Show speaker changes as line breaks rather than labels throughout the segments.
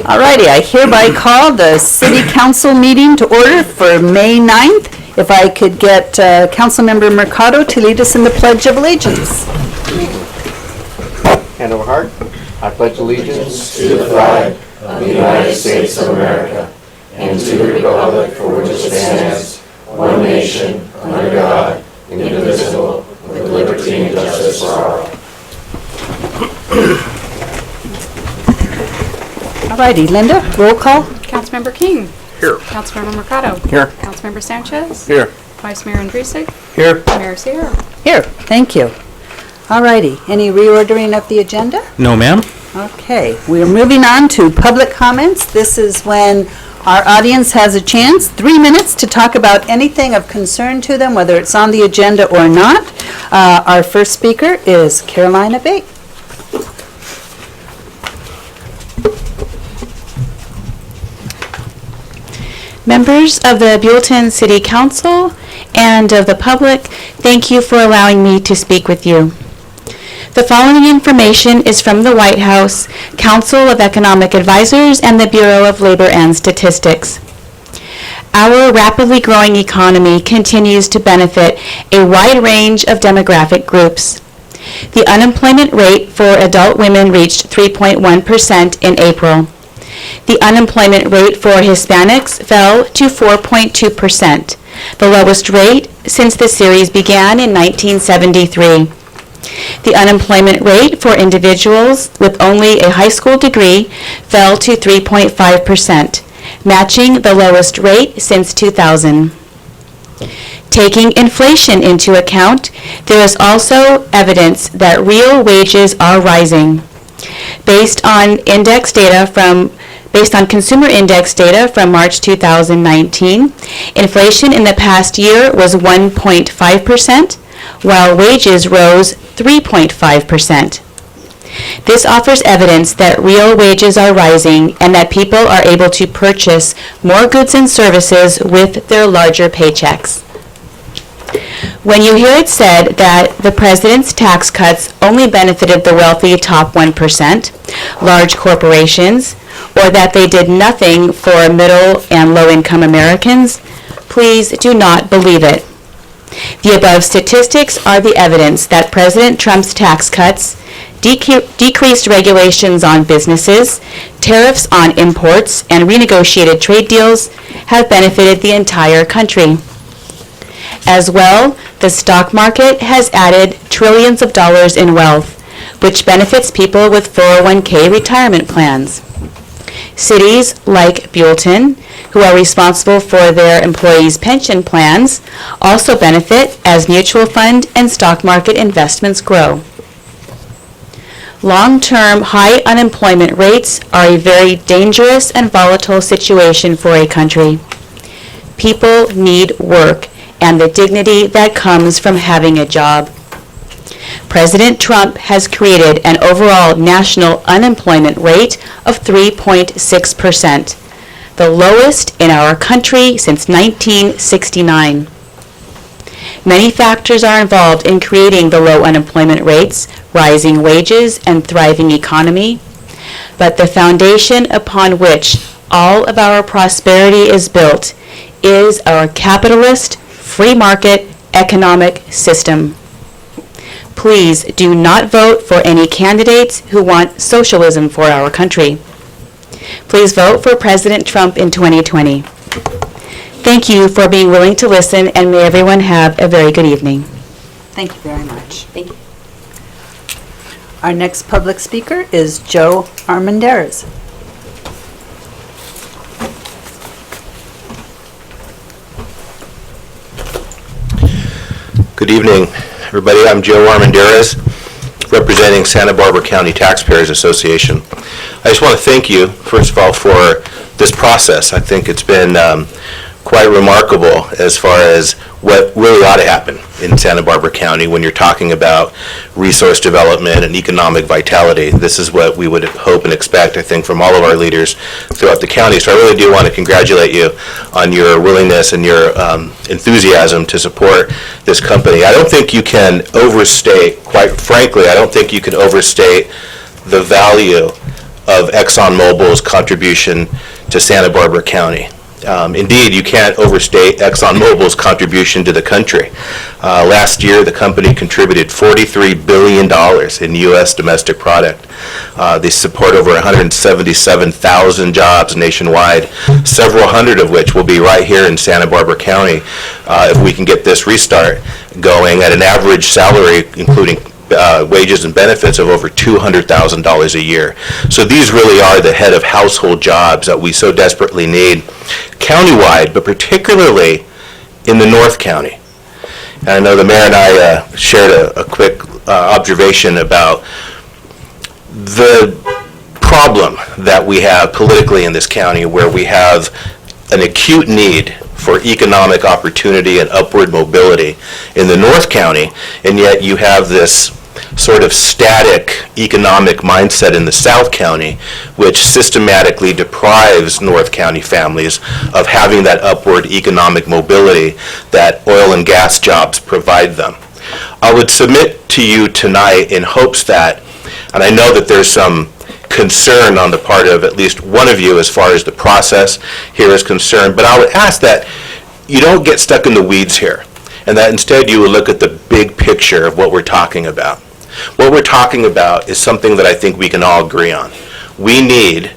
All righty, I hereby call the City Council meeting to order for May 9th. If I could get Councilmember Mercado to lead us in the Pledge of Allegiance.
Hand over heart. I pledge allegiance to the flag of the United States of America and to the republic for which it stands, one nation, under God, indivisible, with liberty and justice for all.
All righty, Linda, roll call.
Councilmember King.
Here.
Councilmember Mercado.
Here.
Councilmember Sanchez.
Here.
Vice Mayor Andrusik.
Here.
Mayor Sierra.
Here, thank you. All righty, any reordering of the agenda?
No, ma'am.
Okay, we are moving on to public comments. This is when our audience has a chance, 3 minutes, to talk about anything of concern to them, whether it's on the agenda or not. Our first speaker is Carolina Bate.
Members of the Buellton City Council and of the public, thank you for allowing me to speak with you. The following information is from the White House, Council of Economic Advisors, and the Bureau of Labor and Statistics. Our rapidly growing economy continues to benefit a wide range of demographic groups. The unemployment rate for adult women reached 3.1% in April. The unemployment rate for Hispanics fell to 4.2%, the lowest rate since the series began in 1973. The unemployment rate for individuals with only a high school degree fell to 3.5%, matching the lowest rate since 2000. Taking inflation into account, there is also evidence that real wages are rising. Based on consumer index data from March 2019, inflation in the past year was 1.5%, while wages rose 3.5%. This offers evidence that real wages are rising and that people are able to purchase more goods and services with their larger paychecks. When you hear it said that the president's tax cuts only benefited the wealthy top 1%, large corporations, or that they did nothing for middle and low-income Americans, please do not believe it. The above statistics are the evidence that President Trump's tax cuts, decreased regulations on businesses, tariffs on imports, and renegotiated trade deals have benefited the entire country. As well, the stock market has added trillions of dollars in wealth, which benefits people with 401k retirement plans. Cities like Buellton, who are responsible for their employees' pension plans, also benefit as mutual fund and stock market investments grow. Long-term high unemployment rates are a very dangerous and volatile situation for a country. People need work and the dignity that comes from having a job. President Trump has created an overall national unemployment rate of 3.6%, the lowest in our country since 1969. Many factors are involved in creating the low unemployment rates, rising wages, and thriving economy, but the foundation upon which all of our prosperity is built is our capitalist, free market economic system. Please do not vote for any candidates who want socialism for our country. Please vote for President Trump in 2020. Thank you for being willing to listen, and may everyone have a very good evening.
Thank you very much. Thank you. Our next public speaker is Joe Armendariz.
Good evening, everybody. I'm Joe Armendariz, representing Santa Barbara County Taxpayers Association. I just want to thank you, first of all, for this process. I think it's been quite remarkable as far as what really ought to happen in Santa Barbara County when you're talking about resource development and economic vitality. This is what we would hope and expect, I think, from all of our leaders throughout the county. So I really do want to congratulate you on your willingness and your enthusiasm to support this company. I don't think you can overstate, quite frankly, I don't think you can overstate the value of ExxonMobil's contribution to Santa Barbara County. Indeed, you can't overstate ExxonMobil's contribution to the country. Last year, the company contributed $43 billion in U.S. domestic product. They support over 177,000 jobs nationwide, several hundred of which will be right here in Santa Barbara County if we can get this restart going at an average salary, including wages and benefits, of over $200,000 a year. So these really are the head of household jobs that we so desperately need countywide, but particularly in the North County. And I know the mayor and I shared a quick observation about the problem that we have politically in this county, where we have an acute need for economic opportunity and upward mobility in the North County, and yet you have this sort of static economic mindset in the South County, which systematically deprives North County families of having that upward economic mobility that oil and gas jobs provide them. I would submit to you tonight in hopes that, and I know that there's some concern on the part of at least one of you as far as the process here is concerned, but I would ask that you don't get stuck in the weeds here, and that instead you would look at the big picture of what we're talking about. What we're talking about is something that I think we can all agree on. We need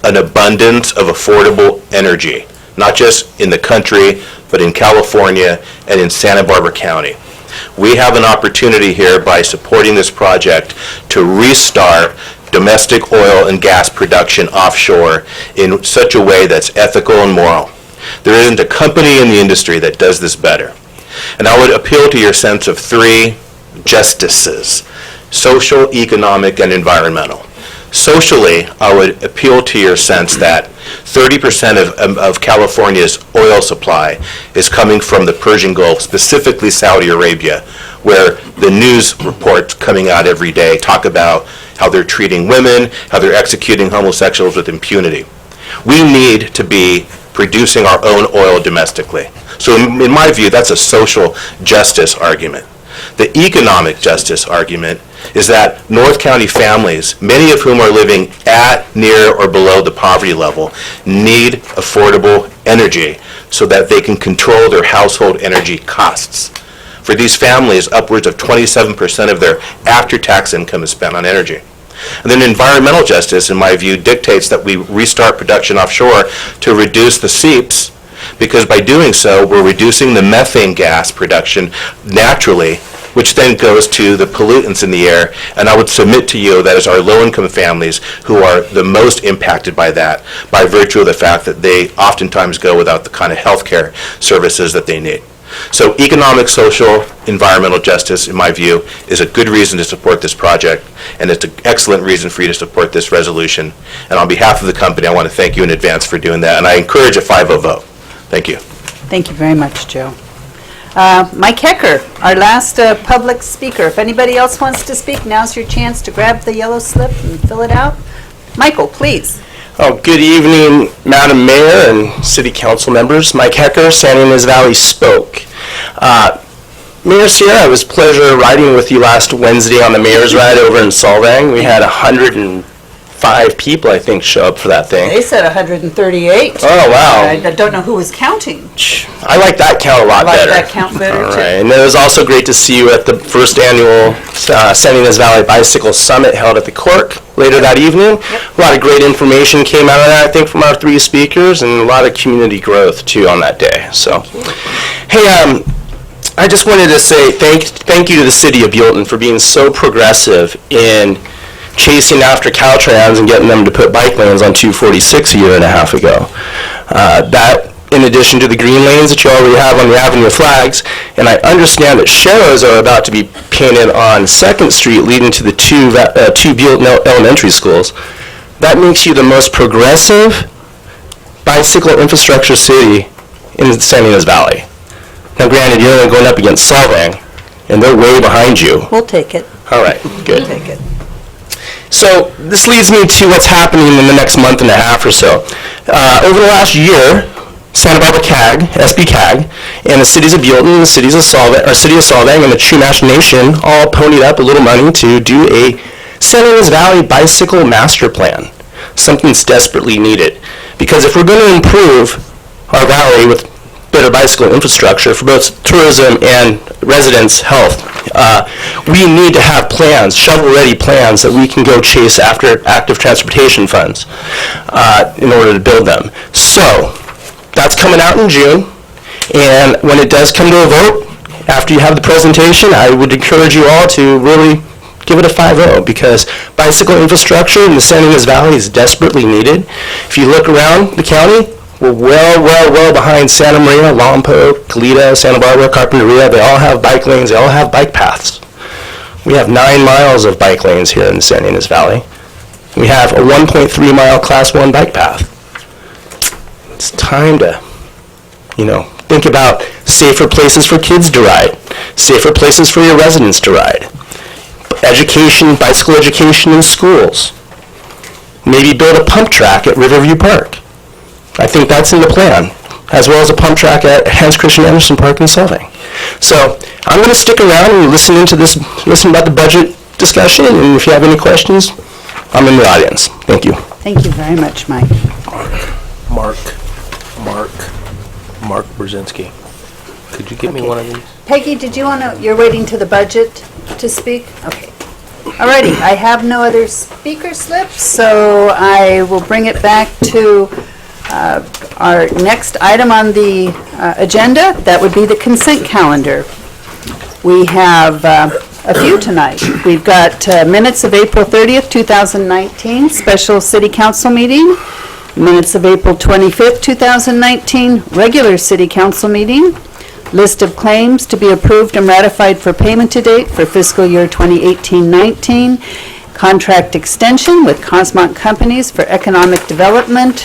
an abundance of affordable energy, not just in the country, but in California and in Santa Barbara County. We have an opportunity here by supporting this project to restart domestic oil and gas production offshore in such a way that's ethical and moral. There isn't a company in the industry that does this better. And I would appeal to your sense of three justices: social, economic, and environmental. Socially, I would appeal to your sense that 30% of California's oil supply is coming from the Persian Gulf, specifically Saudi Arabia, where the news reports coming out every day talk about how they're treating women, how they're executing homosexuals with impunity. We need to be producing our own oil domestically. So in my view, that's a social justice argument. The economic justice argument is that North County families, many of whom are living at, near, or below the poverty level, need affordable energy so that they can control their household energy costs. For these families, upwards of 27% of their after-tax income is spent on energy. And then environmental justice, in my view, dictates that we restart production offshore to reduce the seeps, because by doing so, we're reducing the methane gas production naturally, which then goes to the pollutants in the air. And I would submit to you that it's our low-income families who are the most impacted by that, by virtue of the fact that they oftentimes go without the kind of health care services that they need. So economic, social, environmental justice, in my view, is a good reason to support this project, and it's an excellent reason for you to support this resolution. And on behalf of the company, I want to thank you in advance for doing that, and I encourage a 5-0 vote. Thank you.
Thank you very much, Joe. Mike Hecker, our last public speaker. If anybody else wants to speak, now's your chance to grab the yellow slip and fill it out. Michael, please.
Oh, good evening, Madam Mayor and City Council members. Mike Hecker, Santa Ynez Valley Spoke. Mayor Sierra, it was a pleasure riding with you last Wednesday on the Mayor's Ride over in Solvang. We had 105 people, I think, show up for that thing.
They said 138.
Oh, wow.
I don't know who was counting.
I like that count a lot
I like
better.
that count better,
All
too.
right, and it was also great to see you at the first annual Santa Ynez Valley Bicycle Summit held at the Cork later that evening. A lot of great information came out of that, I think, from our three speakers, and a lot of community growth, too, on that day. So, hey, I just wanted to say thank you to the City of Buellton for being so progressive in chasing after Caltrans and getting them to put bike lanes on 246 a year and a half ago. That, in addition to the green lanes that you already have on the Avenue of Flags, and I understand that sharrows are about to be painted on 2nd Street leading to the two Buellton elementary schools. That makes you the most progressive bicycle infrastructure city in Santa Ynez Valley. Now granted, you're only going up against Solvang, and they're way behind you.
We'll take it.
All right, good.
Take it.
So this leads me to what's happening in the next month and a half or so. Over the last year, Santa Barbara CAG, SB CAG, and the cities of Buellton, the cities of City of Solvang, and the Chumash Nation all ponied up a little money to do a Santa Ynez Valley Bicycle Master Plan. Something's desperately needed. Because if we're going to improve our valley with better bicycle infrastructure for both tourism and residents' health, we need to have plans, shovel-ready plans that we can go chase after active transportation funds in order to build them. So that's coming out in June, and when it does come to a vote, after you have the presentation, I would encourage you all to really give it a 5-0, because bicycle infrastructure in the San Ynez Valley is desperately needed. If you look around the county, we're well behind Santa Maria, Lompoc, Caleta, Santa Barbara, Carpinteria. They all have bike lanes. They all have bike paths. We have 9 miles of bike lanes here in the San Ynez Valley. We have a 1.3-mile Class 1 bike path. It's time to, think about safer places for kids to ride, safer places for your residents to ride, education, bicycle education in schools. Maybe build a pump track at Riverview Park. I think that's in the plan, as well as a pump track at Hans Christian Andersen Park in Solvang. So I'm going to stick around and listen about the budget discussion, and if you have any questions, I'm in the audience. Thank you.
Thank you very much, Mike.
Mark Brzezinski. Could you give me one of these?
Peggy, did you want to, you're waiting to the budget to speak? Okay. Alrighty, I have no other speaker slips, so I will bring it back to our next item on the agenda. That would be the consent calendar. We have a few tonight. We've got minutes of April 30th, 2019, special city council meeting. Minutes of April 25th, 2019, regular city council meeting. List of claims to be approved and ratified for payment to date for fiscal year 2018-19. Contract extension with Cosmont Companies for economic development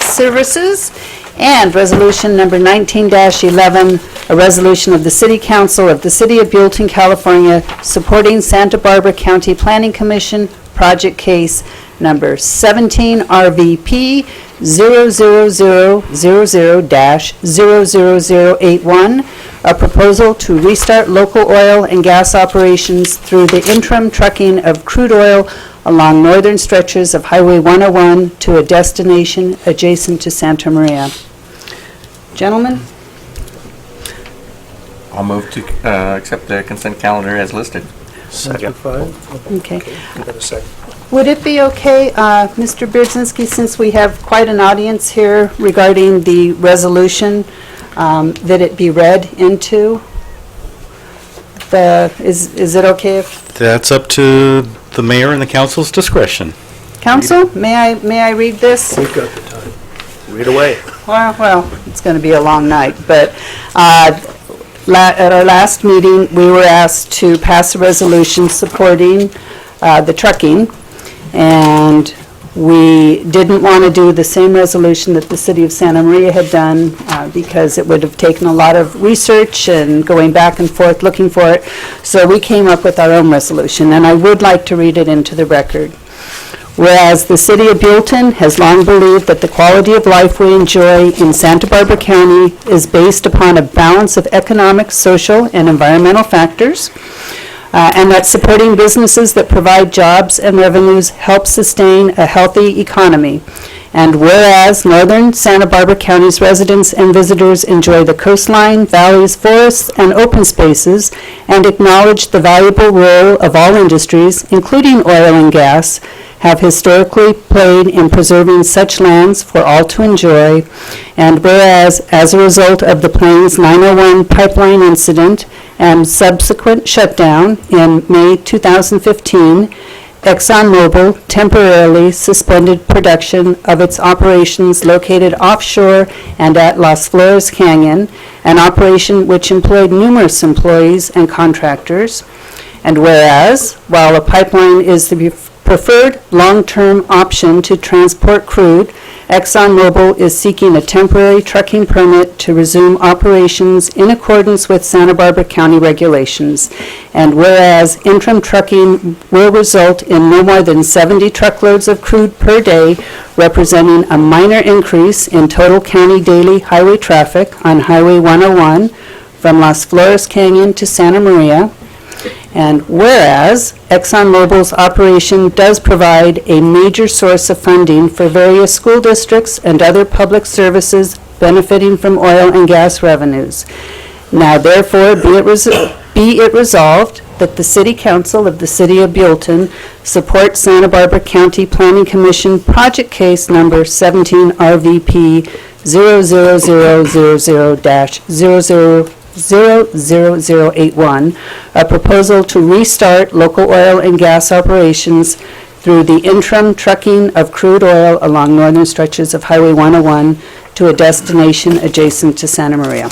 services. And resolution number 19-11, a resolution of the City Council of the City of Buellton, California, supporting Santa Barbara County Planning Commission project case number 17 RVP 00000-00081, a proposal to restart local oil and gas operations through the interim trucking of crude oil along northern stretches of Highway 101 to a destination adjacent to Santa Maria. Gentlemen?
I'll move to accept the consent calendar as listed.
Second.
Okay. Would it be okay, Mr. Brzezinski, since we have quite an audience here regarding the resolution, that it be read into? Is it okay if,
That's up to the mayor and the council's discretion.
council, may I read this?
We've got the time. Read away.
Well, it's going to be a long night, but at our last meeting, we were asked to pass a resolution supporting the trucking, and we didn't want to do the same resolution that the city of Santa Maria had done because it would have taken a lot of research and going back and forth looking for it. So we came up with our own resolution, and I would like to read it into the record. Whereas the City of Buellton has long believed that the quality of life we enjoy in Santa Barbara County is based upon a balance of economic, social, and environmental factors, and that supporting businesses that provide jobs and revenues help sustain a healthy economy. And whereas northern Santa Barbara County's residents and visitors enjoy the coastline, valleys, forests, and open spaces, and acknowledge the valuable role of all industries, including oil and gas, have historically played in preserving such lands for all to enjoy, and whereas, as a result of the Plains 901 pipeline incident and subsequent shutdown in May 2015, ExxonMobil temporarily suspended production of its operations located offshore and at Las Flores Canyon, an operation which employed numerous employees and contractors. And whereas, while a pipeline is the preferred long-term option to transport crude, ExxonMobil is seeking a temporary trucking permit to resume operations in accordance with Santa Barbara County regulations. And whereas interim trucking will result in no more than 70 truckloads of crude per day, representing a minor increase in total county daily highway traffic on Highway 101 from Las Flores Canyon to Santa Maria. And whereas ExxonMobil's operation does provide a major source of funding for various school districts and other public services benefiting from oil and gas revenues. Now therefore be it resolved that the City Council of the City of Buellton support Santa Barbara County Planning Commission Project Case Number 17 RVP 000-00081, a proposal to restart local oil and gas operations through the interim trucking of crude oil along northern stretches of Highway 101 to a destination adjacent to Santa Maria.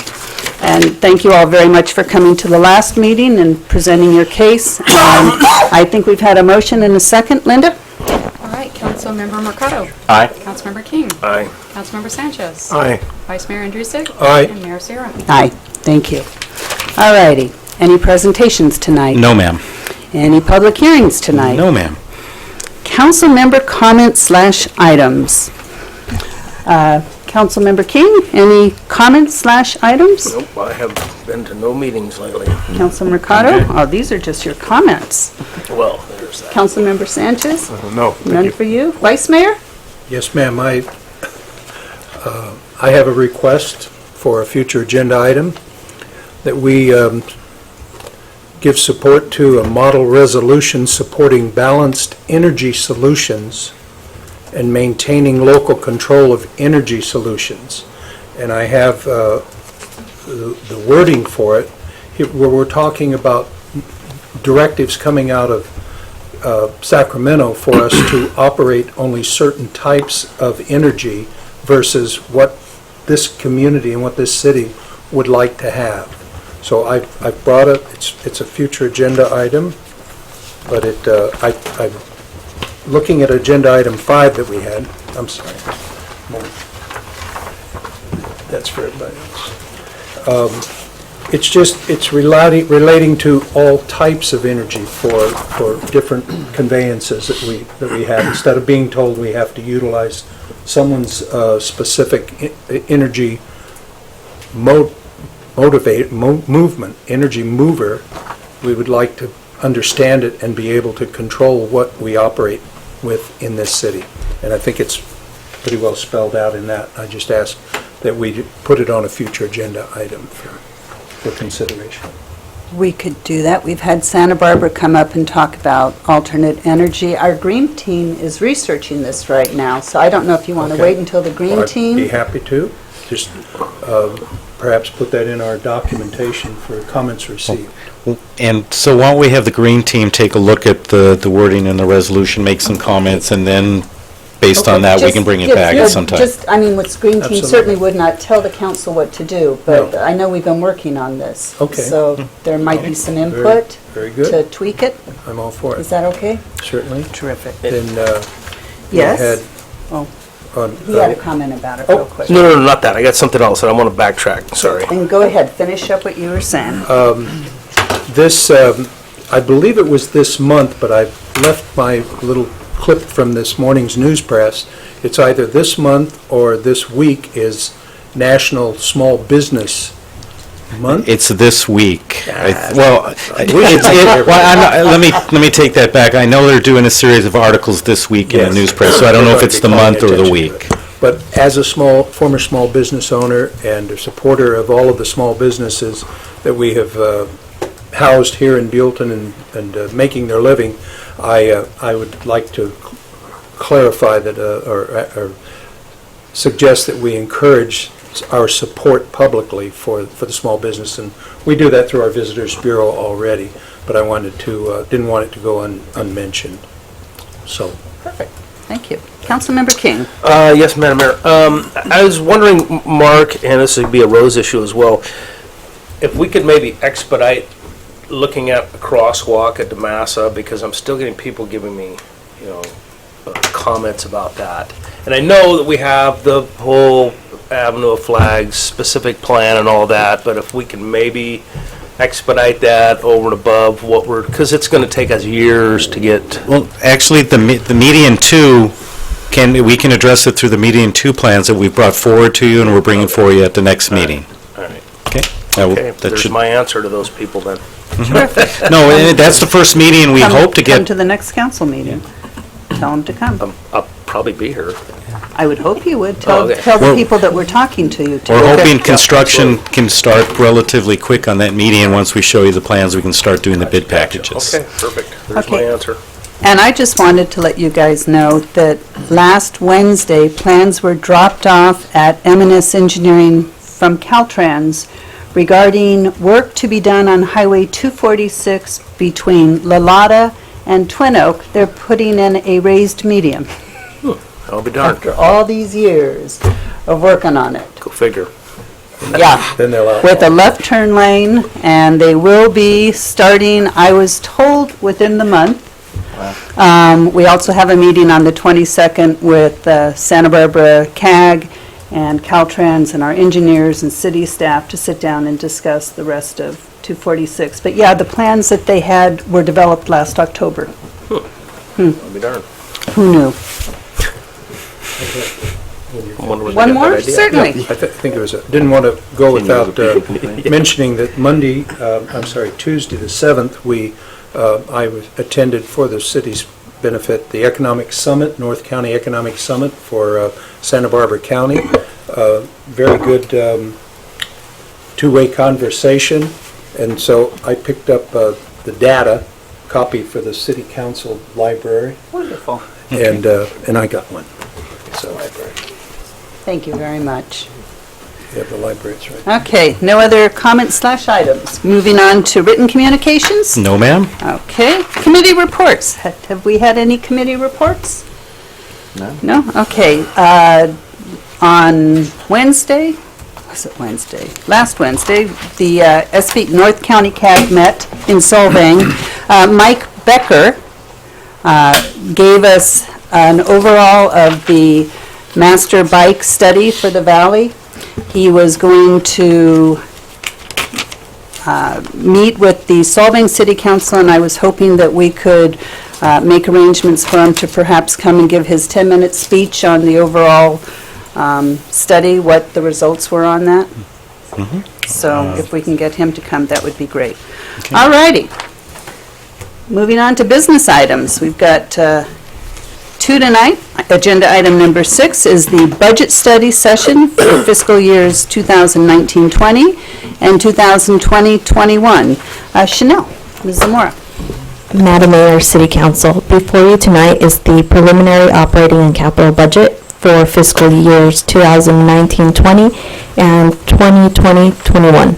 And thank you all very much for coming to the last meeting and presenting your case. I think we've had a motion and a second. Linda?
All right, Councilmember Mercado.
Aye.
Councilmember King.
Aye.
Councilmember Sanchez.
Aye.
Vice Mayor Andrusik.
Aye.
And Mayor Sarah.
Aye. Thank you. All righty. Any presentations tonight?
No, ma'am.
Any public hearings tonight?
No, ma'am.
Council member comments/items. Councilmember King, any comments/items?
Nope, I have been to no meetings lately.
Council Mercado? Oh, these are just your comments.
Well, there's that.
Councilmember Sanchez?
No,
None for you. Vice Mayor?
Yes, ma'am. I have a request for a future agenda item that we give support to a model resolution supporting balanced energy solutions and maintaining local control of energy solutions. And I have the wording for it, where we're talking about directives coming out of Sacramento for us to operate only certain types of energy versus what this community and what this city would like to have. So I've brought it, it's a future agenda item, but I'm looking at agenda item 5 that we had. I'm sorry. That's for everybody else. It's relating to all types of energy for different conveyances that we have. Instead of being told we have to utilize someone's specific energy movement, energy mover, we would like to understand it and be able to control what we operate with in this city. And I think it's pretty well spelled out in that. I just ask that we put it on a future agenda item for consideration.
We could do that. We've had Santa Barbara come up and talk about alternate energy. Our green team is researching this right now, so I don't know if you want to
Okay.
wait until the green
I'd be
team.
happy to. Just perhaps put that in our documentation for comments received.
And so why don't we have the green team take a look at the wording in the resolution, make some comments, and then, based on that, we can bring it back at some time.
I mean, with green team
Absolutely.
certainly would not tell the council what to do, but
No.
I know we've been working on this.
Okay.
So there might be some input
Very
to
good.
tweak it.
I'm all for
Is
it,
that okay?
certainly.
Terrific.
Then we
Yes?
had
Oh.
on,
He had a comment about it
Oh,
real quick.
No, not that. I got something else, and I want to backtrack. Sorry.
And go ahead, finish up what you were saying.
this, I believe it was this month, but I left my little clip from this morning's news press. It's either this month or this week is National Small Business Month.
It's this week.
Well,
Let me take that back. I know they're doing a series of articles this week in the
Yes.
news press, so I don't know if it's the month or the
Calling
week.
attention to it. But as a former small business owner and a supporter of all of the small businesses that we have housed here in Buellton and making their living, I would like to clarify that, or suggest that we encourage our support publicly for the small business, and we do that through our Visitors Bureau already, but I wanted to, didn't want it to go unmentioned, so.
Perfect. Thank you. Councilmember King.
Yes, Madam Mayor. I was wondering, Mark, and this would be a Rose issue as well, if we could maybe expedite looking at the crosswalk at DeMassa, because I'm still getting people giving me, comments about that. And I know that we have the whole Avenue of Flags specific plan and all that, but if we can maybe expedite that over and above what we're, because it's going to take us years to get.
Well, actually, the median two, we can address it through the median two plans that we brought forward to you and we're bringing for you at the next meeting.
All right.
Okay?
Okay,
That
there's
should,
my answer to those people then.
Terrific.
No, and that's the first meeting we hope to
Come
get,
to the next council meeting. Tell them to come.
I'll probably be here.
I would hope you would. Tell
okay.
tell the
We're-
people that we're talking to you.
we're hoping construction can start relatively quick on that meeting, and once we show you the plans, we can start doing the bid packages.
Okay, perfect. There's my
Okay.
answer.
And I just wanted to let you guys know that last Wednesday, plans were dropped off at M&S Engineering from Caltrans regarding work to be done on Highway 246 between Lalata and Twin Oak. They're putting in a raised median
I'll be darned.
after all these years of working on it.
Go figure.
Yeah.
Then they'll outlaw.
With a left turn lane, and they will be starting, I was told, within the month. We also have a meeting on the 22nd with Santa Barbara CAG and Caltrans and our engineers and city staff to sit down and discuss the rest of 246. But yeah, the plans that they had were developed last October.
I'll be darned.
Who knew?
I wonder where they
One
got that
more?
idea.
Certainly.
I think it was, didn't want to go without mentioning that Monday, Tuesday the 7th, I attended for the city's benefit, the Economic Summit, North County Economic Summit for Santa Barbara County. Very good two-way conversation, and so I picked up the data copy for the city council library,
Wonderful.
and I got one. So,
Thank you very much.
yeah, the library's right.
Okay, no other comments/items. Moving on to written communications.
No, ma'am?
Okay, committee reports. Have we had any committee reports?
No.
No? Okay. On Wednesday, was it Wednesday? Last Wednesday, the SB North County CAG met in Solvang. Mike Becker gave us an overall of the master bike study for the valley. He was going to meet with the Solvang City Council, and I was hoping that we could make arrangements for him to perhaps come and give his 10-minute speech on the overall study, what the results were on that. So if we can get him to come, that would be great. All righty. Moving on to business items. We've got two tonight. Agenda item number 6 is the budget study session for fiscal years 2019-20 and 2020-21. Chanel, Ms. Zamora.
Madam Mayor, City Council, before you tonight is the preliminary operating and capital budget for fiscal years 2019-20 and 2020-21.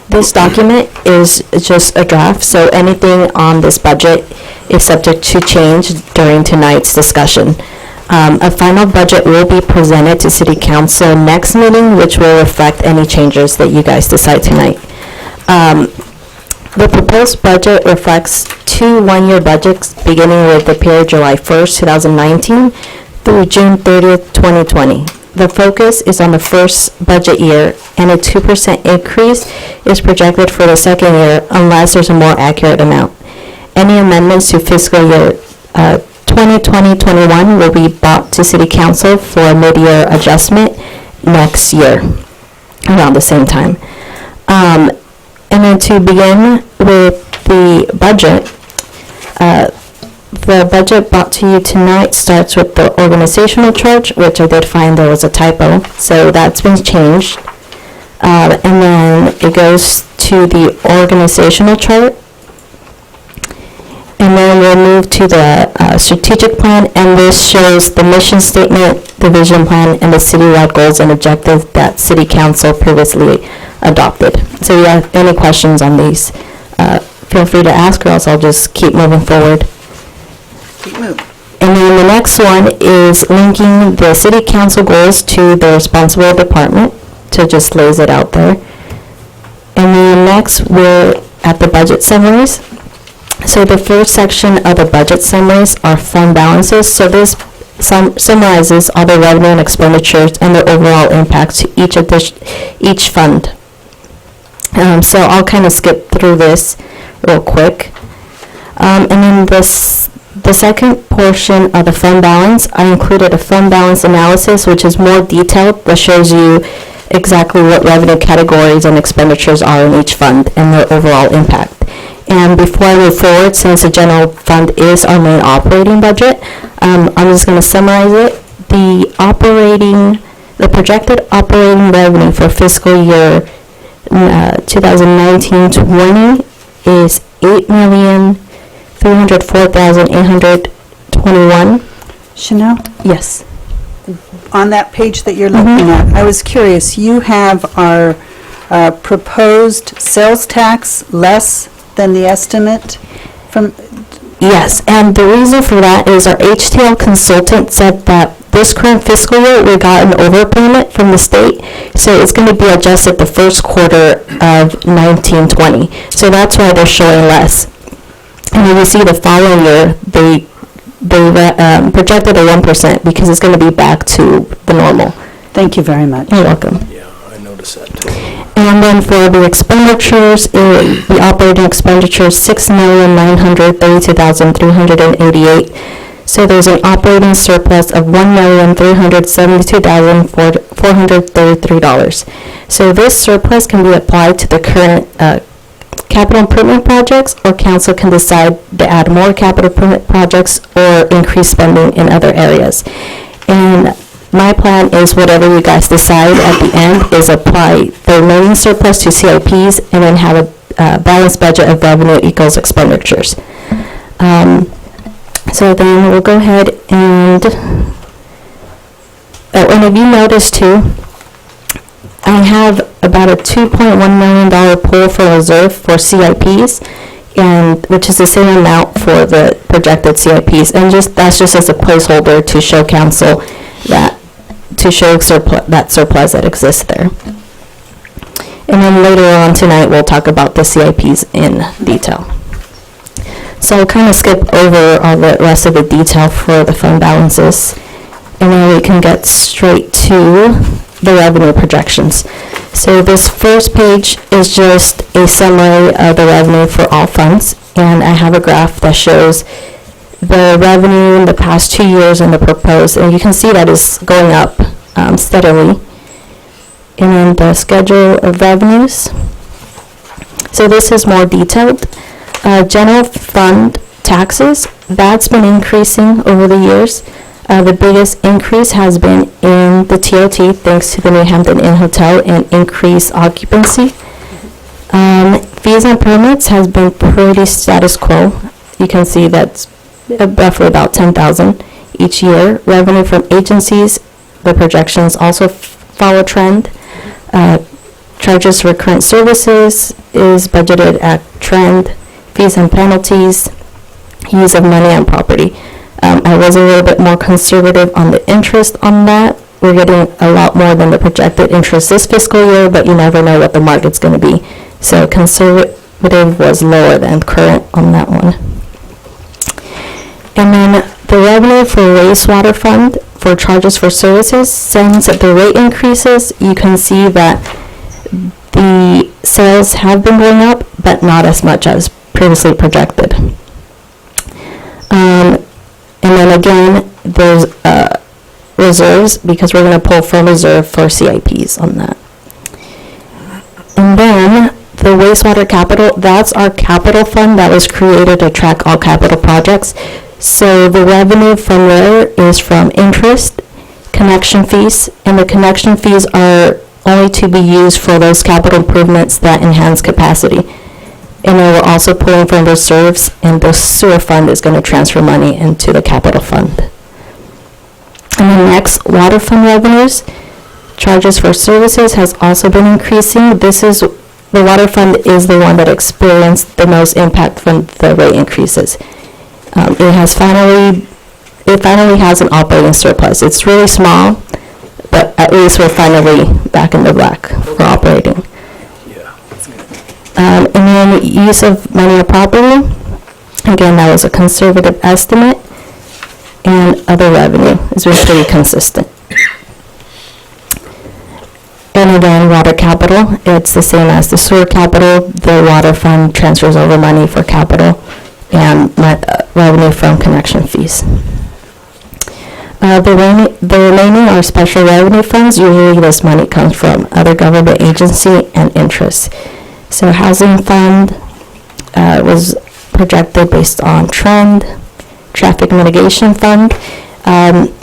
This document is just a draft, so anything on this budget is subject to change during tonight's discussion. A final budget will be presented to City Council next meeting, which will reflect any changes that you guys decide tonight. The proposed budget reflects 2 one-year budgets beginning with the period July 1st, 2019 through June 30th, 2020. The focus is on the first budget year, and a 2% increase is projected for the second year unless there's a more accurate amount. Any amendments to fiscal year 2020-21 will be brought to City Council for a mid-year adjustment next year, around the same time. And then to begin with the budget, the budget brought to you tonight starts with the organizational chart, which I did find there was a typo, so that's been changed. And then it goes to the organizational chart. And then we'll move to the strategic plan, and this shows the mission statement, the vision plan, and the citywide goals and objectives that City Council previously adopted. So if you have any questions on these, feel free to ask, or else I'll just keep moving forward.
Keep moving.
And then the next one is linking the City Council goals to the responsible department, so just lays it out there. And then next, we're at the budget summaries. So the first section of the budget summaries are fund balances. So this summarizes all the revenue and expenditures and the overall impact to each fund. So I'll kind of skip through this real quick. And then the second portion of the fund balance, I included a fund balance analysis, which is more detailed, that shows you exactly what revenue categories and expenditures are in each fund and their overall impact. And before I move forward, since the general fund is our main operating budget, I'm just going to summarize it. The projected operating revenue for fiscal year 2019-20 is $8,304,821.
Chanel,
Yes.
on that page that you're looking at, I was curious, you have our proposed sales tax less than the estimate from,
Yes, and the reason for that is our HTL consultant said that this current fiscal year, we got an overpayment from the state, so it's going to be adjusted the first quarter of 1920. So that's why they're showing less. And then you see the following year, they projected a 1% because it's going to be back to the normal.
thank you very much.
You're welcome.
Yeah, I noticed that too.
And then for the expenditures, the operating expenditures, $6,932,388. So there's an operating surplus of $1,372,433. So this surplus can be applied to the current capital improvement projects, or council can decide to add more capital improvement projects or increase spending in other areas. And my plan is whatever you guys decide at the end is apply the remaining surplus to CIPs and then have a balanced budget of revenue equals expenditures. So then we'll go ahead and, and if you notice too, I have about a $2.1 million pool for reserve for CIPs, and which is the same amount for the projected CIPs, and that's just as a placeholder to show council that that surplus that exists there. And then later on tonight we'll talk about the CIPs in detail. So I'll kind of skip over all the rest of the detail for the fund balances, and then we can get straight to the revenue projections. So this first page is just a summary of the revenue for all funds, and I have a graph that shows the revenue in the past 2 years and the proposed, and you can see that is going up steadily. And then the schedule of revenues. So this is more detailed. General fund taxes, that's been increasing over the years. The biggest increase has been in the TOT, thanks to the New Hampton Inn Hotel and increased occupancy. Fees and permits has been pretty status quo. You can see that's roughly about 10,000 each year. Revenue from agencies, the projections also follow trend. Charges for current services is budgeted at trend. Fees and penalties, use of money on property. I was a little bit more conservative on the interest on that. We're getting a lot more than the projected interest this fiscal year, but you never know what the market's going to be. So conservative was lower than current on that one. And then the revenue for wastewater fund for charges for services, since the rate increases, you can see that the sales have been going up, but not as much as previously projected. And then again, there's reserves, because we're going to pull from reserve for CIPs on that. And then the wastewater capital, that's our capital fund that was created to track all capital projects. So the revenue from there is from interest, connection fees, and the connection fees are only to be used for those capital improvements that enhance capacity. And then we're also pulling from reserves, and the sewer fund is going to transfer money into the capital fund. And then next, water fund revenues. Charges for services has also been increasing. The water fund is the one that experienced the most impact from the rate increases. It finally has an operating surplus. It's really small, but at least we're finally back in the black for operating. And then use of money on property, again, that was a conservative estimate, and other revenue has been pretty consistent. And again, water capital, it's the same as the sewer capital. The water fund transfers over money for capital and revenue from connection fees. The remaining are special revenue funds. Usually this money comes from other government agency and interest. So housing fund, was projected based on trend. Traffic mitigation fund,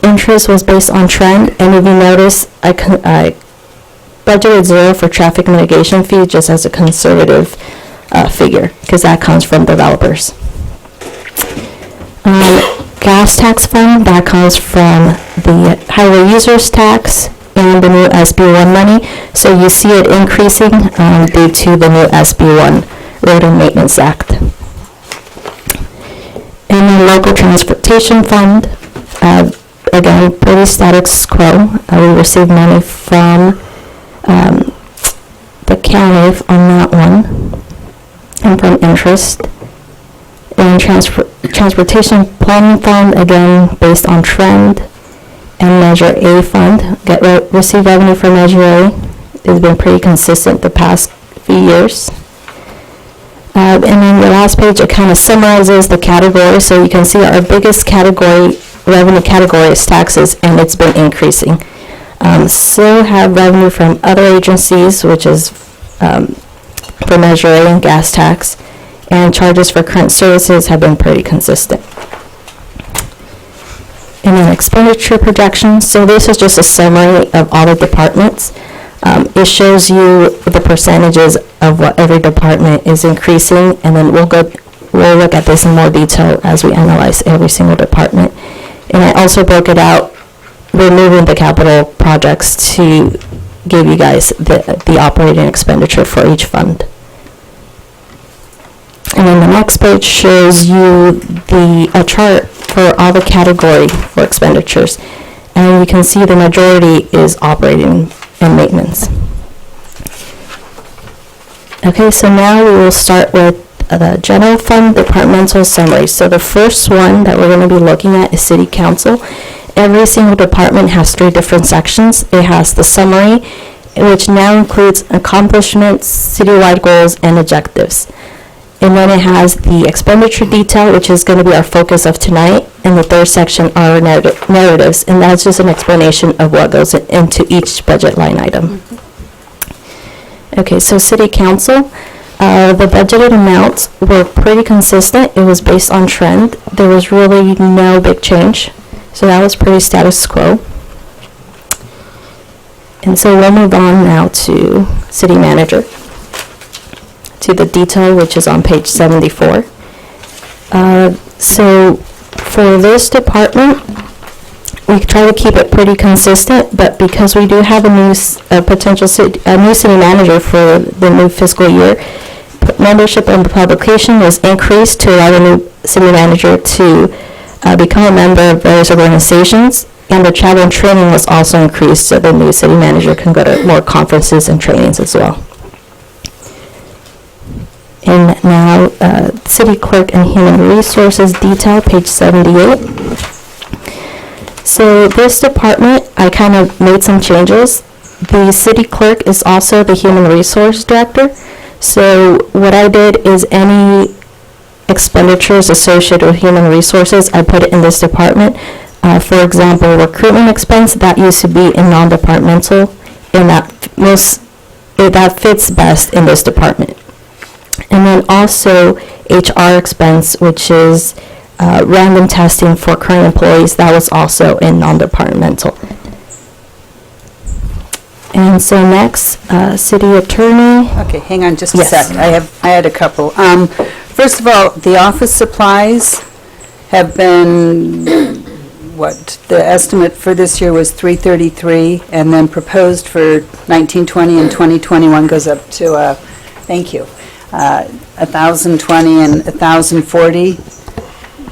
interest was based on trend, and if you notice, I budgeted 0 for traffic mitigation fee just as a conservative figure, because that comes from developers. Gas tax fund, that comes from the highway users tax and the new SB1 money, so you see it increasing due to the new SB1 Road and Maintenance Act. And the local transportation fund, again, pretty status quo. We received money from the county on that one, and from interest. And transportation planning fund, again, based on trend. And Measure A fund, receive revenue for Measure A, has been pretty consistent the past few years. And then the last page, it kind of summarizes the categories, so you can see our biggest category, revenue category, is taxes, and it's been increasing. Still have revenue from other agencies, which is for Measure A and gas tax, and charges for current services have been pretty consistent. And then expenditure projections, so this is just a summary of all the departments. It shows you the percentages of what every department is increasing, and then we'll look at this in more detail as we analyze every single department. And I also broke it out, removing the capital projects to give you guys the operating expenditure for each fund. And then the next page shows you a chart for all the category for expenditures. And you can see the majority is operating and maintenance. Okay, so now we will start with the general fund departmental summary. So the first one that we're going to be looking at is city council. Every single department has 3 different sections. It has the summary, which now includes accomplishments, citywide goals, and objectives. And then it has the expenditure detail, which is going to be our focus of tonight. And the third section are narratives, and that's just an explanation of what goes into each budget line item. Okay, so city council, the budgeted amounts were pretty consistent. It was based on trend. There was really no big change, so that was pretty status quo. And so we'll move on now to city manager, to the detail, which is on page 74. So for this department, we try to keep it pretty consistent, but because we do have a new city manager for the new fiscal year, membership and publication was increased to allow the new city manager to become a member of various organizations, and the travel and training was also increased so the new city manager can go to more conferences and trainings as well. And now, city clerk and human resources detail, page 78. So this department, I kind of made some changes. The city clerk is also the human resource director. So what I did is any expenditures associated with human resources, I put it in this department. For example, recruitment expense, that used to be in non-departmental, and that fits best in this department. And then also HR expense, which is random testing for current employees, that was also in non-departmental. And so next, city attorney.
Okay, hang on just a
Yes.
sec. I had a couple. First of all, the office supplies have been, the estimate for this year was $333, and then proposed for 1920 and 2021 goes up to, thank you, 1,020 and 1,040.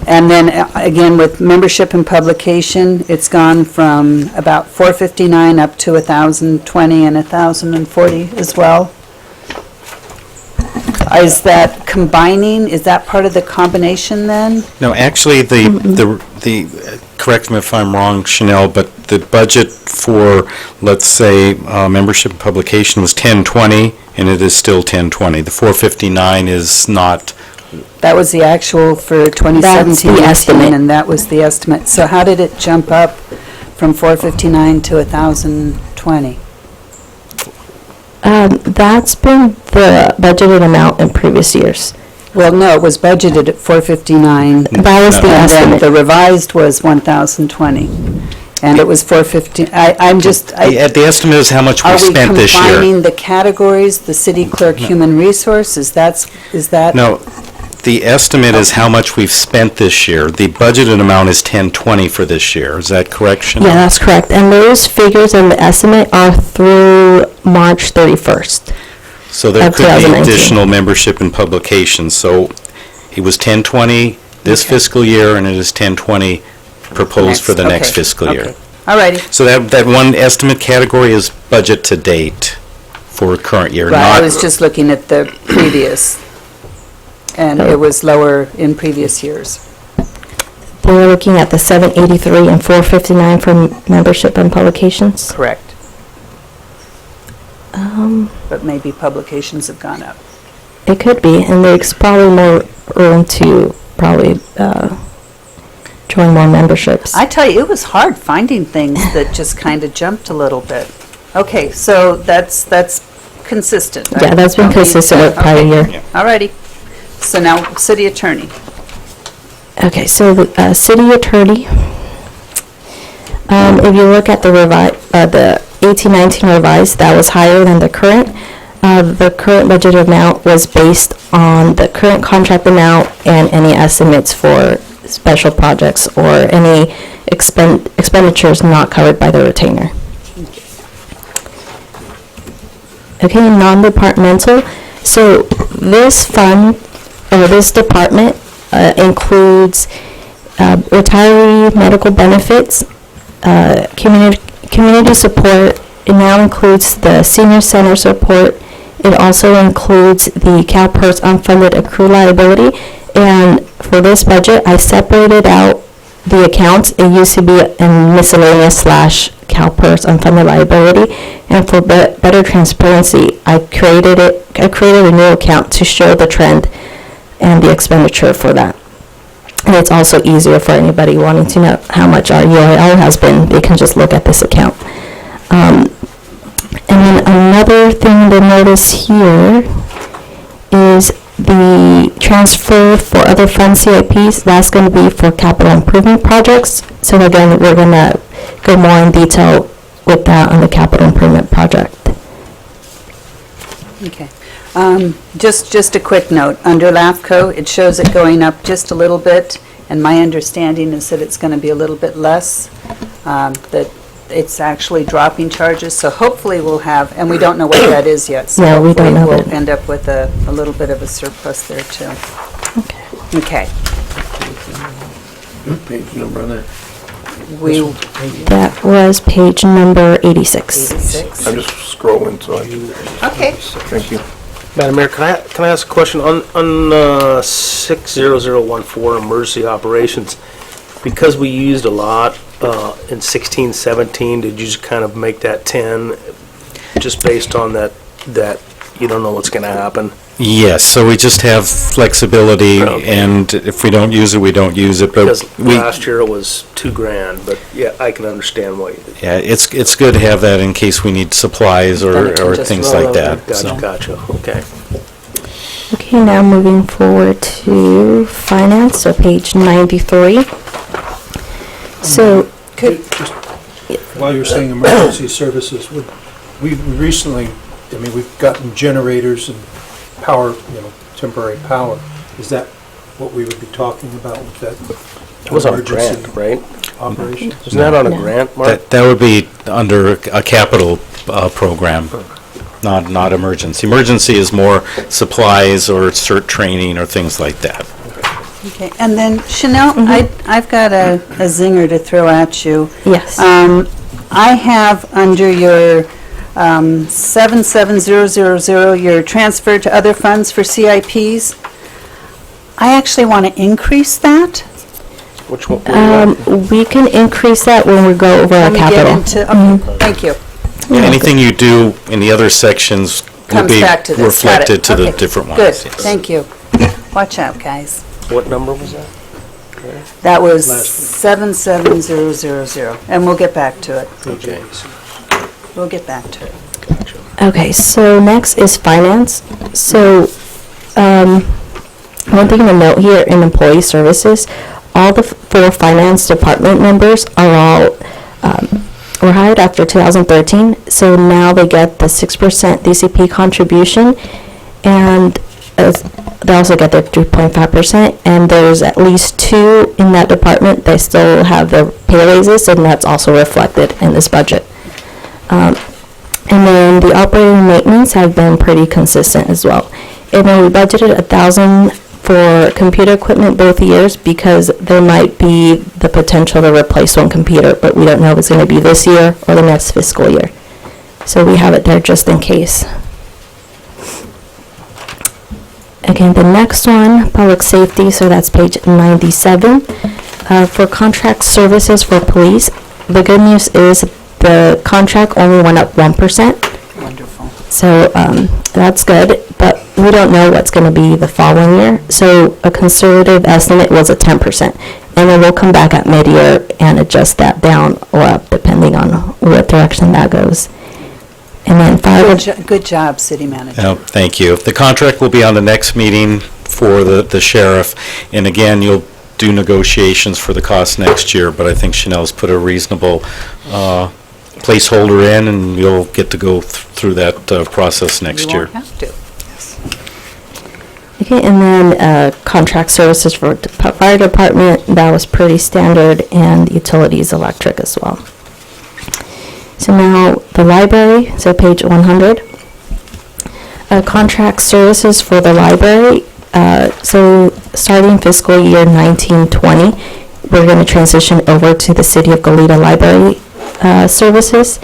And then again, with membership and publication, it's gone from about $459 up to 1,020 and 1,040 as well. Is that combining, is that part of the combination then?
No, actually, correct me if I'm wrong, Chanel, but the budget for, let's say, membership and publication was 1020, and it is still 1020. The 459 is not.
That was the actual for 2017,
the estimate.
and that was the estimate. So how did it jump up from 459 to 1,020?
That's been the budgeted amount in previous years.
Well, no, it was budgeted at 459.
That was the
And then
estimate.
the revised was 1,020. And it was 450, I'm just,
The estimate is how much
are
we've
we
spent this year.
combining the categories, the city clerk, human resources? Is that?
No, the estimate is how much we've spent this year. The budgeted amount is 1020 for this year. Is that correct, Chanel?
Yeah, that's correct. And those figures in the estimate are through March 31st.
So there
Of
could be
2019.
additional membership and publications. So it was 1020 this fiscal year, and it is 1020 proposed for the next
Okay,
fiscal year.
okay. All righty.
So that one estimate category is budget to date for current year,
Right, I
not,
was just looking at the previous, and it was lower in previous years.
They were looking at the 783 and 459 for membership and publications.
Correct. But maybe publications have gone up.
It could be, and there's probably more room to probably join more memberships.
I tell you, it was hard finding things that just kind of jumped a little bit. Okay, so that's consistent.
Yeah, that's been consistent with prior
Okay.
year.
All righty. So now, city attorney.
Okay, so the city attorney, if you look at the the 1819 revised, that was higher than the current. The current budget amount was based on the current contract amount and any estimates for special projects or any expenditures not covered by the retainer. Okay, non-departmental. So this fund, or this department, includes retiree medical benefits, community support. It now includes the senior center support. It also includes the CalPERS unfunded accrued liability. And for this budget, I separated out the accounts. It used to be in miscellaneous / CalPERS unfunded liability. And for better transparency, I created a new account to show the trend and the expenditure for that. And it's also easier for anybody wanting to know how much our UIL has been. They can just look at this account. And then another thing to notice here is the transfer for other fund CIPs. That's going to be for capital improvement projects. So again, we're going to go more in detail with that on the capital improvement project.
Okay. Just a quick note, under LAFCO, it shows it going up just a little bit, and my understanding is that it's going to be a little bit less, that it's actually dropping charges, so hopefully we'll have, and we don't know what that is yet. So
No, we don't know
hopefully
that.
we'll end up with a little bit of a surplus there, too. Okay.
Page number on that.
We,
That was page number 86.
86.
I'm just scrolling, so
Okay.
thank you. Madam Mayor, can I ask a question on 60014 emergency operations? Because we used a lot in 16, 17, did you just kind of make that 10 just based on that you don't know what's going to happen?
yes, so we just have flexibility,
Okay.
and if we don't use it, we don't use it, but
Because
we,
last year it was $2,000, but yeah, I can understand why you did.
yeah, it's good to have that in case we need supplies
Then
or
it can just
things
roll
like
over.
that, so.
Gotcha, okay.
Okay, now moving forward to finance, so page 93. So,
While you're saying emergency services, we recently, I mean, we've gotten generators and power, temporary power. Is that what we would be talking about with that?
It was on a
emergency
grant, right?
Operation?
Isn't that on a
No.
grant, Mark?
That would be under a capital program, not emergency. Emergency is more supplies or CERT training or things like that.
Okay, and then Chanel, I've got a zinger to throw at you.
yes.
I have under your 77000, your transfer to other funds for CIPs. I actually want to increase that.
Which one?
We can increase that when we go over our
When we get
capital.
into, okay, thank you.
Anything you do in the other sections will
Comes
be
back to this. Got it.
reflected to the
Okay,
different ones.
Good,
yes.
thank you. Watch out, guys.
What number was that?
That was
Last
77000, and we'll get back to it.
Okay.
We'll get back to it.
Okay, so next is finance. So, One thing to note here in employee services, all the four finance department members are all, were hired after 2013, so now they get the 6% DCP contribution, and they also get their 3.5%, and there's at least two in that department, they still have their pay raises, and that's also reflected in this budget. And then the operating and maintenance have been pretty consistent as well. And then we budgeted 1,000 for computer equipment both years because there might be the potential to replace one computer, but we don't know if it's going to be this year or the next fiscal year. So we have it there just in case. Again, the next one, public safety, so that's page 97. For contract services for police, the good news is the contract only went up 1%.
Wonderful.
So that's good, but we don't know what's going to be the following year. So a conservative estimate was a 10%. And then we'll come back at mid-year and adjust that down or up depending on what direction that goes. And then fire.
Good job, city manager.
No, thank you. The contract will be on the next meeting for the sheriff, and again, you'll do negotiations for the cost next year, but I think Chanel's put a reasonable placeholder in, and you'll get to go through that process next year.
You won't have to.
Okay, and then contract services for fire department, that was pretty standard, and utilities electric as well. So now the library, so page 100. Contract services for the library, so starting fiscal year 1920, we're going to transition over to the City of Goleta Library services.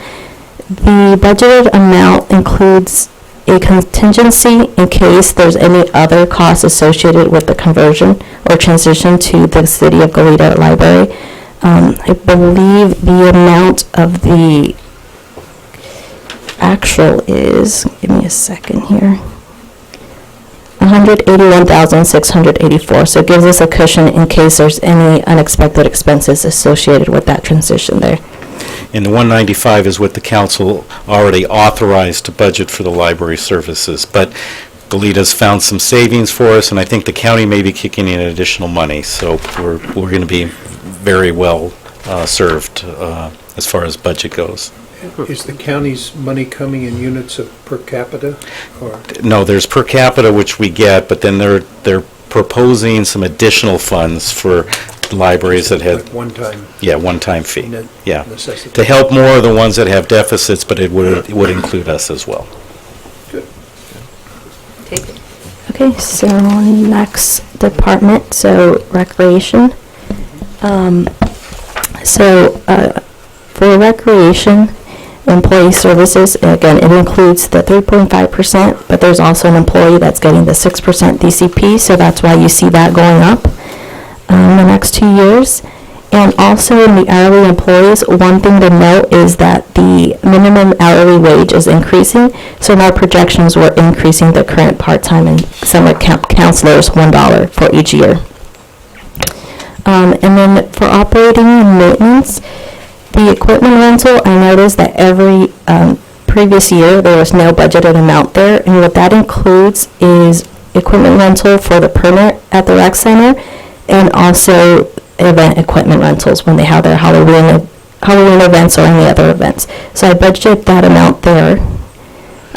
The budgeted amount includes a contingency in case there's any other costs associated with the conversion or transition to the City of Goleta Library. I believe the amount of the actual is, give me a second here, 181,684. So it gives us a cushion in case there's any unexpected expenses associated with that transition there.
And the 195 is what the council already authorized to budget for the library services. But Goleta's found some savings for us, and I think the county may be kicking in additional money. So we're going to be very well served as far as budget goes.
Is the county's money coming in units of per capita, or?
No, there's per capita, which we get, but then they're proposing some additional funds for libraries that had,
Like one-time
one-time fee. Yeah,
necessity?
to help more of the ones that have deficits, but it would include us as well.
Take it.
Okay, so next department, so recreation. For recreation, employee services, again, it includes the 3.5%, but there's also an employee that's getting the 6% DCP, so that's why you see that going up the next 2 years. And also in the hourly employees, one thing to note is that the minimum hourly wage is increasing, so in our projections, we're increasing the current part-time and summer counselors $1 for each year. And then for operating and maintenance, the equipment rental, I noticed that every previous year there was no budgeted amount there, and what that includes is equipment rental for the permit at the rec center and also event equipment rentals when they have their Halloween events or any other events. So I budgeted that amount there.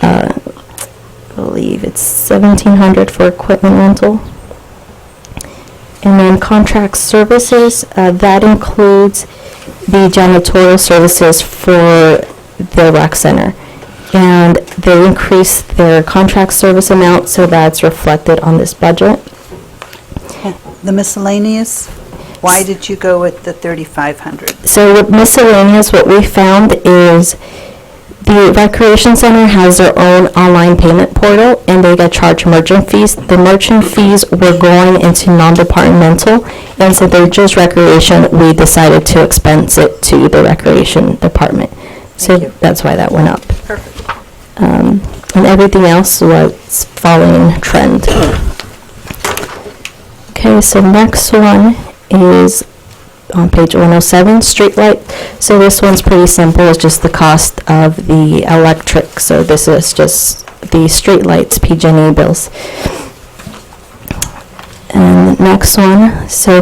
I believe it's $1,700 for equipment rental. And then contract services, that includes the janitorial services for the rec center. And they increased their contract service amount, so that's reflected on this budget.
The miscellaneous, why did you go with the 3,500?
So with miscellaneous, what we found is the recreation center has their own online payment portal, and they get charged merchant fees. The merchant fees were going into non-departmental, and so they're just recreation. We decided to expense it to the recreation department. So that's why that went up.
Perfect.
And everything else was following trend. Okay, so next one is on page 107, streetlight. So this one's pretty simple. It's just the cost of the electric. So this is just the streetlights, PG&E bills. And the next one, so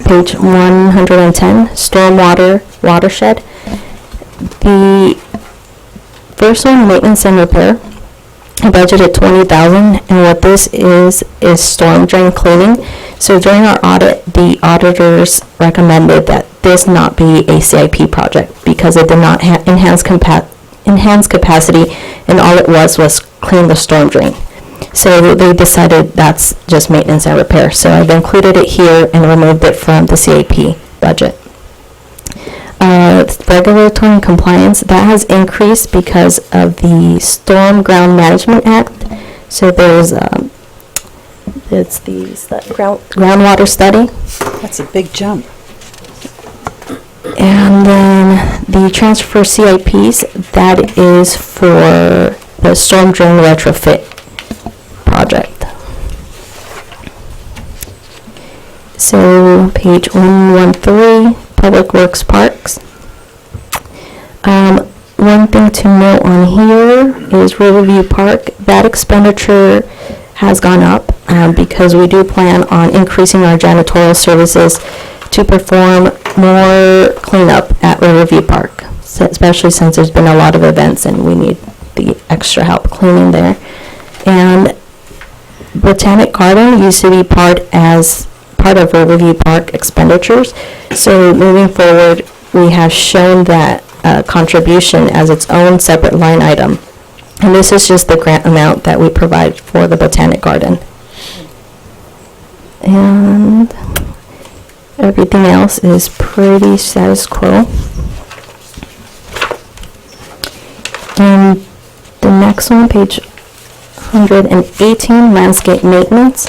page 110, stormwater watershed. The first one, maintenance and repair, I budgeted $20,000, and what this is storm drain cleaning. So during our audit, the auditors recommended that this not be a CIP project because it did not enhance capacity, and all it was clean the storm drain. So they decided that's just maintenance and repair. So I've included it here and removed it from the CIP budget. Regulatory and compliance, that has increased because of the Storm Ground Management Act. So there's it's the groundwater study.
That's a big jump.
And then the transfer CIPs, that is for the storm drain retrofit project. So page 113, Public Works Parks. One thing to note on here is Riverview Park. That expenditure has gone up because we do plan on increasing our janitorial services to perform more cleanup at Riverview Park, especially since there's been a lot of events and we need the extra help cleaning there. And Botanic Garden used to be part of Riverview Park expenditures. So moving forward, we have shown that contribution as its own separate line item. And this is just the grant amount that we provide for the Botanic Garden. And everything else is pretty status quo. And the next one, page 118, landscape maintenance.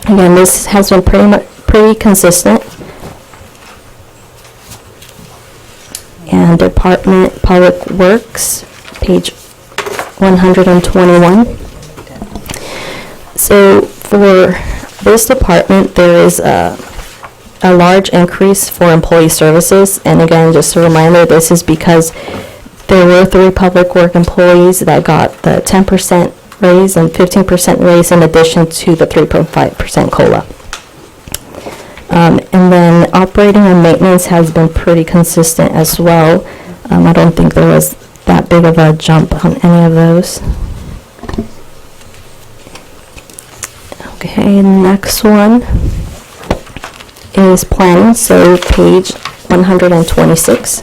Again, this has been pretty consistent. And Department Public Works, page 121. So for this department, there is a large increase for employee services. And again, just a reminder, this is because there were 3 public work employees that got the 10% raise and 15% raise in addition to the 3.5% COLA. And then operating and maintenance has been pretty consistent as well. I don't think there was that big of a jump on any of those. Okay, next one is planning, so page 126.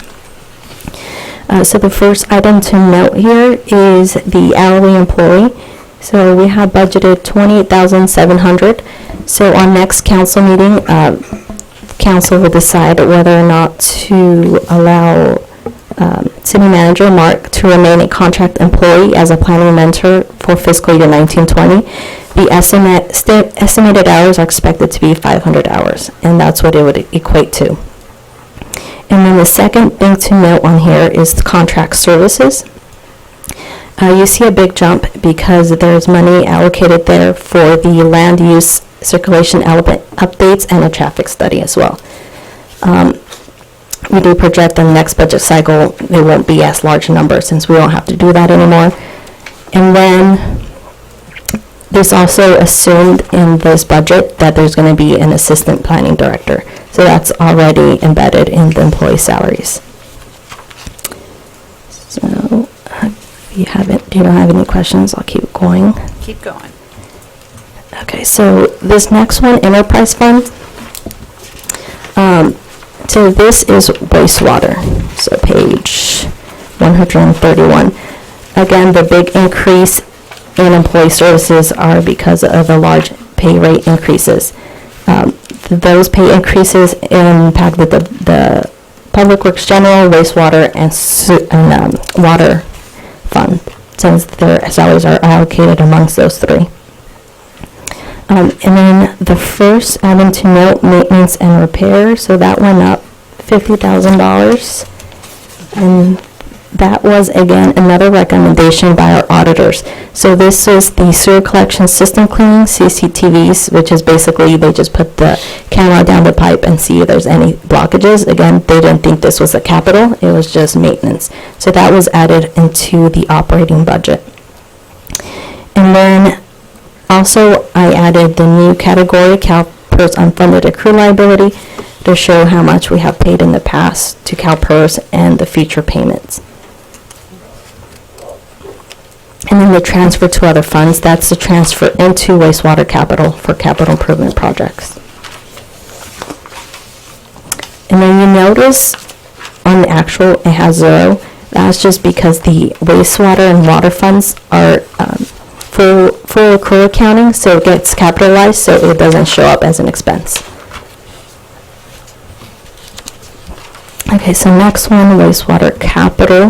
So the first item to note here is the hourly employee. So we have budgeted $28,700. So our next council meeting, council will decide whether or not to allow City Manager Mark to remain a contract employee as a planning mentor for fiscal year 1920. The estimated hours are expected to be 500 hours, and that's what it would equate to. And then the second thing to note on here is the contract services. You see a big jump because there's money allocated there for the land use circulation element updates and a traffic study as well. We do project in the next budget cycle it won't be as large a number since we won't have to do that anymore. And then there's also assumed in this budget that there's going to be an assistant planning director. So that's already embedded in the employee salaries. So if you don't have any questions, I'll keep going.
Keep going.
Okay, so this next one, enterprise fund. So this is wastewater, so page 131. Again, the big increase in employee services are because of the large pay rate increases. Those pay increases impacted the Public Works General, wastewater, and water fund, since their salaries are allocated amongst those 3. And then the first item to note, maintenance and repair, so that went up $50,000. And that was, again, another recommendation by our auditors. So this is the sewer collection system cleaning, CCTVs, which is basically they just put the camera down the pipe and see if there's any blockages. Again, they didn't think this was a capital, it was just maintenance. So that was added into the operating budget. And then also also, I added the new category, CalPERS unfunded accrued liability, to show how much we have paid in the past to CalPERS and the future payments. And then the transfer to other funds, that's the transfer into wastewater capital for capital improvement projects. And then you notice on the actual, it has 0. That's just because the wastewater and water funds are full accrual accounting, so it gets capitalized, so it doesn't show up as an expense. Okay, so next one, wastewater capital,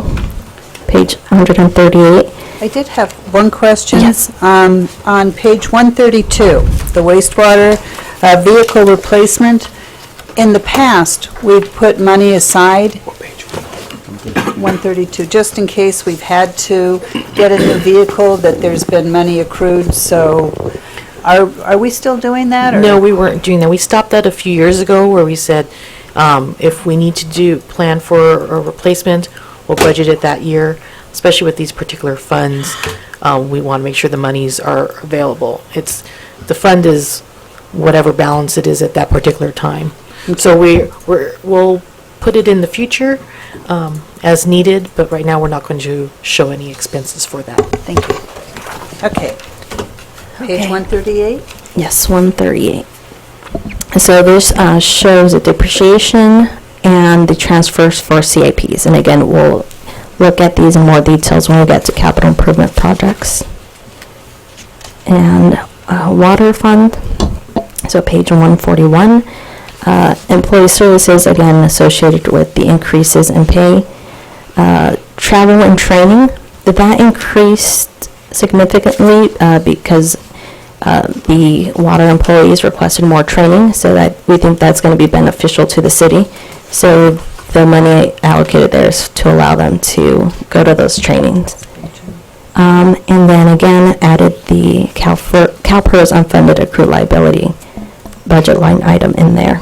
page 138.
I did have one question.
Yes.
On page 132, the wastewater vehicle replacement, in the past, we've put money aside.
What page?
132, just in case we've had to get a new vehicle, that there's been money accrued, so are we still doing that? Or?
No, we weren't doing that. We stopped that a few years ago where we said, if we need to plan for a replacement, we'll budget it that year, especially with these particular funds. We want to make sure the monies are available. The fund is whatever balance it is at that particular time. So we'll put it in the future as needed, but right now we're not going to show any expenses for that.
Thank you. Okay. Page
Okay.
138?
Yes, 138. So this shows the depreciation and the transfers for CIPs. And again, we'll look at these in more details when we get to capital improvement projects. And water fund, so page 141. Employee services, again, associated with the increases in pay. Travel and training, that increased significantly because the water employees requested more training, so that we think that's going to be beneficial to the city. So the money allocated there is to allow them to go to those trainings. And then again, added the CalPERS unfunded accrued liability budget line item in there.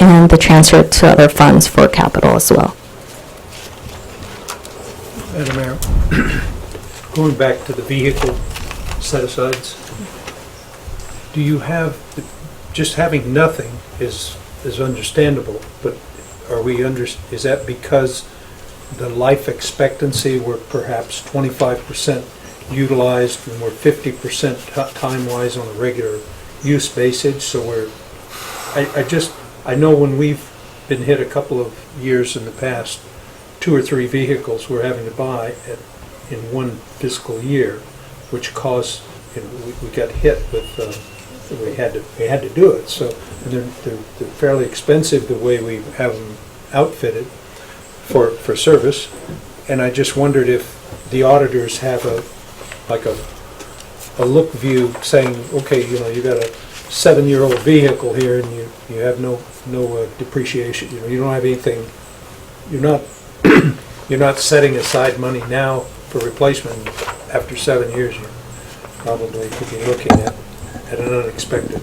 And the transfer to other funds for capital as well.
Madam Mayor, going back to the vehicle set-asides, do you have, just having nothing is understandable, but is that because the life expectancy, we're perhaps 25% utilized and we're 50% time-wise on a regular use basis, so I know when we've been hit a couple of years in the past, 2 or 3 vehicles we're having to buy in one fiscal year, which caused, we got hit with, we had to do it. So they're fairly expensive the way we have them outfitted for service. And I just wondered if the auditors have a look view saying, okay, you got a 7-year-old vehicle here and you have no depreciation, you don't have anything, you're not setting aside money now for replacement. After 7 years, you probably could be looking at an unexpected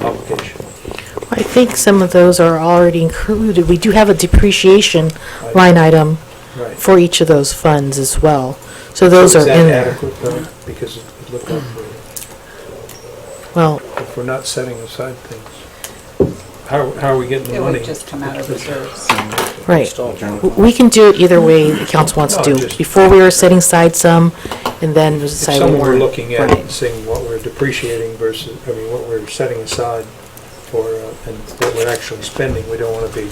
obligation.
I think some of those are already included. We do have a depreciation line item
Right.
for each of those funds as well. So those are
Is
in
that
there.
adequate though? Because it looked like
Well,
if we're not setting aside things, how are we getting the
It
money?
would just come out of reserves.
right. We can do it either way the council wants to
No,
do.
just-
Before we were setting aside some, and then
If
decide we
someone were
weren't.
looking at it
Right.
and seeing what we're depreciating versus, what we're setting aside for, and what we're actually spending, we don't want to be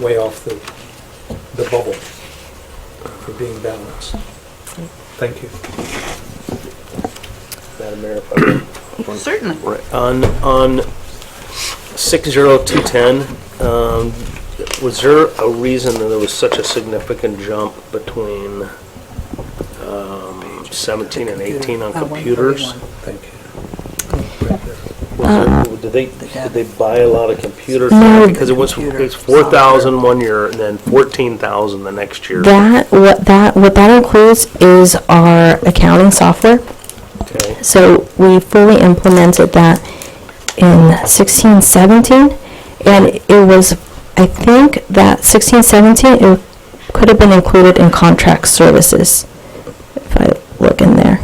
way off the bubble for being balanced. Thank you.
Madam Mayor, if I may.
Certainly.
Right. On 60210, was there a reason that there was such a significant jump between 17 and 18 on computers?
141.
Thank you.
Did they buy a lot of computers?
No.
Because it was 4,000 one year and then 14,000 the next year.
What that includes is our accounting software.
Okay.
So we fully implemented that in 16-17, and it was, I think that 16-17, it could have been included in contract services, if I look in there.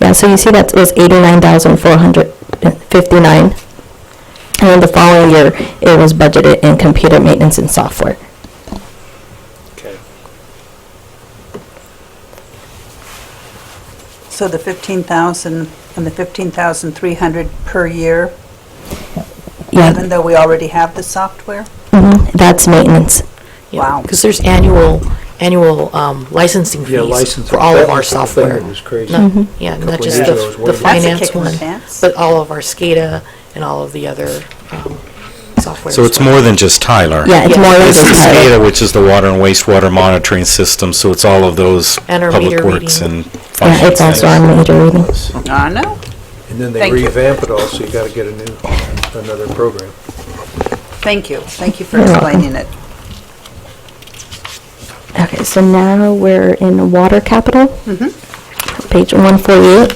Yeah, Yeah, so you see that was 89,459. And then the following year, it was budgeted in computer maintenance and software.
Okay.
So the 15,000 and the 15,300 per year,
Yeah,
even though we already have the software?
that's maintenance.
Wow.
Because there's annual licensing
Yeah,
fees
license.
for all of our
That was the thing
software.
that was crazy.
Not- Yeah, not
Couple
just
years
the
ago, it was
the
way-
That's a
finance
kick in the
one,
pants.
but all of our SCADA and all of the other software.
So it's more than just Tyler.
Yeah, it's
Yeah.
more than
This
just
is
Tyler.
SCADA, which is the water and wastewater monitoring system, so it's all of those
And our
public
meter
works
reading.
and
Yeah,
functions
it's also
things.
our meter readings.
I know.
And then they
Thank you.
revamp it all, so you got to get another program.
Thank you. Thank you for
You're welcome.
explaining it.
Okay, so now we're in water capital. Page 148.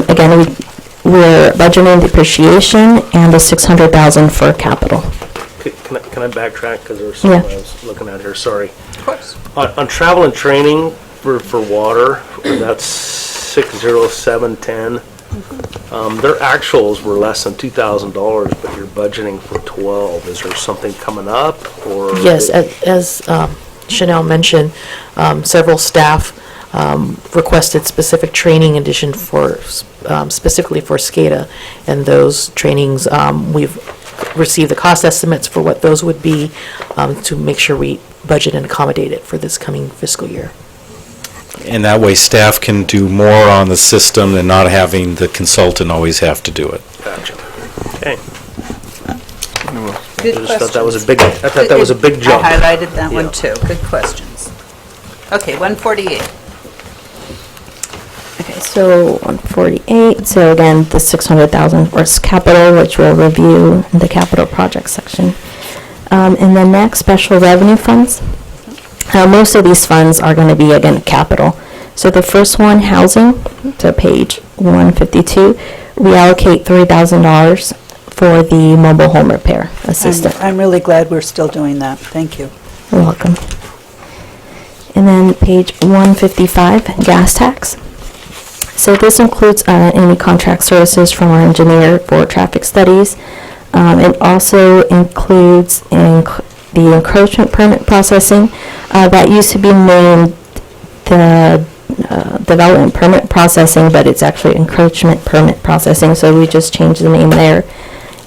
Again, we're budgeting depreciation and the 600,000 for capital.
Can I backtrack, because there's something
Yeah.
I was looking at here, sorry.
Of course.
On travel and training for water, that's 60710. Their actuals were less than $2,000, but you're budgeting for 12. Is there something coming up, or?
Yes, as Chanel mentioned, several staff requested specific training in addition for, specifically for SCADA. And those trainings, we've received the cost estimates for what those would be to make sure we budget and accommodate it for this coming fiscal year.
And that way staff can do more on the system than not having the consultant always have to do it.
Gotcha. Okay.
Good
I just thought that was a
questions.
big, I thought that was a big jump.
I highlighted that one
Yeah.
too. Good questions. Okay, 148.
Okay, so 148, so again, the 600,000 for capital, which we'll review in the capital project section. And the next, special revenue funds. Most of these funds are going to be, again, capital. So the first one, housing, to page 152, we allocate $3,000 for the mobile home repair assistant.
I'm really glad we're still doing that. Thank you.
You're welcome. And then page 155, gas tax. So this includes any contract services from our engineer for traffic studies. It also includes the encroachment permit processing. That used to be named the development permit processing, but it's actually encroachment permit processing, so we just changed the name there.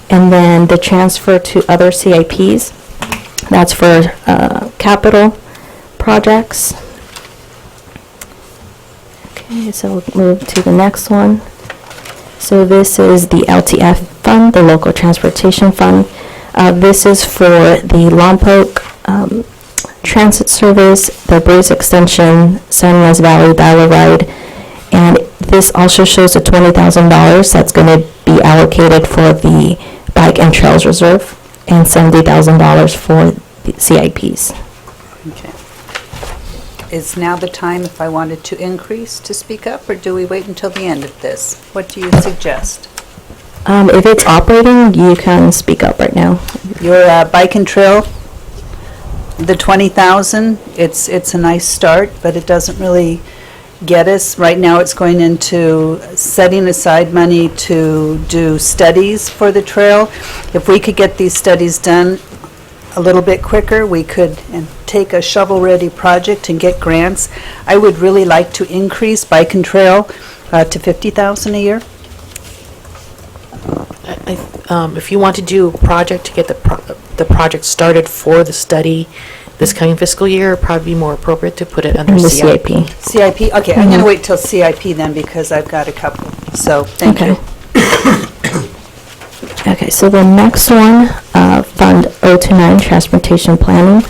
And then the transfer to other CIPs, that's for capital projects. Okay, so we'll move to the next one. So this is the LTF fund, the Local Transportation Fund. This is for the Lompoc Transit Service, the Bruce Extension, Sunrise Valley Battle Ride, and this also shows the $20,000 that's going to be allocated for the Bike and Trails Reserve, and $70,000 for the CIPs.
Okay. Is now the time if I wanted to increase to speak up, or do we wait until the end of this? What do you suggest?
If it's operating, you can speak up right now.
Your bike and trail, the 20,000, it's a nice start, but it doesn't really get us. Right now, it's going into setting aside money to do studies for the trail. If we could get these studies done a little bit quicker, we could take a shovel-ready project and get grants. I would really like to increase bike and trail to 50,000 a year.
If you want to do a project to get the project started for the study this coming fiscal year, it'd probably be more appropriate to put it under
In the
CIP.
CIP.
CIP, okay, I'm going to wait till CIP then because I've got a couple. So, thank you.
Okay, so the next one, Fund 029, Transportation Planning.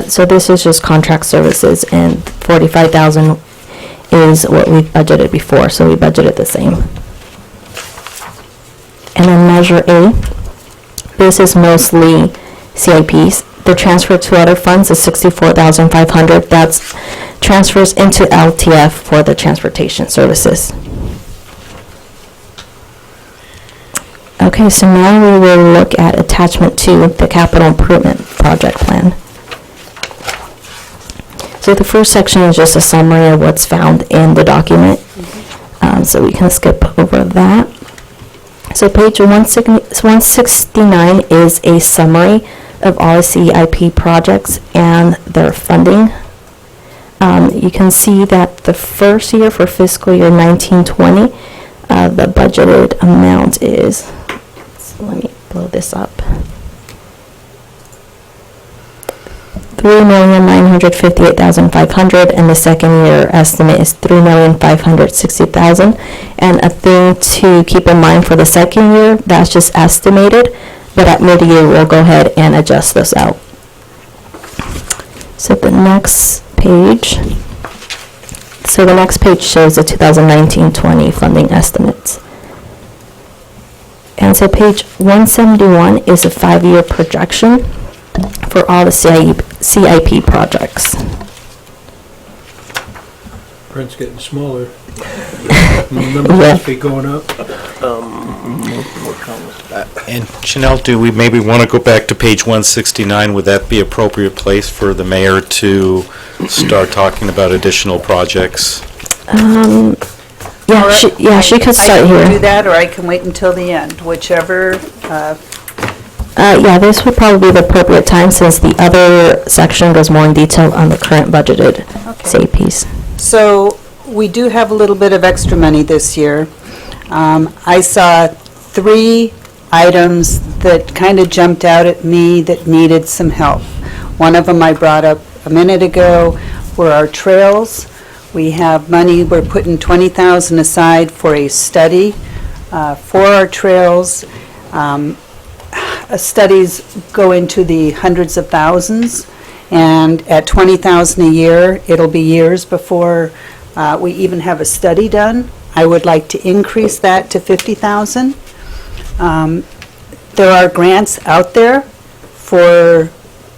So this is just contract services, and 45,000 is what we budgeted before, so we budgeted the same. And then Measure A, this is mostly CIPs. The transfer to other funds is 64,500. That's transfers into LTF for the transportation services. Okay, so now we will look at attachment 2, the capital improvement project plan. So the first section is just a summary of what's found in the document. So we can skip over that. So page 169 is a summary of all CIP projects and their funding. You can see that the first year for fiscal year 1920, the budgeted amount is, so let me blow this up, $3,958,500, and the second year estimate is $3,560,000. And a thing to keep in mind for the second year, that's just estimated, but at mid-year we'll go ahead and adjust those out. So the next page. So the next page shows the 2019-20 funding estimates. And so page 171 is a 5-year projection for all the CIP projects.
Print's getting smaller. The numbers must be going up.
And Chanel, do we maybe want to go back to page 169? Would that be appropriate place for the mayor to start talking about additional projects?
Yeah, she could start
I can do
here.
that, or I can wait until the end, whichever.
Yeah, this would probably be the appropriate time since the other section goes more in detail on the current budgeted CIPs.
So we do have a little bit of extra money this year. I saw 3 items that kind of jumped out at me that needed some help. One of them I brought up a minute ago were our trails. We have money, we're putting $20,000 aside for a study for our trails. Studies go into the hundreds of thousands, and at $20,000 a year, it'll be years before we even have a study done. I would like to increase that to $50,000. There are grants out there for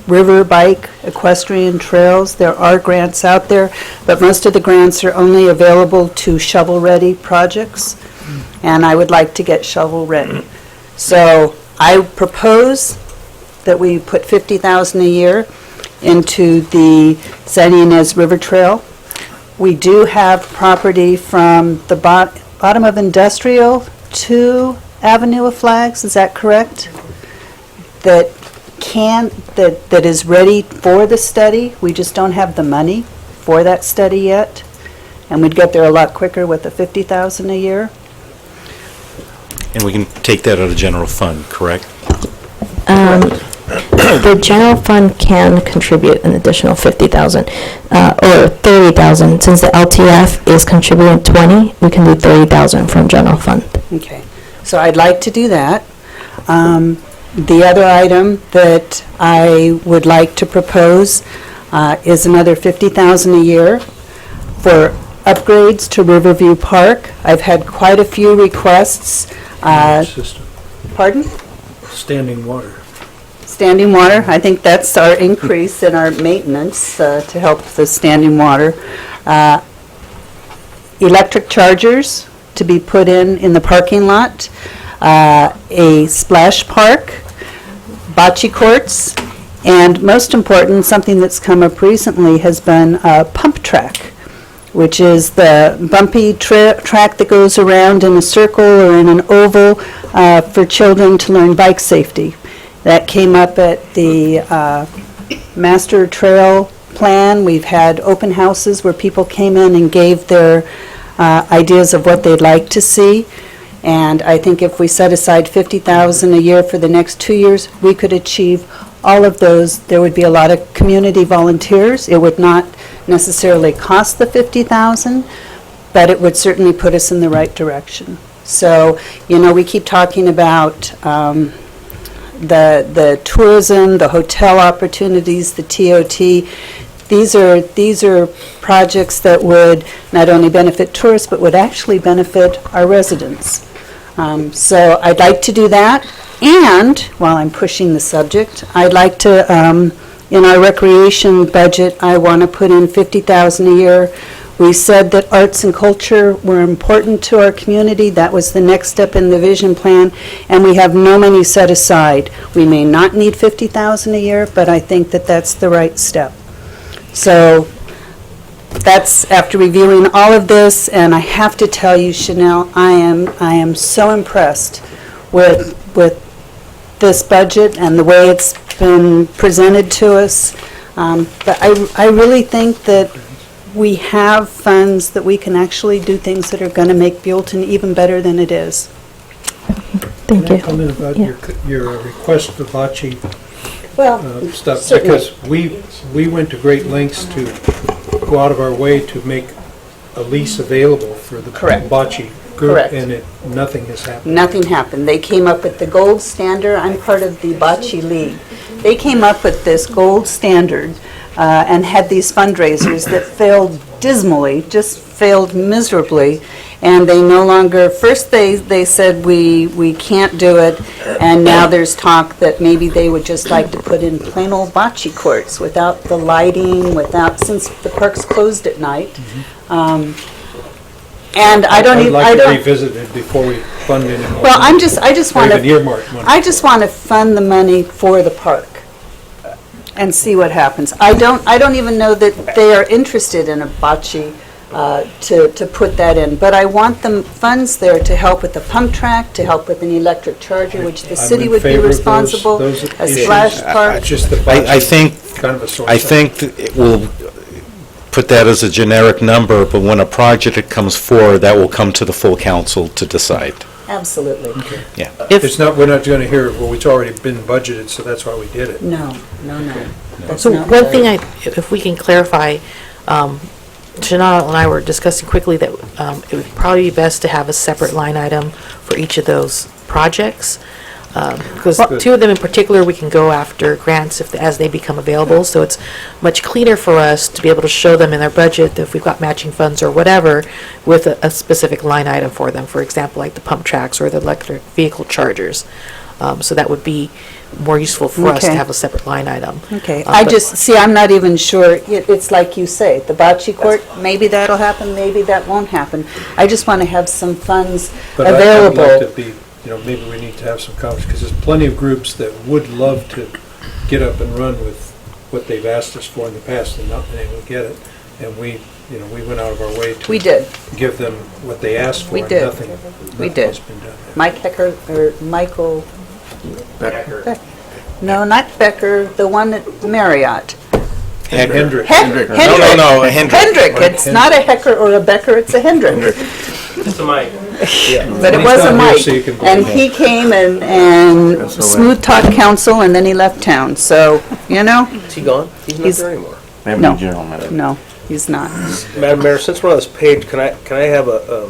river bike equestrian trails. There are grants out there, but most of the grants are only available to shovel-ready projects, and I would like to get shovel-ready. So I propose that we put $50,000 a year into the San Ynez River Trail. We do have property from the bottom of Industrial to Avenue of Flags, is that correct? That is ready for the study. We just don't have the money for that study yet, and we'd get there a lot quicker with the $50,000 a year.
And we can take that out of general fund, correct?
The general fund can contribute an additional $50,000 or $30,000. Since the LTF is contributing 20, we can do $30,000 from general fund.
Okay, so I'd like to do that. The other item that I would like to propose is another $50,000 a year for upgrades to Riverview Park. I've had quite a few requests.
System.
Pardon?
Standing water.
Standing water, I think that's our increase in our maintenance to help the standing water. Electric chargers to be put in the parking lot. A splash park, bocce courts, and most important, something that's come up recently has been a pump track, which is the bumpy track that goes around in a circle or in an oval for children to learn bike safety. That came up at the Master Trail Plan. We've had open houses where people came in and gave their ideas of what they'd like to see. And I think if we set aside $50,000 a year for the next 2 years, we could achieve all of those. There would be a lot of community volunteers. It would not necessarily cost the $50,000, but it would certainly put us in the right direction. So, we keep talking about the tourism, the hotel opportunities, the TOT. These are projects that would not only benefit tourists, but would actually benefit our residents. So I'd like to do that. And while I'm pushing the subject, I'd like to, in our recreation budget, I want to put in $50,000 a year. We said that arts and culture were important to our community. That was the next step in the vision plan, and we have no money set aside. We may not need $50,000 a year, but I think that that's the right step. So that's after reviewing all of this, and I have to tell you, Chanel, I am so impressed with this budget and the way it's been presented to us. But I really think that we have funds that we can actually do things that are going to make Buellton even better than it is.
Thank
Can I
you.
comment about your request for bocce
Well,
stuff?
certainly.
Because we went to great lengths to go out of our way to make a lease available for the
Correct.
bocce group.
Correct.
And nothing has happened.
Nothing happened. They came up with the gold standard. I'm part of the Bocce League. They came up with this gold standard and had these fundraisers that failed dismally, just failed miserably. And they no longer, first they said we can't do it, and now there's talk that maybe they would just like to put in plain old bocce courts without the lighting, since the park's closed at night. And I don't
I'd
even,
like to revisit it before we fund any more.
well, I just
Or
want
even
to,
earmark money.
I just want to fund the money for the park and see what happens. I don't even know that they are interested in a bocce to put that in, but I want the funds there to help with the pump track, to help with an electric charger, which the
I'm
city
in
would be
favor of
responsible,
those
a
issues.
splash park.
Just the
I
bocce,
think,
kind of a sore
I
thing.
think that it will put that as a generic number, but when a project comes forward, that will come to the full council to decide.
Absolutely.
It's not, we're not going to hear, well, it's already been budgeted, so that's why we did it.
No. That's
So
not
one
right.
thing if we can clarify, Janelle and I were discussing quickly that it would probably be best to have a separate line item for each of those projects. Because two of them in particular, we can go after grants as they become available. So it's much cleaner for us to be able to show them in their budget if we've got matching funds or whatever with a specific line item for them. For example, like the pump tracks or the electric vehicle chargers. So that would be more useful for us to
Okay.
have a separate line item.
Okay,
But-
I'm not even sure, it's like you say, the bocce court, maybe that'll happen, maybe that won't happen. I just want to have some funds
But I'd like
available.
to be, maybe we need to have some conversations, because there's plenty of groups that would love to get up and run with what they've asked us for in the past and not been able to get it. And we went out of our way to
We did.
give them what they asked for.
We
and
did.
nothing
did.
has been done.
Mike Hecker, or Michael... Becker. No, not Becker, the one at Marriott.
Hendrick.
Hendrick.
No, Hendrick.
Hendrick, it's not a Hecker or a Becker, it's a Hendrick.
It's a mic.
But it
He's
was a
not here,
Mike.
so you can
And
blame him.
he came and smooth talked council, and then he left town, so,
Is he gone? He's not
He's-
there anymore.
no, he's not.
Madam Mayor, since we're on this page, can I have a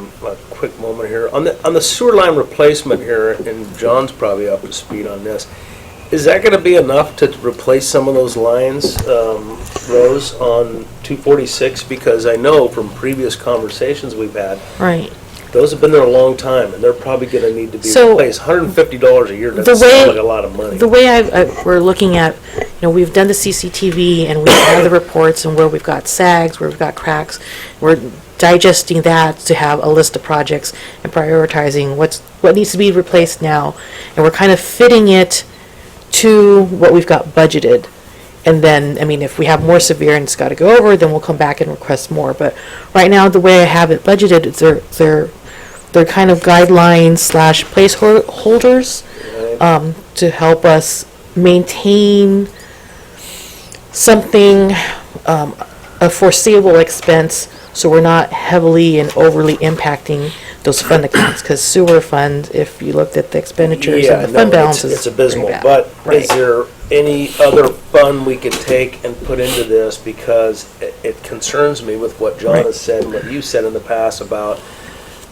quick moment here? On the sewer line replacement here, and John's probably up to speed on this, is that gonna be enough to replace some of those lines, Rose, on 246? Because I know from previous conversations we've had,
Right.
those have been there a long time, and they're probably gonna need to be
So-
replaced. $150 a year
The
doesn't
way-
sound like a lot of money.
The way we're looking at, we've done the CCTV and we have the reports and where we've got sags, where we've got cracks. We're digesting that to have a list of projects and prioritizing what needs to be replaced now. And we're kind of fitting it to what we've got budgeted. And then, if we have more severe and it's got to go over, then we'll come back and request more. But right now, the way I have it budgeted, they're kind of guidelines / placeholders to help us maintain something, a foreseeable expense, so we're not heavily and overly impacting those fund accounts, because sewer fund, if you looked at the expenditures
Yeah,
and the
no,
fund balances.
it's abysmal,
pretty bad.
but
Right.
is there any other fund we could take and put into this? Because it concerns me with what John has said and what you said in the past about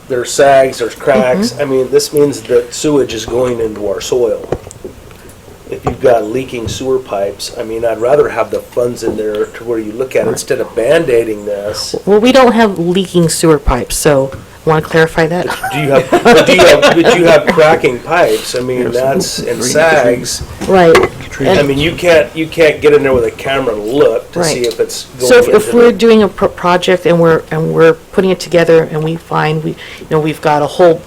there's sags, there's cracks.
Mm-hmm.
This means that sewage is going into our soil. If you've got leaking sewer pipes, I'd rather have the funds in there to where you look at it instead of Band-Aiding this.
Well, we don't have leaking sewer pipes, so want to clarify that?
But you have cracking pipes. That's in sags.
Right.
You can't get in there with a camera and look to see
Right.
if it's going
So
into
if we're
the...
doing a project and we're putting it together and we find we've got a whole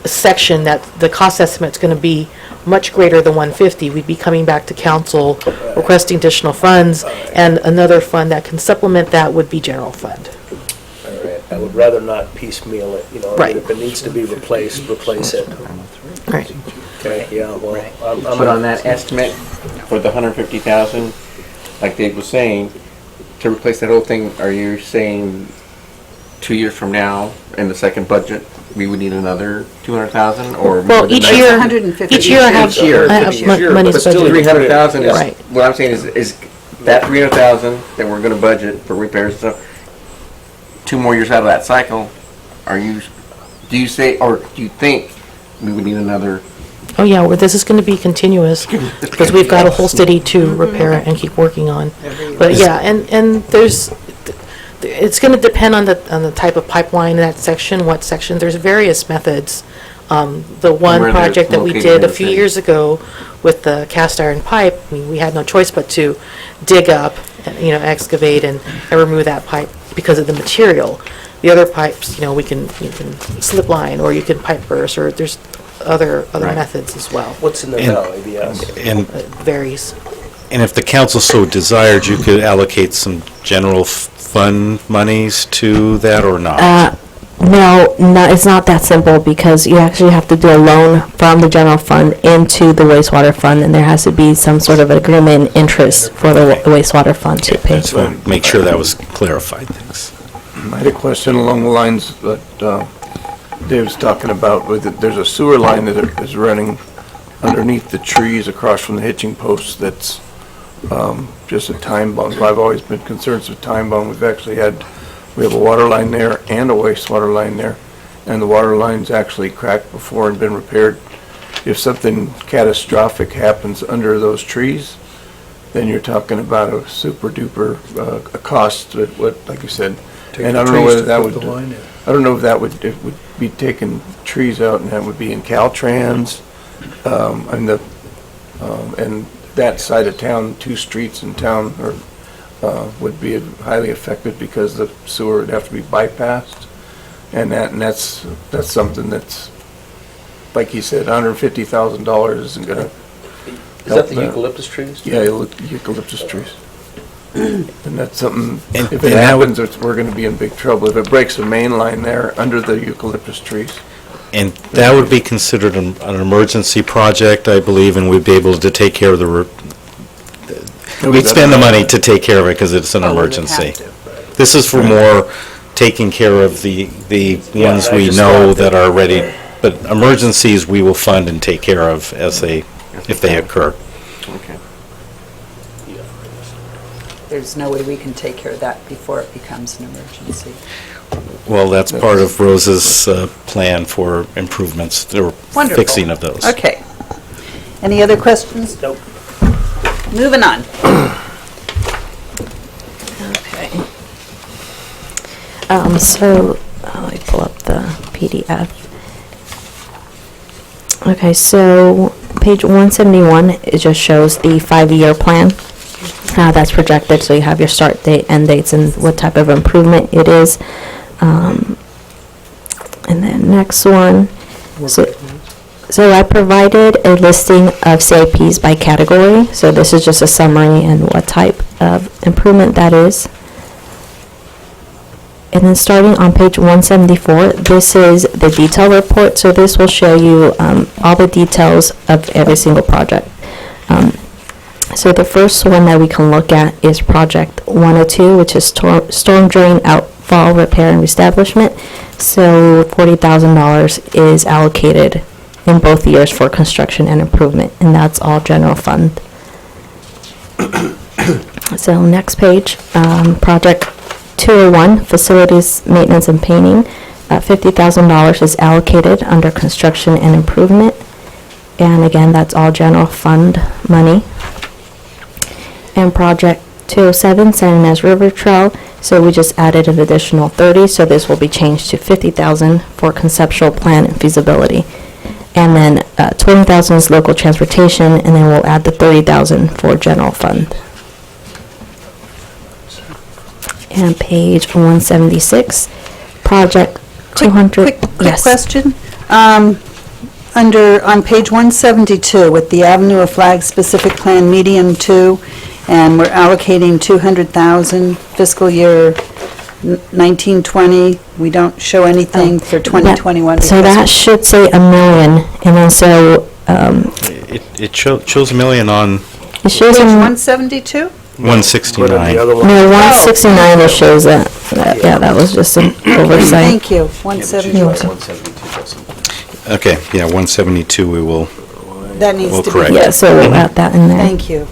section that the cost estimate's going to be much greater than 150, we'd be coming back to council requesting additional funds, and another fund that can supplement that would be general fund.
All right. I would rather not piecemeal it, you know. I mean,
Right.
If it needs to be replaced, replace it.
Right.
Okay, yeah, well, I'm
But on that estimate for the 150,000, like Dave was saying, to replace that whole thing, are you saying 2 years from now, in the second budget, we would need another 200,000 or?
Well,
more than
each
that?
year,
150.
each year I have,
Each year.
I have money's
But still,
budgeted.
300,000 is,
Right.
what I'm saying is that 300,000 that we're gonna budget for repairs and stuff, 2 more years out of that cycle, do you say, or do you think we would need another?
Oh, yeah, well, this is going to be continuous, because we've got a whole city to repair and keep working on. But, yeah, and it's going to depend on the type of pipeline in that section, what section. There's various methods. The one
Where they're
project that we
located
did
in
a
the
few
city.
years ago with the cast iron pipe, I mean, we had no choice but to dig up, excavate and remove that pipe because of the material. The other pipes, you can slip line, or you can pipe burst, or there's other methods as well.
What's in the
And-
valley, yes?
And
It varies.
if the council so desired, you could allocate some general fund monies to that or not?
No, it's not that simple, because you actually have to do a loan from the general fund into the wastewater fund, and there has to be some sort of agreement and interest for the wastewater fund to pay.
Just want to make sure that was clarified, thanks.
I had a question along the lines that Dave was talking about, with there's a sewer line that is running underneath the trees across from the hitching posts that's just a time bomb. I've always been concerned with time bomb. We have a water line there and a wastewater line there, and the water line's actually cracked before and been repaired. If something catastrophic happens under those trees, then you're talking about a super duper cost, like you said. And I don't know whether that would, I don't know if it would be taking trees out, and that would be in Caltrans, and that side of town, 2 streets in town would be highly affected because the sewer would have to be bypassed. And that's something that's, like you said, $150,000 isn't gonna
Is that the eucalyptus trees?
Yeah, eucalyptus trees. And that's something,
And-
if it
and that would-
happens, we're gonna be in big trouble. If it breaks the main line there under the eucalyptus trees.
And that would be considered an emergency project, I believe, and we'd be able to take care of we'd spend the money to take care of it because it's an
Oh, we would
emergency.
have to.
This is for more taking care of the ones
I
we
just
know
thought
that are ready, but emergencies we will fund and take care of if they occur.
Okay.
There's no way we can take care of that before it becomes an emergency.
Well, that's part of Rose's plan for improvements or
Wonderful.
fixing of those.
Okay. Any other questions?
Nope.
Moving on.
Okay. So, let me pull up the PDF. Okay, so page 171, it just shows the 5-year plan. That's projected, so you have your start date, end dates, and what type of improvement it is. And then next one. So I provided a listing of CIPs by category. So this is just a summary and what type of improvement that is. And then starting on page 174, this is the detail report. So this will show you all the details of every single project. So the first one that we can look at is project 102, which is storm drain outfall repair and reestablishment. So $40,000 is allocated in both years for construction and improvement, and that's all general fund. So next page, project 201, facilities maintenance and painting. $50,000 is allocated under construction and improvement, and again, that's all general fund money. And project 207, San Ynez River Trail, so we just added an additional 30, so this will be changed to 50,000 for conceptual plan and feasibility. And then 20,000 is local transportation, and then we'll add the 30,000 for general fund. And page 176, project 200.
Quick
Yes.
question. On page 172, with the Avenue of Flags Specific Plan Medium 2, and we're allocating 200,000 fiscal year 1920. We don't show anything for 2021.
So that should say $1 million, and then so,
It shows $1 million on
it shows
Page
in,
172?
169.
But on the other one,
no, 169 it shows that. Yeah, that was just an oversight.
Thank you, 172.
Okay, yeah, 172 we will,
That needs
Well,
to be.
correct.
Yeah, so we'll add that in there.
Thank you.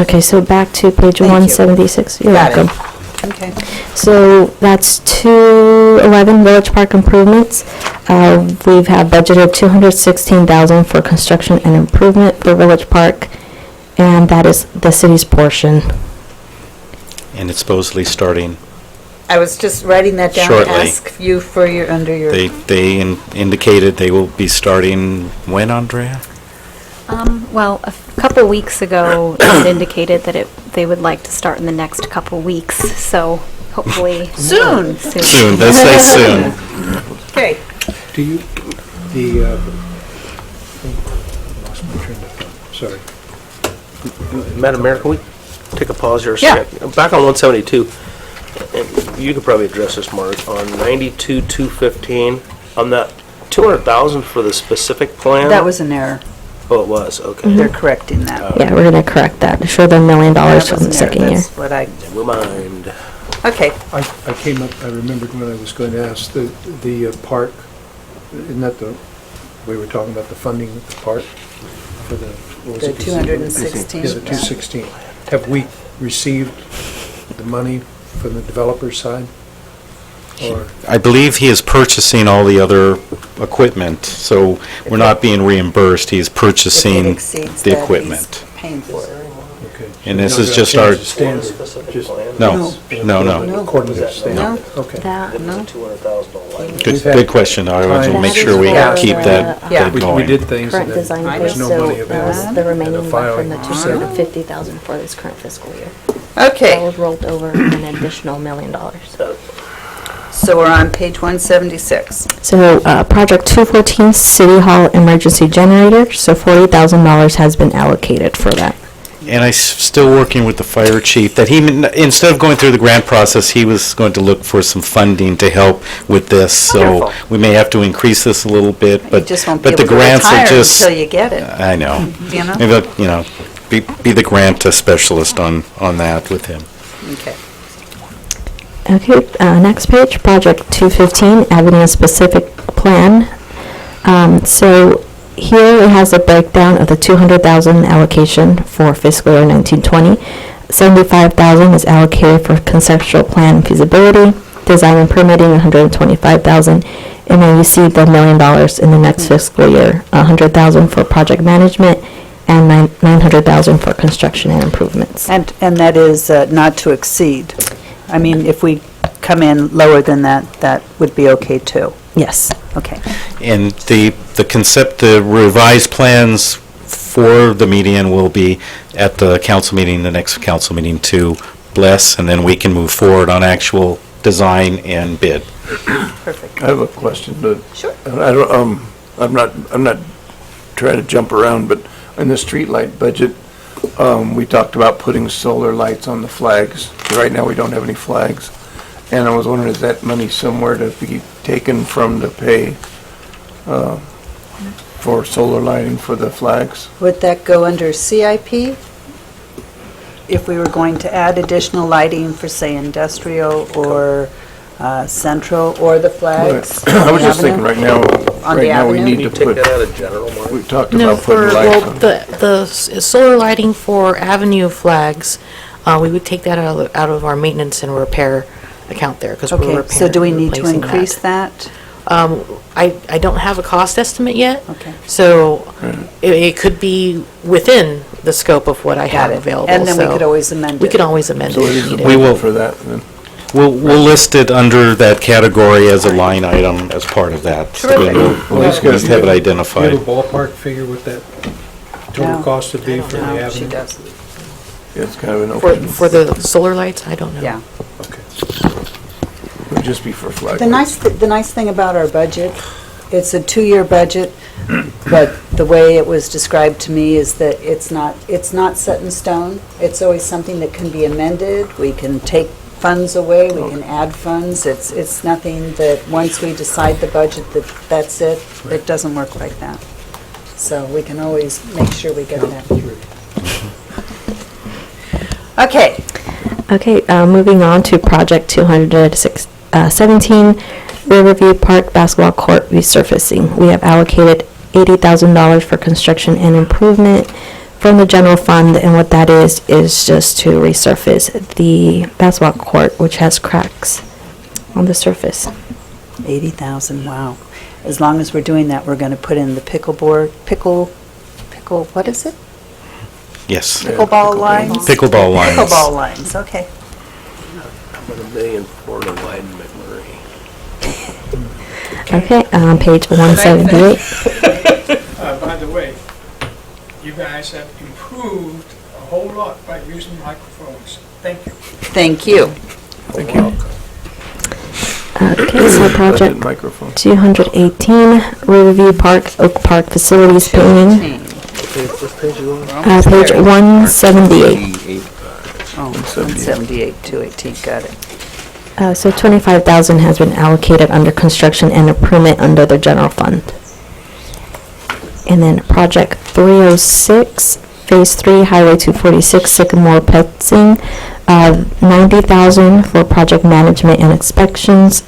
Okay, so back to page
Thank you.
176. You're
Got it.
welcome.
Okay.
So that's 211 Village Park improvements. We've had budgeted 216,000 for construction and improvement for Village Park, and that is the city's portion.
and it's supposedly starting,
I was just writing that down to
Shortly.
ask you for your, under your.
they indicated they will be starting when, Andrea?
Well, a couple weeks ago, it indicated that they would like to start in the next couple weeks, so hopefully.
Soon.
Soon, let's say soon.
Okay.
Do you, lost my train of thought, sorry.
Madam Mayor, can we take a pause here a
Yeah.
second? Back on 172, and you could probably address this, Mark, on 92-215, on that 200,000 for the specific plan?
That was an error.
Oh, it was, okay.
They're correcting that.
Yeah, we're gonna correct that, to show the $1 million
That
from
was
the
an error.
second year.
That's what I,
Never mind.
okay.
I came up, I remembered when I was going to ask the park, isn't that the, we were talking about the funding of the park for the, what was
The
it?
216.
Yeah, the 216. Have we received the money from the developer side? Or,
I believe he is purchasing all the other equipment, so we're not being reimbursed, he's
If it
purchasing
exceeds
the
that, he's
equipment.
paying for it.
okay.
And this
You're
is
not
just
gonna
our,
change the standard,
Specific
just-
plan?
no, no.
According to the standard,
No.
okay.
That,
It was a $200,000 line.
Good,
We've had
good question, I want to
time-
make sure we
Yeah.
keep that
Yeah.
that
We
going.
did things and
current
then
design
there
phase,
was no
so
money
that
available.
was the
And a
remaining one from
filing
the
said-
250,000 for this current fiscal year. That
Okay,
was rolled over an additional $1 million.
so we're on page 176.
So, project 214, City Hall Emergency Generator, so $40,000 has been allocated for that.
And I'm still working with the fire chief, that he, instead of going through the grant process, he was going to look for some funding to help with this. So
Wonderful.
we may have to increase this a little bit,
You
but
just won't be
but the
able to
grants are
retire
just,
until you get it,
I know.
you know?
Maybe, be the grant specialist on that with him.
Okay.
Okay, next page, project 215, Avenue Specific Plan. So here it has a breakdown of the 200,000 allocation for fiscal year 1920. 75,000 is allocated for conceptual plan and feasibility, design and permitting, 125,000. And then you see the $1 million in the next fiscal year, 100,000 for project management and 900,000 for construction and improvements.
And that is not to exceed. I mean, if we come in lower than that, that would be okay too.
Yes.
Okay.
And the revised plans for the median will be at the council meeting, the next council meeting to bless, and then we can move forward on actual design and bid.
Perfect.
I have a question, but.
Sure.
I don't, I'm not trying to jump around, but in the streetlight budget, we talked about putting solar lights on the flags. Right now, we don't have any flags. And I was wondering, is that money somewhere to be taken from to pay, for solar lighting for the flags?
Would that go under CIP? If we were going to add additional lighting for, say, industrial or central or the flags?
I was just thinking, right now
On the
we
avenue?
need
Can you
to
take
put,
that out of general, Mark?
we talked
No,
about
for,
putting lights
well,
on.
the solar lighting for Avenue flags, we would take that out of our maintenance and repair account there, because we're
Okay,
repairing.
so do we need to
replacing
increase that?
I don't have a cost estimate yet.
Okay.
So it could be within the scope of what I
Got
have
it.
available.
And then we
so
could always amend it.
We could always amend
So
it
it
if
is a
needed.
We will-
budget for that, then.
We'll list it under that category as a line item as part of that. So we know-
Well, he's
we just have it
Do you
identified.
have a ballpark figure what that total
No.
cost would be for the
No,
avenue?
she doesn't.
Yeah, it's kind of an
For
open.
the solar lights, I don't know.
Yeah.
Okay.
would just be for flag.
The nice thing about our budget, it's a 2-year budget, but the way it was described to me is that it's not set in stone. It's always something that can be amended. We can take funds away, we can add funds. It's nothing that, once we decide the budget, that's it. It doesn't work like that. So we can always make sure we get that. Okay.
Okay, moving on to Project 217, Riverview Park Basketball Court resurfacing. We have allocated $80,000 for construction and improvement from the general fund, and what that is just to resurface the basketball court, which has cracks on the surface.
80,000, wow. As long as we're doing that, we're going to put in the what is it?
Yes.
Pickleball lines?
Pickleball lines.
Pickleball lines, okay.
How about $1 million for the wide McMurray?
Okay, on page 178.
By the way, you guys have improved a whole lot by using microphones. Thank you.
Thank you.
Thank you.
Okay, so project
Microphone.
218, Riverview Park, Oak Park Facilities Painting, page 178.
Oh, 178, 218, got it.
So $25,000 has been allocated under construction and improvement under the general fund. And then project 306, phase 3, Highway 246, Sycamore Putzing, $90,000 for project management and inspections,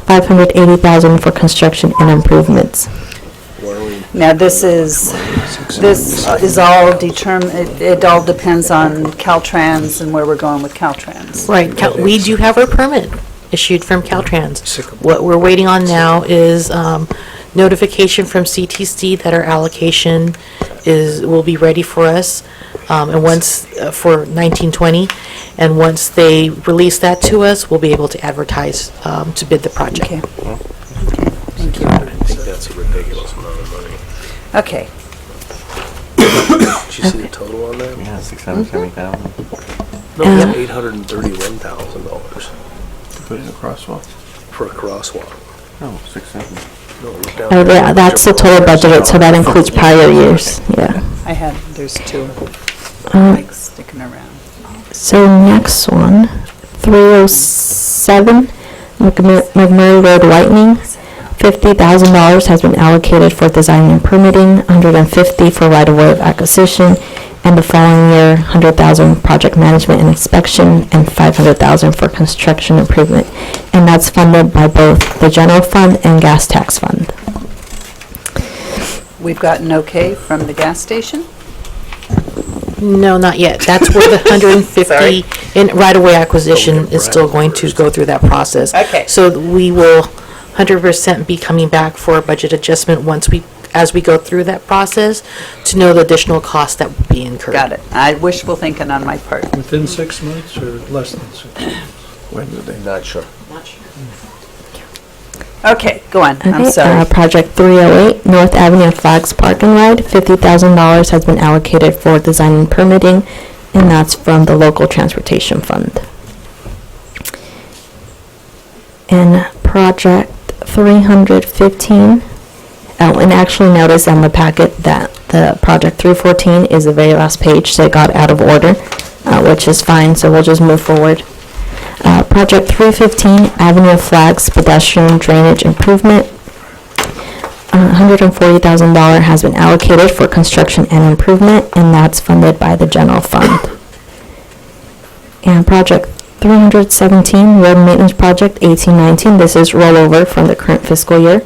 $580,000 for construction and improvements.
Now, this is all determined, it all depends on Caltrans and where we're going with Caltrans.
Right, we do have our permit issued from Caltrans. What we're waiting on now is notification from CTC that our allocation will be ready for us, and once, for 1920, and once they release that to us, we'll be able to advertise to bid the project.
Okay. Thank you.
I think that's a ridiculous amount of money.
Okay.
Did you see the total on that?
Yeah, 670,000.
No, we have $831,000
To put in a crosswalk.
for a crosswalk.
Oh, 670.
No, it was down
Oh,
there.
that's the total budget, so that includes prior years, yeah.
There's two
Uh,
mics sticking around.
So next one, 307, McMurray Road Whitening. $50,000 has been allocated for design and permitting, $150,000 for right-of-way of acquisition, and the following year, $100,000 project management and inspection, and $500,000 for construction improvement. And that's funded by both the general fund and gas tax fund.
We've gotten okay from the gas station?
No, not yet. That's where the 150 in right-of-way acquisition is still going to go through that process.
Okay.
So we will 100% be coming back for a budget adjustment as we go through that process to know the additional costs that will be incurred.
Got it. Wishful thinking on my part.
Within 6 months or less than 6 months?
When do they?
Not sure.
Okay, go on. I'm
Okay,
sorry.
Project 308, North Avenue Flags Park and Ride, $50,000 has been allocated for design and permitting, and that's from the local transportation fund. And Project 315, and actually notice on the packet that the Project 314 is the very last page, so it got out of order, which is fine, so we'll just move forward. Project 315, Avenue of Flags pedestrian drainage improvement. $140,000 has been allocated for construction and improvement, and that's funded by the general fund. And Project 317, Road Maintenance Project 1819, this is rollover from the current fiscal year.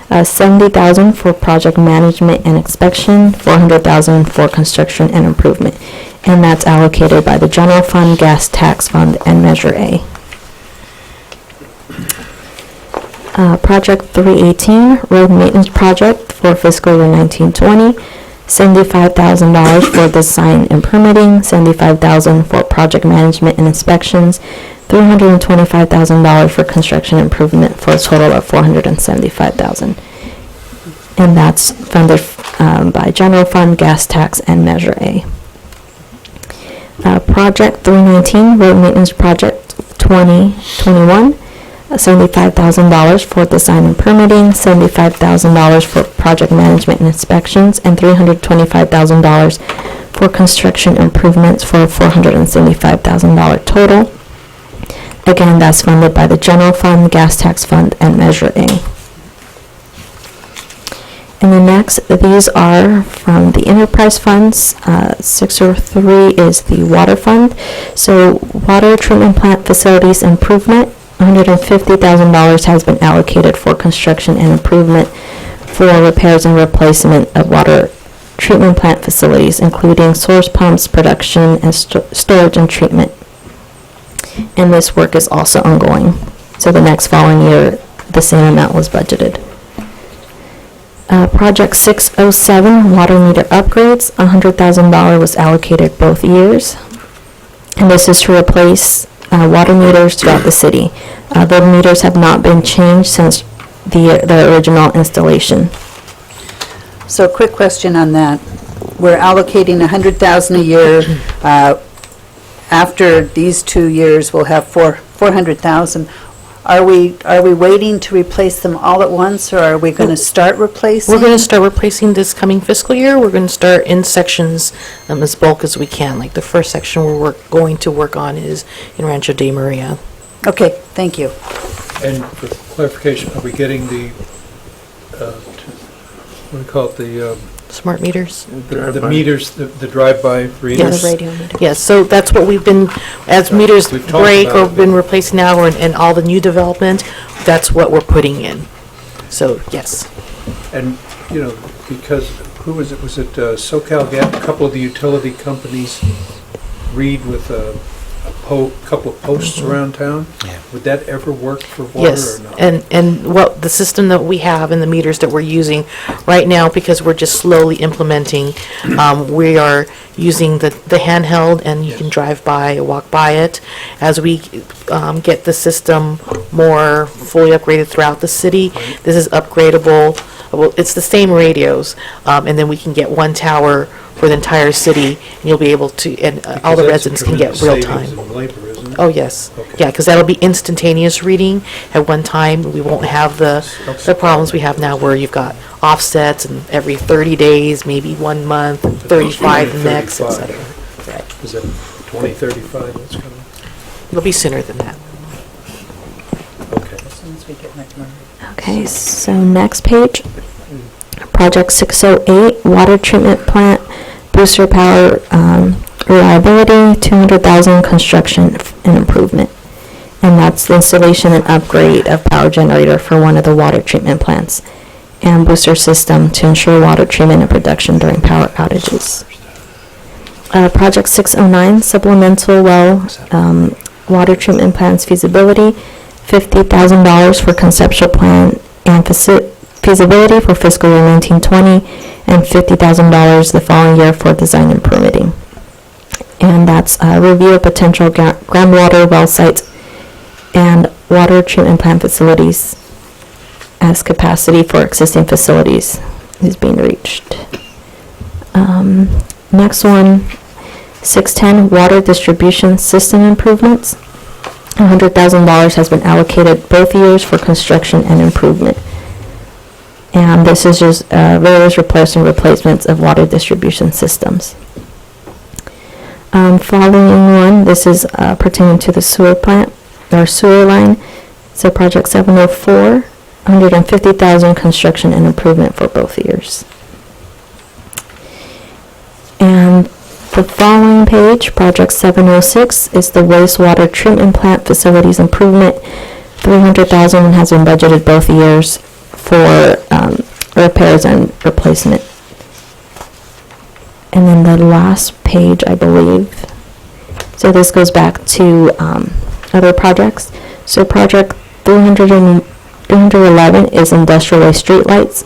$70,000 for project management and inspection, $400,000 for construction and improvement. And that's allocated by the general fund, gas tax fund, and Measure A. Project 318, road maintenance project for fiscal year 1920, $75,000 for design and permitting, $75,000 for project management and inspections, $325,000 for construction improvement, for a total of $475,000. And that's funded by general fund, gas tax, and Measure A. Project 319, road maintenance project 2021, $75,000 for design and permitting, $75,000 for project management and inspections, and $325,000 for construction improvements for a $475,000 total. Again, that's funded by the general fund, gas tax fund, and Measure A. And then next, these are from the enterprise funds. 603 is the water fund. So water treatment plant facilities improvement, $150,000 has been allocated for construction and improvement for repairs and replacement of water treatment plant facilities, including source pumps, production, and storage and treatment. And this work is also ongoing. So the next following year, the same amount was budgeted. Project 607, water meter upgrades, $100,000 was allocated both years. And this is to replace water meters throughout the city. The meters have not been changed since the original installation.
So quick question on that. We're allocating $100,000 a year. After these 2 years, we'll have $400,000. Are we waiting to replace them all at once, or are we going to start replacing?
We're going to start replacing this coming fiscal year. We're going to start in sections as bulk as we can. Like the first section we're going to work on is in Rancho de Maria.
Okay, thank you.
And for clarification, are we getting the, what do we call it, the
Smart meters?
the meters, the drive-by readers?
Yes.
The radio meter.
Yes, so that's what we've been, as meters
We've talked
break or
about it.
been replaced now and all the new development, that's what we're putting in. So, yes.
And, you know, because, who was it SoCal Gas? A couple of the utility companies read with a couple of posts around town?
Yeah.
Would that ever work for water
Yes,
or not?
and what the system that we have and the meters that we're using right now, because we're just slowly implementing, we are using the handheld, and you can drive by, walk by it. As we get the system more fully upgraded throughout the city, this is upgradable. Well, it's the same radios, and then we can get one tower for the entire city, and you'll be able to, and all the
Because that's a
residents can get
tremendous
real time.
savings in labor, isn't it?
Oh, yes.
Okay.
Yeah, because that'll be instantaneous reading at one time. We won't have the problems we have now where you've got offsets and every 30 days, maybe 1 month, and 35 the next, et
35.
cetera. Right.
Is that 2035 that's coming?
It'll be sooner than that.
Okay.
As soon as we get McMurray.
Okay, so next page. Project 608, water treatment plant, booster power reliability, $200,000 construction and improvement. And that's the installation and upgrade of power generator for one of the water treatment plants and booster system to ensure water treatment and production during power outages. Project 609, supplemental well water treatment plants feasibility, $50,000 for conceptual plan and feasibility for fiscal year 1920, and $50,000 the following year for design and permitting. And that's a review of potential groundwater well sites and water treatment plant facilities as capacity for existing facilities is being reached. Next one, 610, water distribution system improvements. $100,000 has been allocated both years for construction and improvement. And this is just various repairs and replacements of water distribution systems. Following one, this is pertaining to the sewer plant, or sewer line. So project 704, $150,000 construction and improvement for both years. And the following page, project 706, is the wastewater treatment plant facilities improvement. $300,000 has been budgeted both years for repairs and replacement. And then the last page, I believe, so this goes back to other projects. So project 311 is industrial waste streetlights.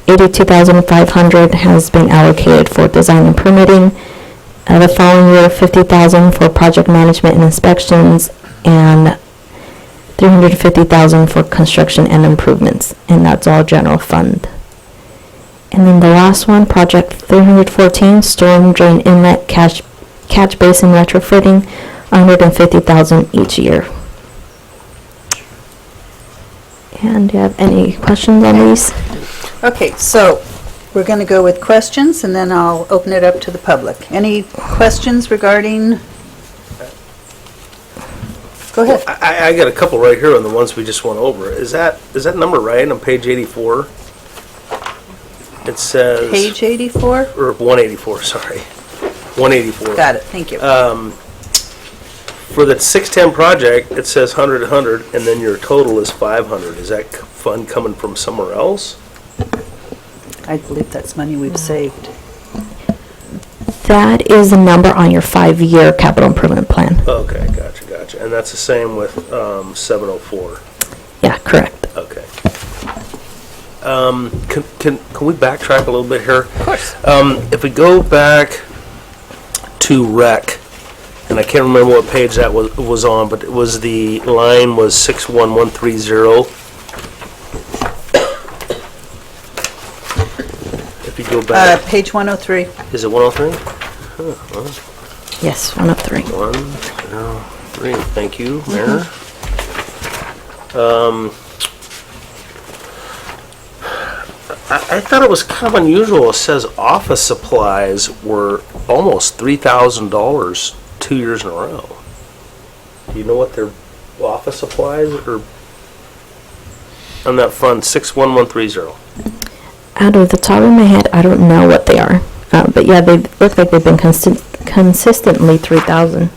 $82,500 has been allocated for design and permitting. The following year, $50,000 for project management and inspections, and $350,000 for construction and improvements, and that's all general fund. And then the last one, project 314, storm drain inlet catch basin retrofitting, $150,000 each year. And do you have any questions on these?
Okay, so we're going to go with questions, and then I'll open it up to the public. Any questions regarding? Go ahead.
I got a couple right here on the ones we just went over. Is that number right on page 84? It says...
Page 84?
Or 184, sorry. 184.
Got it, thank you.
For that 610 project, it says 100, and then your total is 500. Is that fund coming from somewhere else?
I believe that's money we've saved.
That is the number on your 5-year capital improvement plan.
Okay, gotcha. And that's the same with 704?
Yeah, correct.
Okay. Can we backtrack a little bit here?
Of course.
If we go back to rec, and I can't remember what page that was on, but it was the line was 61130. If you go back,
Page 103.
is it 103?
Yes, 103.
103. Thank you, Mayor. I thought it was kind of unusual. It says office supplies were almost $3,000 2 years in a row. Do you know what their office supplies are on that fund 61130?
Out of the top of my head, I don't know what they are. But yeah, they look like they've been consistently 3,000.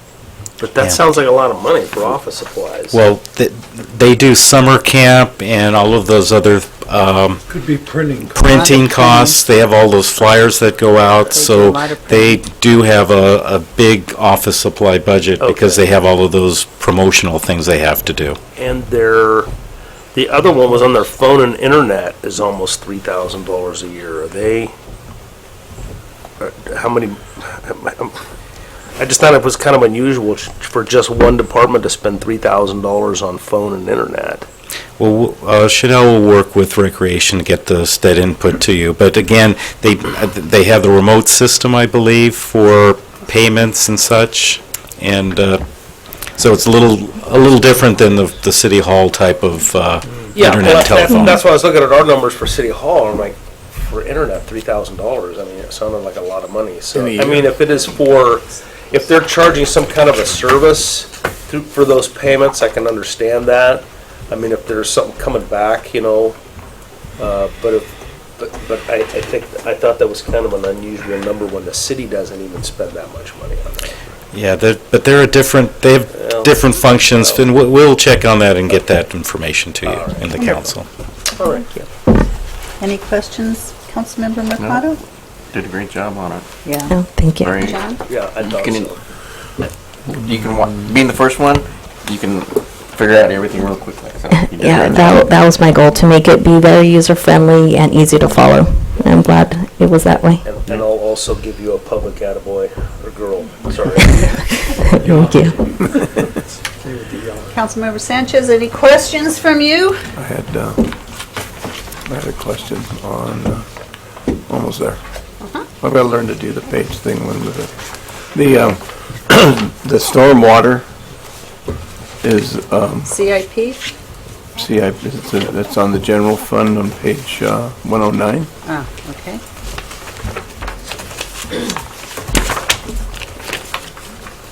But that sounds like a lot of money for office supplies.
Well, they do summer camp and all of those other
Could be printing.
printing costs. They have all those flyers that go out,
They do a
so
lot of
they do have a big office supply budget because
Okay.
they have all of those promotional things they have to do.
And the other one was on their phone and internet is almost $3,000 a year. Are they, how many, I just thought it was kind of unusual for just one department to spend $3,000 on phone and internet.
Well, Chanel will work with Recreation to get that input to you. But again, they have the remote system, I believe, for payments and such. And so it's a little different than the City Hall type of internet and telephone.
That's why I was looking at our numbers for City Hall. I'm like, for internet, $3,000. I mean, it sounded like a lot of money. So, I mean, if it is if they're charging some kind of a service for those payments, I can understand that. I mean, if there's something coming back, but I thought that was kind of an unusual number when the city doesn't even spend that much money on that.
Yeah, but they have different functions, and we'll check on that and get that information to you in the council.
All right.
Any questions, Councilmember Mercado?
Did a great job on it.
Yeah.
Oh, thank you.
Very-
John?
Yeah, I thought
Can
so.
being the first one, you can figure out everything real quickly. So you did a
Yeah,
great job.
that was my goal, to make it be very user-friendly and easy to follow. And I'm glad it was that way.
And I'll also give you a public attaboy or girl. Sorry.
Thank you.
Councilmember Sanchez, any questions from you?
I had a question on, almost there. I've got to learn to do the page thing when with it. The stormwater is,
CIP?
it's on the general fund on page 109.
Ah, okay.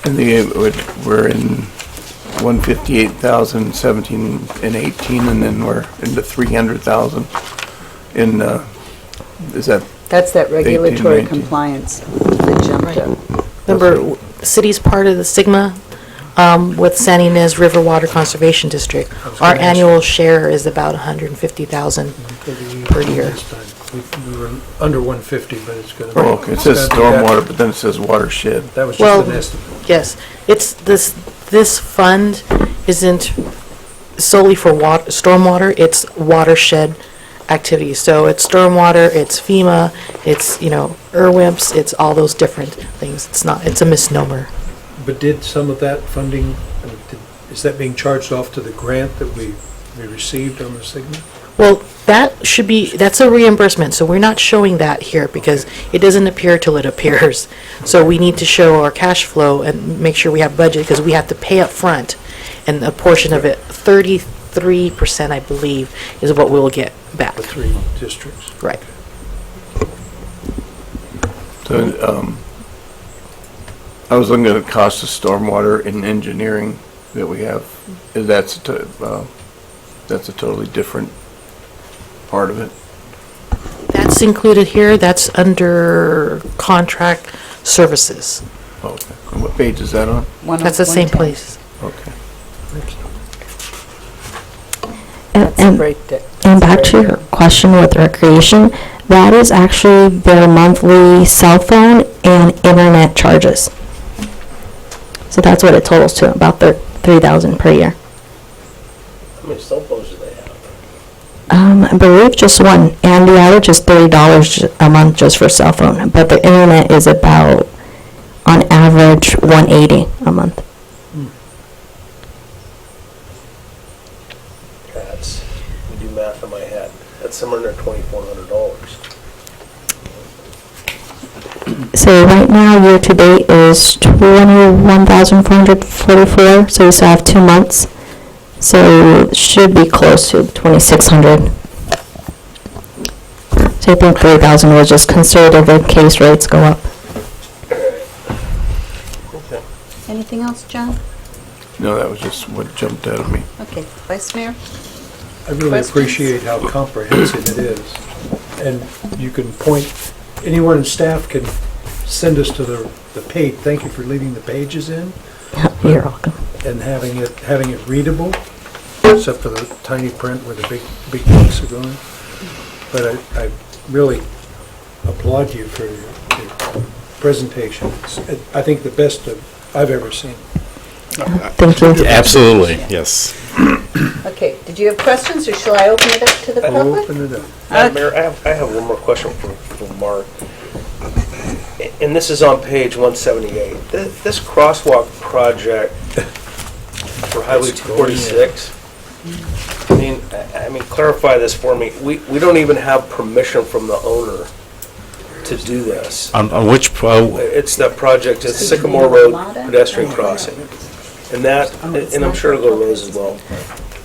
And we're in 158,000, 17 and 18, and then we're into 300,000 in, is that,
That's that regulatory
18, 19.
compliance that jumped up.
Remember, city's part of the SIGMA with San Ynez River Water Conservation District. Our annual share is about 150,000 per year.
We were under 150, but it's going to be...
oh, okay, it says stormwater, but then it says watershed.
That was
Well,
just an estimate.
yes, it's this fund isn't solely for stormwater, it's watershed activities. So it's stormwater, it's FEMA, it's, IRWIMPS, it's all those different things. It's a misnomer.
But did some of that funding, is that being charged off to the grant that we received on the Sigma?
Well, that's a reimbursement, so we're not showing that here because it doesn't appear till it appears. So we need to show our cash flow and make sure we have budget because we have to pay up front, and a portion of it, 3%, I believe, is what we'll get back.
The 3 districts.
Right.
So, I was looking at the cost of stormwater and engineering that we have. That's a totally different part of it.
That's included here, that's under contract services.
Okay. And what page is that on?
That's the same place.
Okay.
And back to your question with recreation, that is actually their monthly cell phone and internet charges. So that's what it totals to, about $3,000 per year.
How many cell phones do they have?
I believe just one, and the average is $30 a month just for cell phone, but the internet is about, on average, $180 a month.
That's, we do math in my head, that's somewhere near $2,400.
So right now, year-to-date is 21,444, so we still have 2 months. So it should be close to 2,600. So I think 3,000 was just conservative in case rates go up.
Anything else, John?
No, that was just what jumped out at me.
Okay, Vice Mayor?
I really
Questions?
appreciate how comprehensive it is. And you can point, anyone in staff can send us to the page. Thank you for leaving the pages in.
You're welcome.
And having it readable, except for the tiny print where the big books are going. But I really applaud you for your presentation. It's, I think, the best I've ever seen.
Thank you.
Absolutely, yes.
Okay, did you have questions, or shall I open it up to the
I'll
public?
open it up.
Madam Mayor, I have one more question for Mark. And this is on page 178. This crosswalk project for Highway 246, I mean, clarify this for me. We don't even have permission from the owner to do this.
On which,
It's that project, it's Sycamore Road pedestrian crossing. And that, and I'm sure it'll go to Rose as well.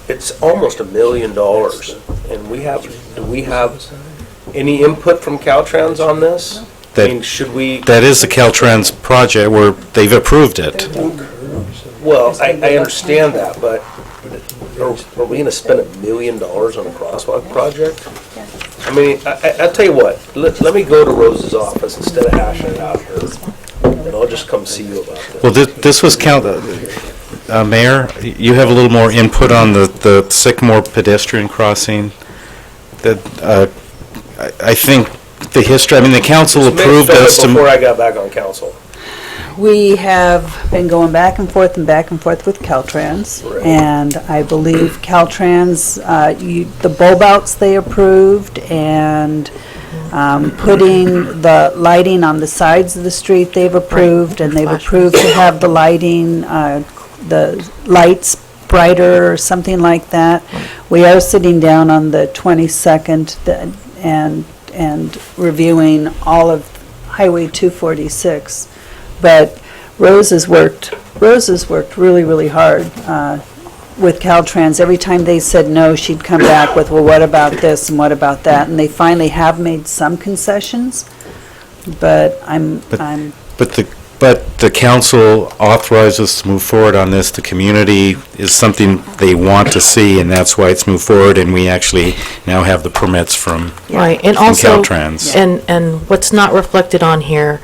It's almost $1 million. And do we have any input from Caltrans on this? I mean, should we?
that is the Caltrans project where they've approved it.
Well, I understand that, but are we going to spend $1 million on a crosswalk project? I mean, I'll tell you what, let me go to Rose's office instead of hashing it out here, and I'll just come see you about this.
Well, this was Mayor, you have a little more input on the Sycamore pedestrian crossing. That, I think the history, I mean, the council approved us to...
Before I got back on council.
We have been going back and forth with Caltrans,
Right.
and I believe Caltrans, the bulb outs they approved, and putting the lighting on the sides of the street they've approved, and they've approved to have the lighting, the lights brighter or something like that. We are sitting down on the 22nd and reviewing all of Highway 246. But Rose has worked really, really hard with Caltrans. Every time they said no, she'd come back with, well, what about this and what about that? And they finally have made some concessions, but
But the council authorized us to move forward on this. The community is something they want to see, and that's why it's moved forward, and we actually now have the permits from
Right, and
from
also,
Caltrans.
and what's not reflected on here,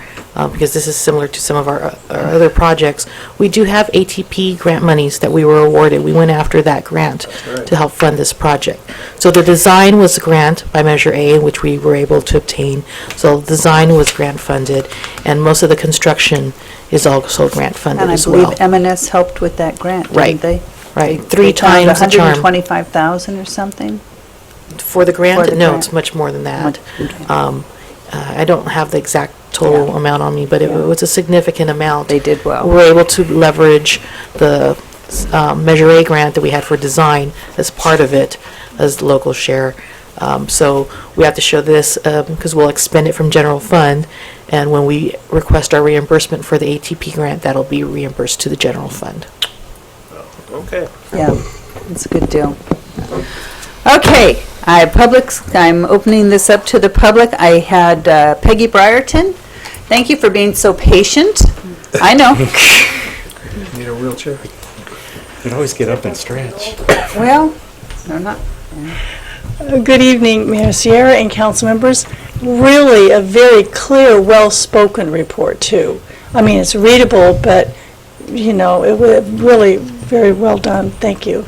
because this is similar to some of our other projects, we do have ATP grant monies that we were awarded. We went after that grant to help fund this project. So the design was a grant by Measure A, which we were able to obtain. So the design was grant funded, and most of the construction is also grant funded
and I
as well.
believe M&S helped with that grant, didn't
Right.
they?
Right,
They
3
found
times the charm.
$125,000 or something?
For the grant?
For the
No,
grant.
it's much more than that.
Okay.
I don't have the exact total amount on me, but it was a significant amount.
They did well.
We were able to leverage the Measure A grant that we had for design as part of it, as the local share. So we have to show this, because we'll expend it from general fund, and when we request our reimbursement for the ATP grant, that'll be reimbursed to the general fund.
Okay.
Yeah, it's a good deal. Okay, I'm opening this up to the public. I had Peggy Brierton. Thank you for being so patient. I know.
Need a wheelchair?
You can always get up and stretch.
Well, no, not.
Good evening, Mayor Sierra and council members. Really a very clear, well-spoken report, too. I mean, it's readable, but, you know, it was really very well done. Thank you.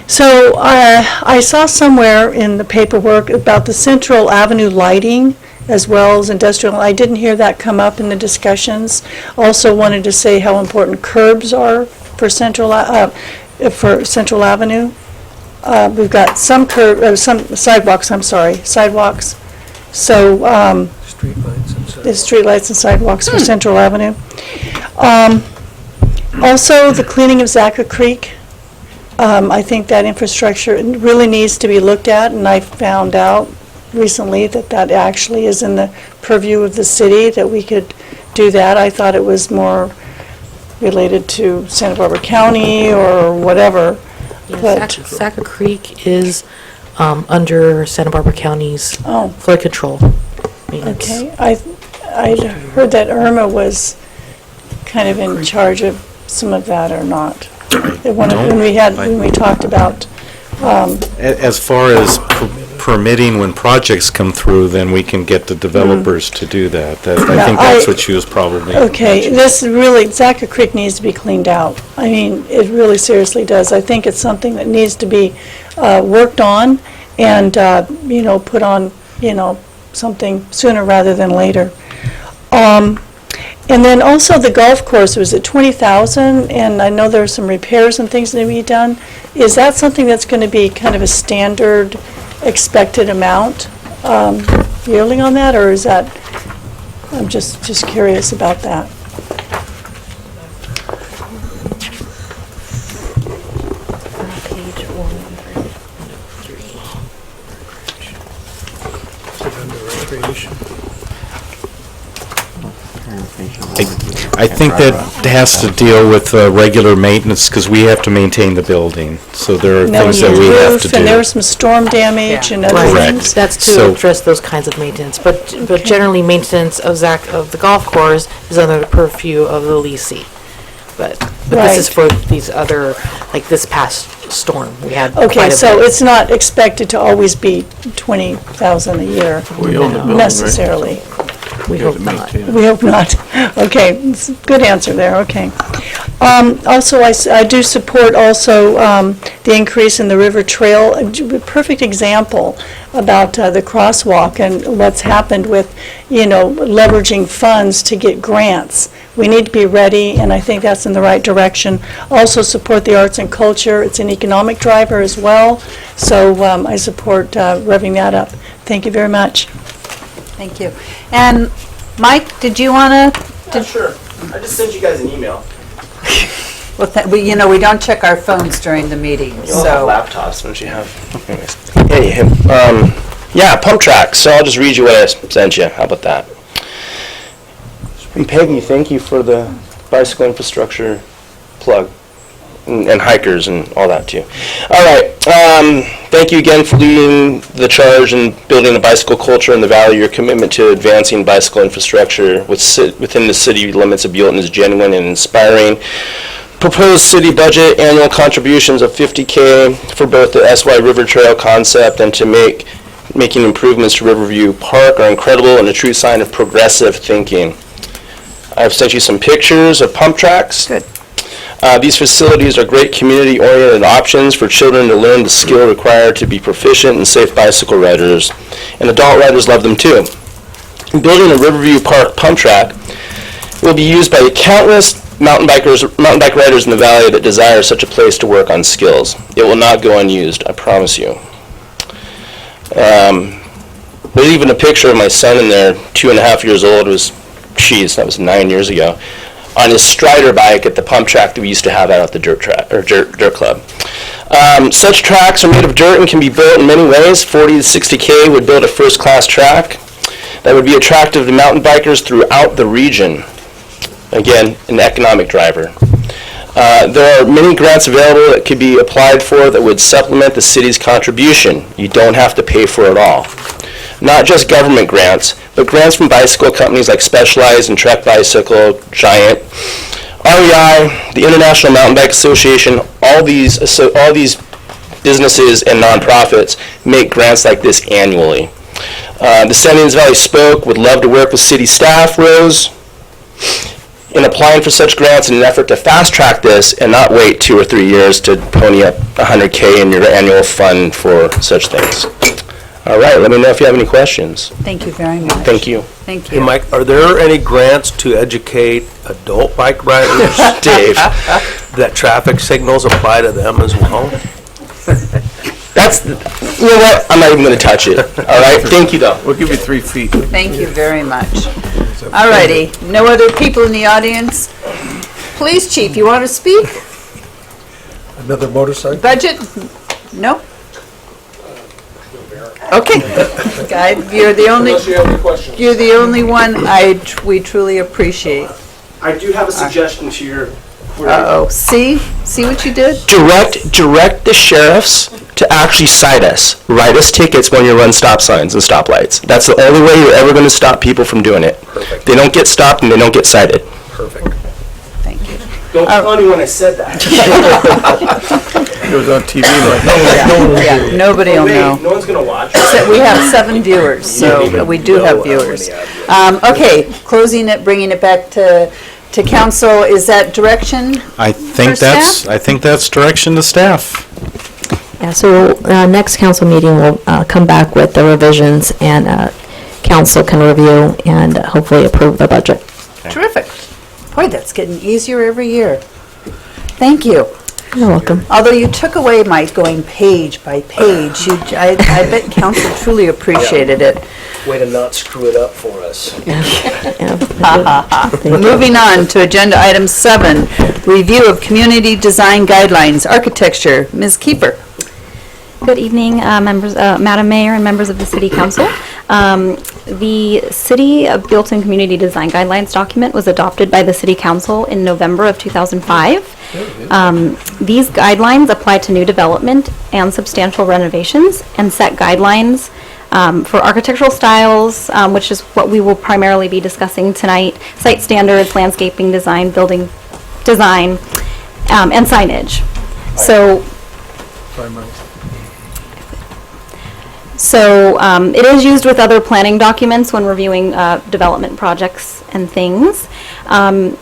So I saw somewhere in the paperwork about the Central Avenue lighting as well as industrial. I didn't hear that come up in the discussions. Also wanted to say how important curbs are for Central Avenue. We've got some sidewalks. Sidewalks. So the streetlights and sidewalks for Central Avenue. Also, the cleaning of Zaca Creek. I think that infrastructure really needs to be looked at, and I found out recently that that actually is in the purview of the city, that we could do that. I thought it was more related to Santa Barbara County or whatever. But
Zaca Creek is under Santa Barbara County's flood control maintenance.
Okay, I heard that Irma was kind of in charge of some of that or not. When we talked about.
As far as permitting when projects come through, then we can get the developers to do that. I think that's what she was probably.
Okay, this really, Zaca Creek needs to be cleaned out. I mean, it really seriously does. I think it's something that needs to be worked on and, put on, something sooner rather than later. And then also the golf course was at $20,000, and I know there are some repairs and things that need to be done. Is that something that's going to be kind of a standard expected amount yearly on that, or is that, I'm just curious about that.
I think that has to deal with regular maintenance, because we have to maintain the building, so there are things that we have to do.
And there was some storm damage and other things.
That's to address those kinds of maintenance, but generally maintenance of the golf course is under the purview of the leasing. But this is for these other, like this past storm, we had quite a bit.
Okay, so it's not expected to always be $20,000 a year necessarily.
We hope not.
We hope not. Okay, good answer there, okay. Also, I do support also the increase in the river trail. A perfect example about the crosswalk and what's happened with, leveraging funds to get grants. We need to be ready, and I think that's in the right direction. Also support the arts and culture. It's an economic driver as well, so I support revving that up. Thank you very much.
Thank you. And Mike, did you want to?
Sure. I just sent you guys an email.
Well, we don't check our phones during the meeting,
You
so.
all have laptops, don't you have? Hey, pump tracks. So I'll just read you what I sent you. How about that? And Peggy, thank you for the bicycle infrastructure plug. And hikers and all that too. All right. Thank you again for leading the charge and building a bicycle culture in the valley. Your commitment to advancing bicycle infrastructure within the city limits of Buellton is genuine and inspiring. Proposed city budget annual contributions of $50K for both the SY River Trail concept and to making improvements to Riverview Park are incredible and a true sign of progressive thinking. I've sent you some pictures of pump tracks.
Good.
These facilities are great community-oriented options for children to learn the skill required to be proficient and safe bicycle riders, and adult riders love them too. Building a Riverview Park pump track will be used by countless mountain bike riders in the valley that desire such a place to work on skills. It will not go unused, I promise you. There's even a picture of my son in there, 2.5 years old. That was 9 years ago. On his Strider bike at the pump track that we used to have out at the dirt club. Such tracks are made of dirt and can be built in many ways. 40 to 60K would build a first-class track that would be attractive to mountain bikers throughout the region. Again, an economic driver. There are many grants available that could be applied for that would supplement the city's contribution. You don't have to pay for it all. Not just government grants, but grants from bicycle companies like Specialized and Trek Bicycle, Giant, REI, the International Mountain Bike Association. All these businesses and nonprofits make grants like this annually. The Sandins Valley Spoke would love to work with city staff, Rose, in applying for such grants in an effort to fast track this and not wait 2 or 3 years to pony up $100K in your annual fund for such things. All right, let me know if you have any questions.
Thank you very much.
Thank you.
Thank
Hey,
you.
Mike, are there any grants to educate adult bike riders,
Dave.
that traffic signals apply to them as well?
That's, you know what, I'm not even going to touch it. All right, thank you, though.
We'll give you 3 feet.
Thank you very much. All righty, no other people in the audience? Police chief, you want to speak?
Another motorcycle?
Budget? No? Okay. Guy, you're the only,
Unless you have any questions.
you're the only one we truly appreciate.
I do have a suggestion to your.
Uh-oh, see what you did?
Direct the sheriffs to actually cite us. Write us tickets when you run stop signs and stoplights. That's the only way you're ever going to stop people from doing it.
Perfect.
They don't get stopped and they don't get cited.
Perfect.
Thank you.
Don't tell anyone I said that.
It was on TV like.
Yeah, nobody will know.
No one's gonna watch.
So we have 7 viewers, so we do have viewers. Okay, closing it, bringing it back to council, is that direction?
I think
For staff?
that's direction to staff.
Yeah, so next council meeting, we'll come back with the revisions, and council can review and hopefully approve the budget.
Terrific. Boy, that's getting easier every year. Thank you.
You're welcome.
Although you took away my going page by page, I bet council truly appreciated it.
Way to not screw it up for us.
Moving on to agenda item 7, review of community design guidelines, architecture. Ms. Keeper.
Good evening, members, Madam Mayor and members of the City Council. The City of Built-in Community Design Guidelines document was adopted by the City Council in November of 2005. These guidelines apply to new development and substantial renovations and set guidelines for architectural styles, which is what we will primarily be discussing tonight, site standards, landscaping design, building design, and signage. So it is used with other planning documents when reviewing development projects and things. And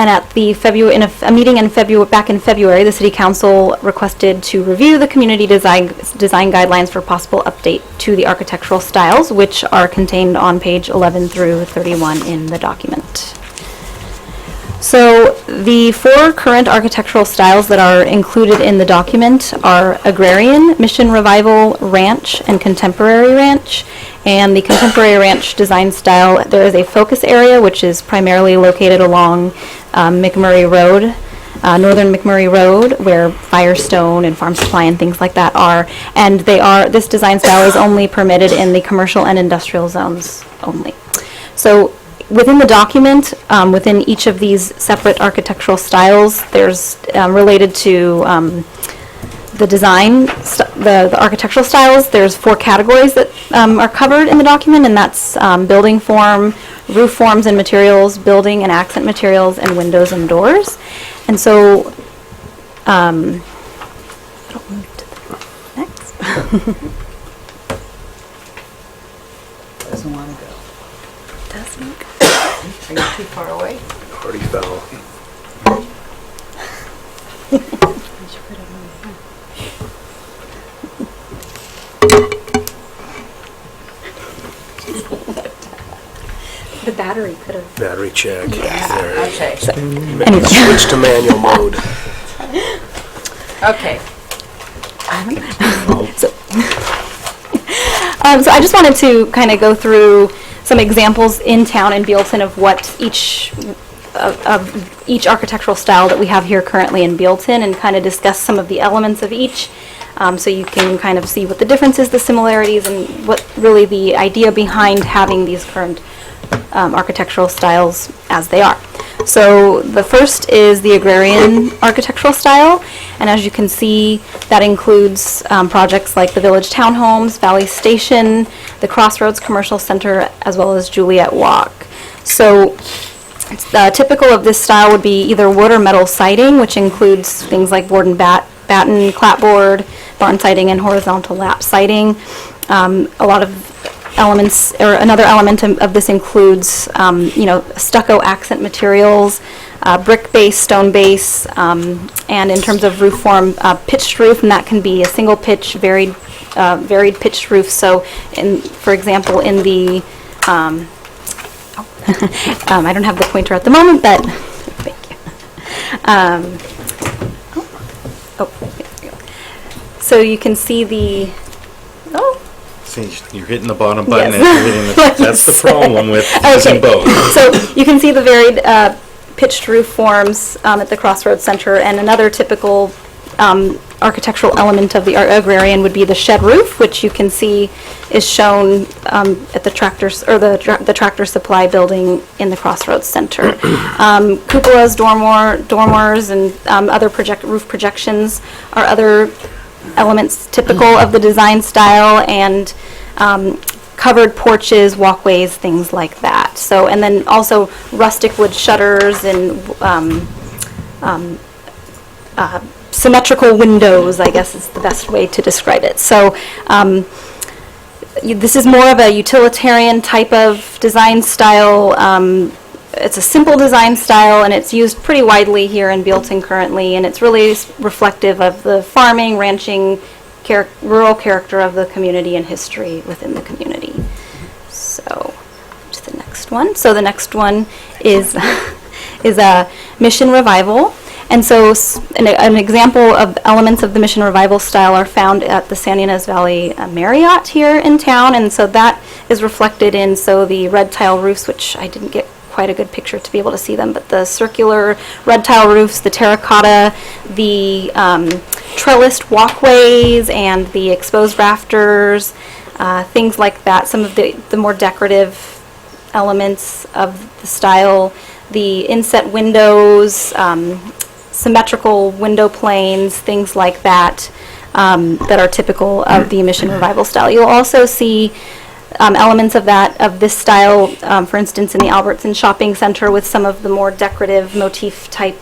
at the a meeting back in February, the City Council requested to review the community design guidelines for possible update to the architectural styles, which are contained on page 11 through 31 in the document. So the 4 current architectural styles that are included in the document are agrarian, mission revival, ranch, and contemporary ranch. And the contemporary ranch design style, there is a focus area which is primarily located along McMurray Road, northern McMurray Road, where Firestone and Farm Supply and things like that are. And this design style is only permitted in the commercial and industrial zones only. So within the document, within each of these separate architectural styles, there's related to the design, the architectural styles, there's 4 categories that are covered in the document, and that's building form, roof forms and materials, building and accent materials, and windows and doors. And so, I'll move to the next.
Doesn't want to go.
Doesn't.
Are you too far away?
Already fell.
The battery could have.
Battery check. There.
Okay.
Anyway.
Switch to manual mode.
Okay.
So I just wanted to kind of go through some examples in town in Bealton of what each architectural style that we have here currently in Bealton, and kind of discuss some of the elements of each, so you can kind of see what the differences, the similarities, and what really the idea behind having these current architectural styles as they are. So the first is the agrarian architectural style, and as you can see, that includes projects like the Village Townhomes, Valley Station, the Crossroads Commercial Center, as well as Juliet Walk. So typical of this style would be either wood or metal siding, which includes things like board and batten, clapboard, barn siding, and horizontal lap siding. A lot of elements, or another element of this includes, stucco accent materials, brick base, stone base, and in terms of roof form, pitched roof, and that can be a single pitch, varied pitched roof. So, for example, in the I don't have the pointer at the moment, but thank you. There we go. So you can see the.
See, you're hitting the bottom button
Yes.
and you're hitting the, that's the problem with using both.
So you can see the varied pitched roof forms at the Crossroads Center, and another typical architectural element of the agrarian would be the shed roof, which you can see is shown at the tractors, or the Tractor Supply building in the Crossroads Center. Cupolas, dormers, and other roof projections are other elements typical of the design style, and covered porches, walkways, things like that. So, and then also rustic wood shutters and symmetrical windows, I guess is the best way to describe it. So this is more of a utilitarian type of design style. It's a simple design style, and it's used pretty widely here in Bealton currently, and it's really reflective of the farming, ranching, rural character of the community and history within the community. So, to the next one. So the next one is a Mission Revival. And so an example of elements of the Mission Revival style are found at the San Ynez Valley Marriott here in town, and so that is reflected in the red tile roofs, which I didn't get quite a good picture to be able to see them, but the circular red tile roofs, the terracotta, the trellised walkways, and the exposed rafters, things like that. Some of the more decorative elements of the style, the inset windows, symmetrical window planes, things like that, that are typical of the Mission Revival style. You'll also see elements of this style, for instance, in the Albertson Shopping Center, with some of the more decorative motif type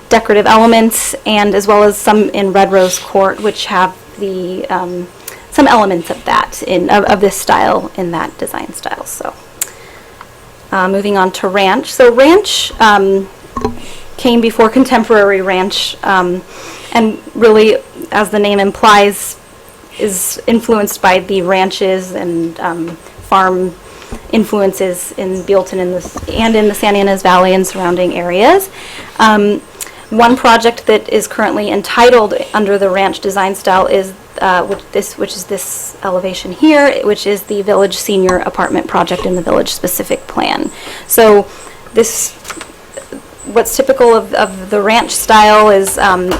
decorative elements, and as well as some in Red Rose Court, which have the some elements of that of this style in that design style. So, moving on to Ranch. So Ranch came before Contemporary Ranch, and really, as the name implies, is influenced by the ranches and farm influences in Bealton and in the San Ynez Valley and surrounding areas. One project that is currently entitled under the ranch design style is which is this elevation here, which is the Village Senior Apartment project in the Village Specific Plan. So what's typical of the ranch style is,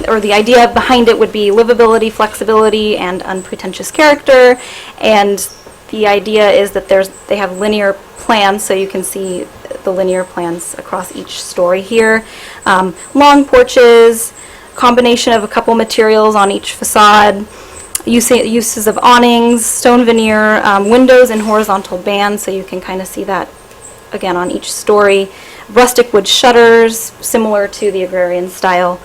or the idea behind it would be livability, flexibility, and unpretentious character. And the idea is that they have linear plans, so you can see the linear plans across each story here. Long porches, combination of a couple materials on each facade, uses of awnings, stone veneer, windows in horizontal bands, so you can kind of see that again on each story. Rustic wood shutters, similar to the agrarian style.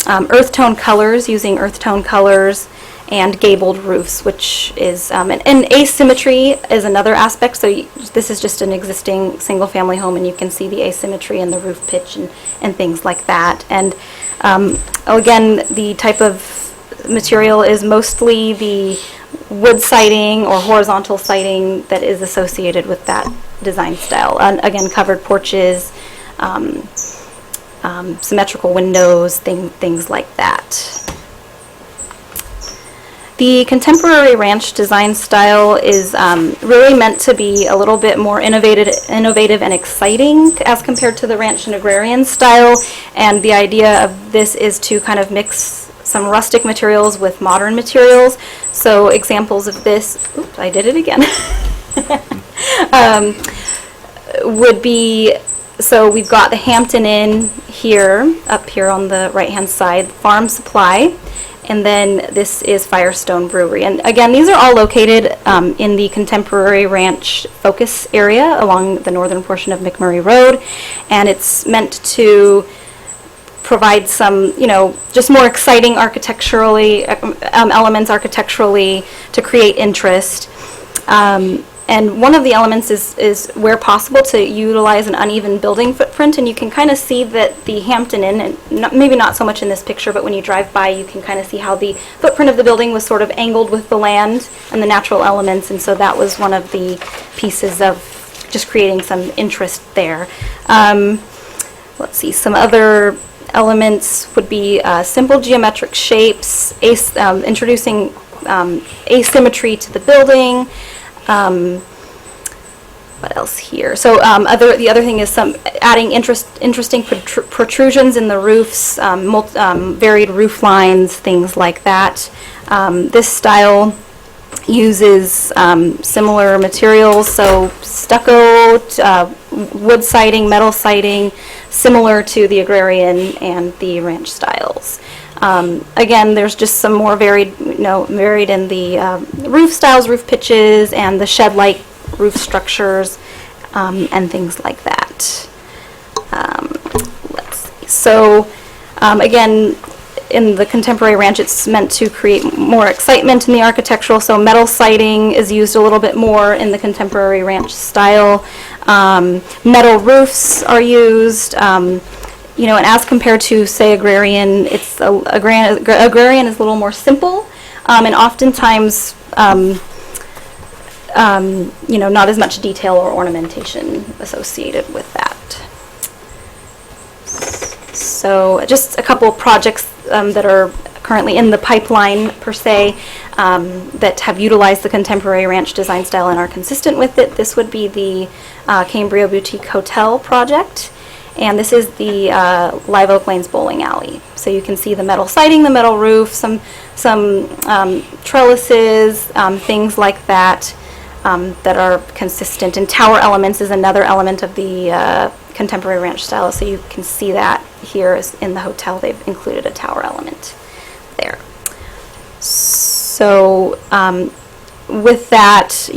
Earth tone colors, using earth tone colors, and gabled roofs, which is, and asymmetry is another aspect. So this is just an existing single-family home, and you can see the asymmetry in the roof pitch and things like that. And again, the type of material is mostly the wood siding or horizontal siding that is associated with that design style. And again, covered porches, symmetrical windows, things like that. The Contemporary Ranch design style is really meant to be a little bit more innovative and exciting as compared to the ranch and agrarian style. And the idea of this is to kind of mix some rustic materials with modern materials. So examples of this, oops, I did it again, would be So we've got the Hampton Inn here, up here on the right-hand side, Farm Supply, and then this is Firestone Brewery. And again, these are all located in the Contemporary Ranch focus area along the northern portion of McMurray Road, and it's meant to provide some, just more exciting architecturally, elements architecturally to create interest. And one of the elements is where possible to utilize an uneven building footprint, and you can kind of see that the Hampton Inn, and maybe not so much in this picture, but when you drive by you can kind of see how the footprint of the building was sort of angled with the land and the natural elements, and so that was one of the pieces of just creating some interest there. Let's see, some other elements would be simple geometric shapes, introducing asymmetry to the building. What else here? So the other thing is adding interesting protrusions in the roofs, varied roof lines, things like that. This style uses similar materials, so stucco, wood siding, metal siding, similar to the agrarian and the ranch styles. Again, there's just some more varied in the roof styles, roof pitches, and the shed-like roof structures, and things like that. Let's see. So, again, in the Contemporary Ranch, it's meant to create more excitement in the architectural. So metal siding is used a little bit more in the Contemporary Ranch style. Metal roofs are used. And as compared to, say, agrarian, agrarian is a little more simple, and oftentimes, not as much detail or ornamentation associated with that. So just a couple of projects that are currently in the pipeline, per se, that have utilized the Contemporary Ranch design style and are consistent with it. This would be the Cambria Boutique Hotel project. And this is the Live Oak Lanes Bowling Alley. So you can see the metal siding, the metal roof, some trellises, things like that that are consistent. And tower elements is another element of the Contemporary Ranch style. So you can see that here in the hotel. They've included a tower element there. So with that,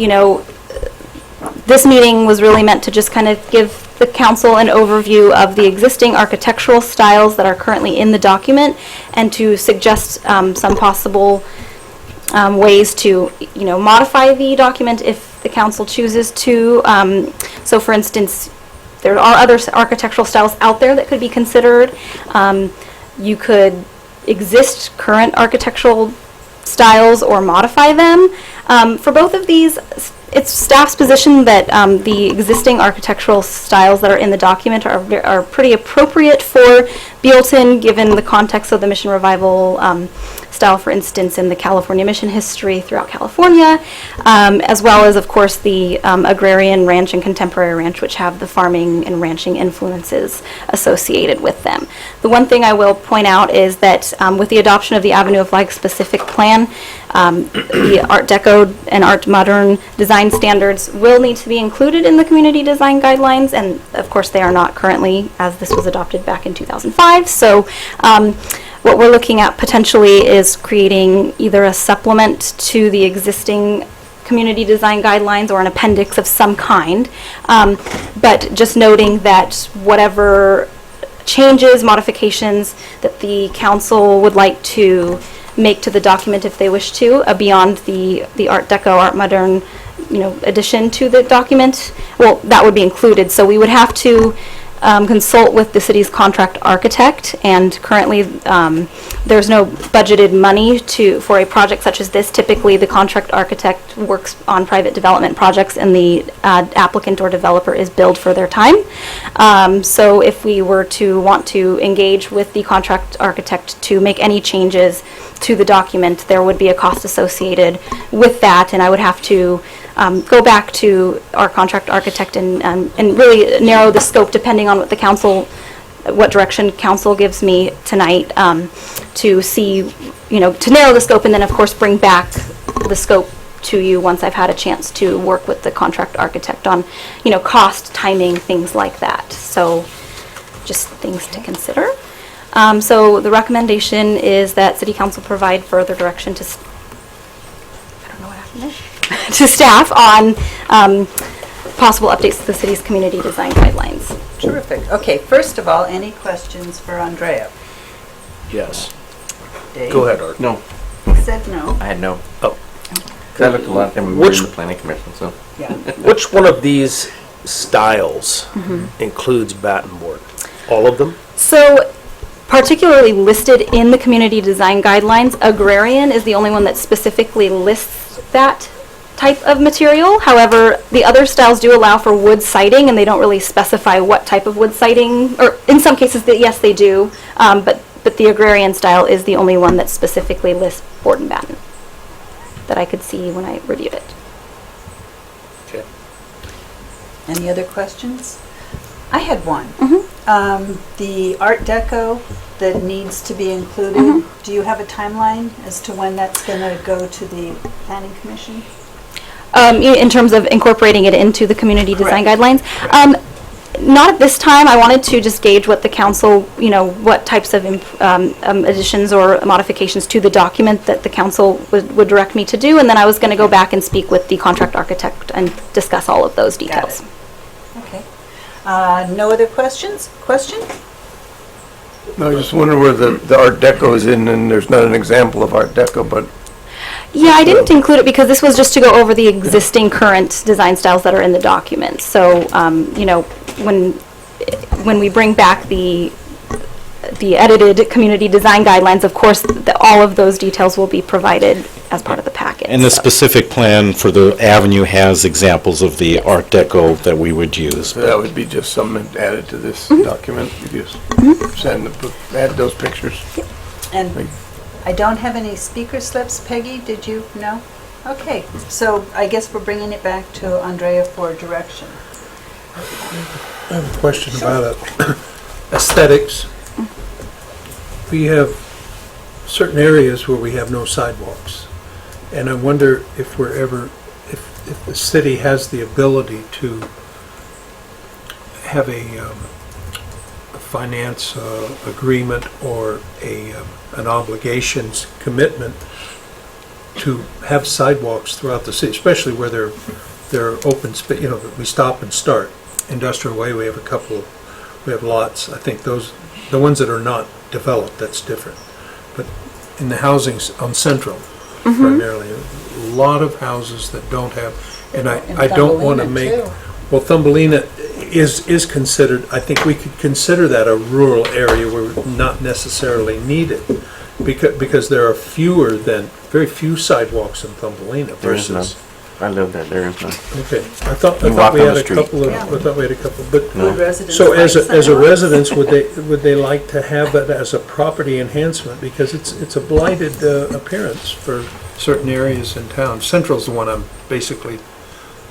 this meeting was really meant to just kind of give the council an overview of the existing architectural styles that are currently in the document, and to suggest some possible ways to, modify the document if the council chooses to. So, for instance, there are other architectural styles out there that could be considered. You could exist current architectural styles or modify them. For both of these, it's staff's position that the existing architectural styles that are in the document are pretty appropriate for Bealton, given the context of the Mission Revival style, for instance, in the California mission history throughout California, as well as, of course, the agrarian ranch and contemporary ranch, which have the farming and ranching influences associated with them. The one thing I will point out is that with the adoption of the Avenue of Life specific plan, the Art Deco and Art Modern design standards will need to be included in the community design guidelines, and of course they are not currently, as this was adopted back in 2005. So what we're looking at potentially is creating either a supplement to the existing community design guidelines or an appendix of some kind, but just noting that whatever changes, modifications that the council would like to make to the document, if they wish to, beyond the Art Deco, Art Modern, addition to the document, well, that would be included. So we would have to consult with the city's contract architect, and currently there's no budgeted money for a project such as this. Typically, the contract architect works on private development projects, and the applicant or developer is billed for their time. So if we were to want to engage with the contract architect to make any changes to the document, there would be a cost associated with that, and I would have to go back to our contract architect and really narrow the scope depending on what the council, what direction council gives me tonight, to see, to narrow the scope, and then of course bring back the scope to you once I've had a chance to work with the contract architect on, cost, timing, things like that. So just things to consider. So the recommendation is that City Council provide further direction to, I don't know what happened there, to staff on possible updates to the city's community design guidelines.
Terrific. Okay, first of all, any questions for Andrea?
Yes.
Dave?
Go ahead, Art.
No,
He said no.
I had no.
Oh.
'Cause I looked a lot at them when we were in the planning commission, so.
Yeah.
Which one of these styles includes batten board? All of them?
So particularly listed in the community design guidelines, agrarian is the only one that specifically lists that type of material. However, the other styles do allow for wood siding, and they don't really specify what type of wood siding, or in some cases, yes, they do, but the agrarian style is the only one that specifically lists board and batten that I could see when I reviewed it.
Okay.
Any other questions? I had one. The Art Deco that needs to be included, do you have a timeline as to when that's going to go to the Planning Commission?
In terms of incorporating it into the community design guidelines. Not at this time. I wanted to just gauge what the council, what types of additions or modifications to the document that the council would direct me to do, and then I was going to go back and speak with the contract architect and discuss all of those details.
Okay. No other questions? Question?
No, I just wonder where the Art Deco is in, and there's not an example of Art Deco, but
Yeah, I didn't include it because this was just to go over the existing current design styles that are in the document. So, when we bring back the edited community design guidelines, of course, all of those details will be provided as part of the packet.
And the specific plan for the avenue has examples of the Art Deco that we would use.
that would be just something added to this document. You just add those pictures.
And I don't have any speaker slips. Peggy, did you? No? Okay, so I guess we're bringing it back to Andrea for direction.
I have a question about aesthetics. We have certain areas where we have no sidewalks, and I wonder if if the city has the ability to have a finance agreement or an obligations commitment to have sidewalks throughout the city, especially where they're open space. We stop and start. Industrial Way, we have we have lots. I think the ones that are not developed, that's different. But in the housings on Central, primarily, a lot of houses that don't have, and I don't want to make, well, Thumbelina is considered, I think we could consider that a rural area where we not necessarily need it, because there are very few sidewalks in Thumbelina
There is none.
versus.
I live there, there is none.
Okay, I thought
You walk
we
on
had
the
a
street.
couple but,
No.
Would residents
so
like
as a
sidewalks?
residence, would they like to have it as a property enhancement? Because it's a blighted appearance for certain areas in town. Central's the one I'm basically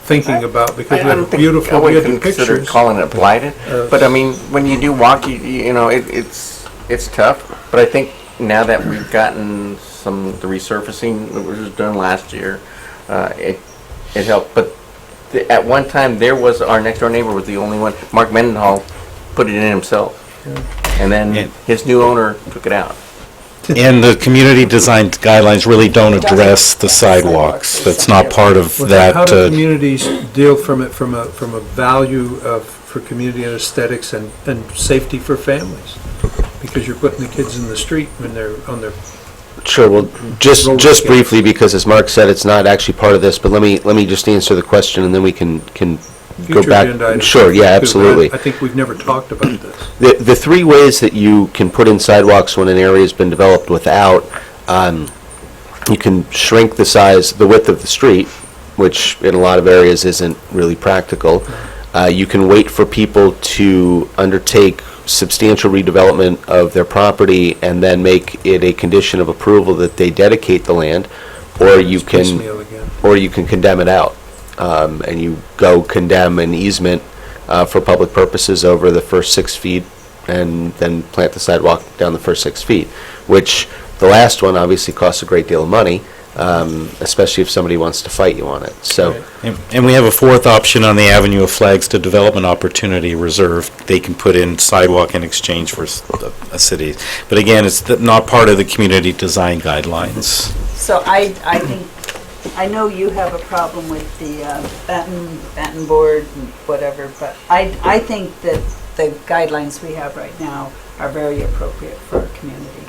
thinking about, because we
I don't
have
think, I
beautiful, we
wouldn't
have the
consider
pictures.
calling it blighted, but I mean, when you do walk, it's tough, but I think now that we've gotten the resurfacing that was done last year, it helped, but at one time, our next door neighbor was the only one, Mark Mendenhall put it in himself, and then his new owner took it out.
And the community design guidelines really don't address the sidewalks. That's not part of that.
How do communities deal from a value for community and aesthetics and safety for families? Because you're putting the kids in the street when they're on their.
Sure, well, just briefly, because as Mark said, it's not actually part of this, but let me just answer the question, and then we can go
Future
back.
agenda items.
Sure, yeah, absolutely.
I think we've never talked about this.
The three ways that you can put in sidewalks when an area's been developed without, you can shrink the width of the street, which in a lot of areas isn't really practical. You can wait for people to undertake substantial redevelopment of their property and then make it a condition of approval that they dedicate the land, or you
piecemeal again.
or you can condemn it out. And you go condemn an easement for public purposes over the first 6 feet and then plant the sidewalk down the first 6 feet, which the last one obviously costs a great deal of money, especially if somebody wants to fight you on it. So,
And we have a fourth option on the Avenue of Flags to Development Opportunity Reserve. They can put in sidewalk in exchange for a city. But again, it's not part of the community design guidelines.
So I think, I know you have a problem with the Batten board and whatever, but I think that the guidelines we have right now are very appropriate for our community.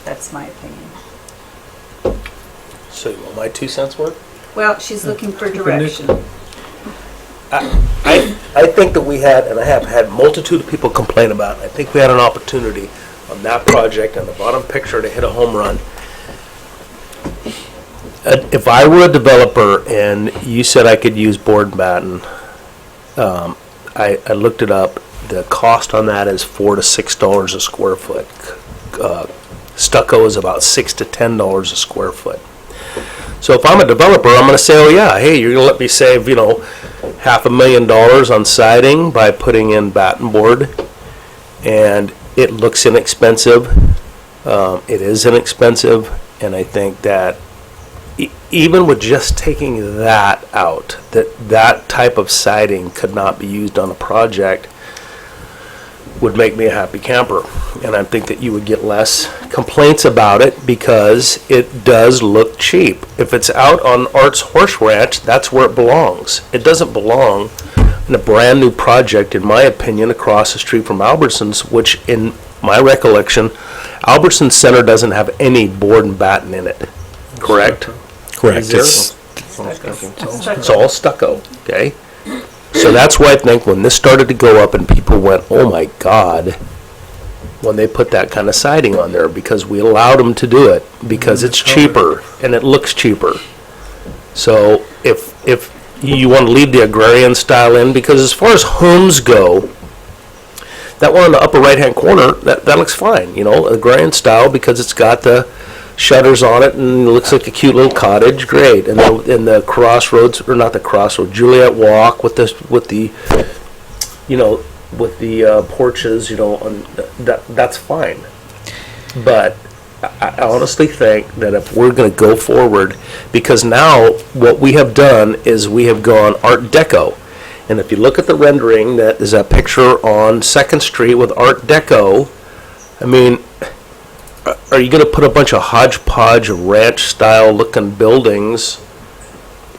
That's my opinion.
So you want my 2 cents worth?
Well, she's looking for direction.
I think that we had, and I have had multitude of people complain about it, I think we had an opportunity on that project, on the bottom picture, to hit a home run. If I were a developer and you said I could use board and batten, I looked it up, the cost on that is $4 to $6 a square foot. Stucco is about $6 to $10 a square foot. So if I'm a developer, I'm going to say, oh yeah, hey, you're going to let me save, $500,000 on siding by putting in batten board, and it looks inexpensive. It is inexpensive, and I think that even with just taking that out, that type of siding could not be used on a project, would make me a happy camper. And I think that you would get less complaints about it because it does look cheap. If it's out on Art's Horse Ranch, that's where it belongs. It doesn't belong in a brand new project, in my opinion, across the street from Albertsons, which in my recollection, Albertsons Center doesn't have any board and batten in it. Correct?
Correct.
Is there? It's all stucco, okay? So that's why I think when this started to go up and people went, oh my God, when they put that kind of siding on there, because we allowed them to do it, because it's cheaper and it looks cheaper. So if you want to leave the agrarian style in, because as far as homes go, that one on the upper right-hand corner, that looks fine, agrarian style, because it's got the shutters on it and it looks like a cute little cottage, great. And the crossroads, or not the crossroads, Juliet Walk with the porches, that's fine. But I honestly think that if we're going to go forward, because now what we have done is we have gone Art Deco. And if you look at the rendering, that is a picture on 2nd Street with Art Deco, I mean, are you going to put a bunch of hodgepodge ranch-style looking buildings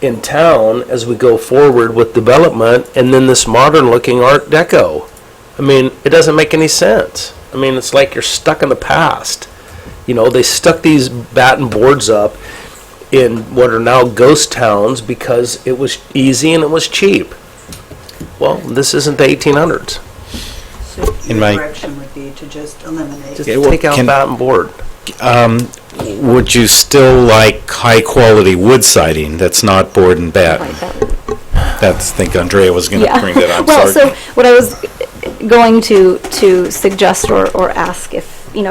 in town as we go forward with development, and then this modern-looking Art Deco? I mean, it doesn't make any sense. I mean, it's like you're stuck in the past. They stuck these batten boards up in what are now ghost towns because it was easy and it was cheap. Well, this isn't the 1800s.
So your direction would be to just eliminate.
Just take out batten board.
Would you still like high-quality wood siding that's not board and batten? I think Andrea was going to bring that up.
Well, so what I was going to suggest or ask if,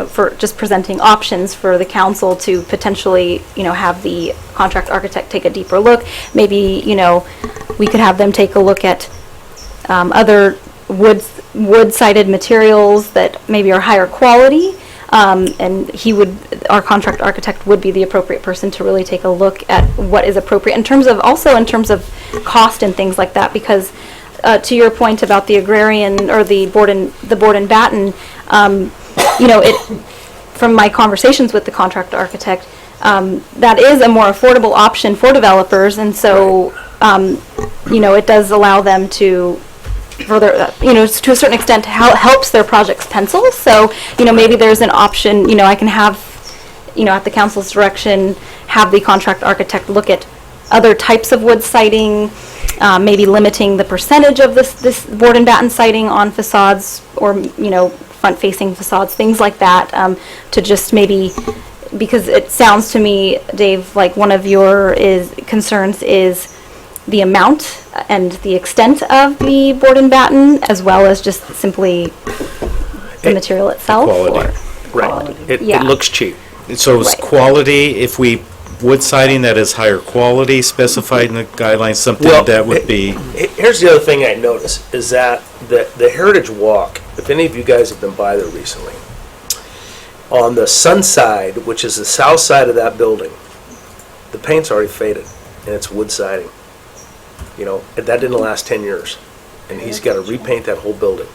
for just presenting options for the council to potentially, have the contract architect take a deeper look. Maybe, we could have them take a look at other wood-sided materials that maybe are higher quality, and our contract architect would be the appropriate person to really take a look at what is appropriate in terms of cost and things like that, because to your point about the agrarian or the board and batten, from my conversations with the contract architect, that is a more affordable option for developers, and so it does allow them to further, to a certain extent, helps their projects pencil. So, maybe there's an option, I can have, at the council's direction, have the contract architect look at other types of wood siding, maybe limiting the percentage of this board and batten siding on facades or, front-facing facades, things like that, to just maybe, because it sounds to me, Dave, like one of your concerns is the amount and the extent of the board and batten, as well as just simply the material itself.
Quality.
It looks cheap.
So is quality, if we, wood siding that is higher quality specified in the guidelines, something that would be...
Here's the other thing I noticed, is that the Heritage Walk, if any of you guys have been by there recently, On the sun side, which is the south side of that building, the paint's already faded, and it's wood siding. You know, and that didn't last 10 years, and he's got to repaint that whole building.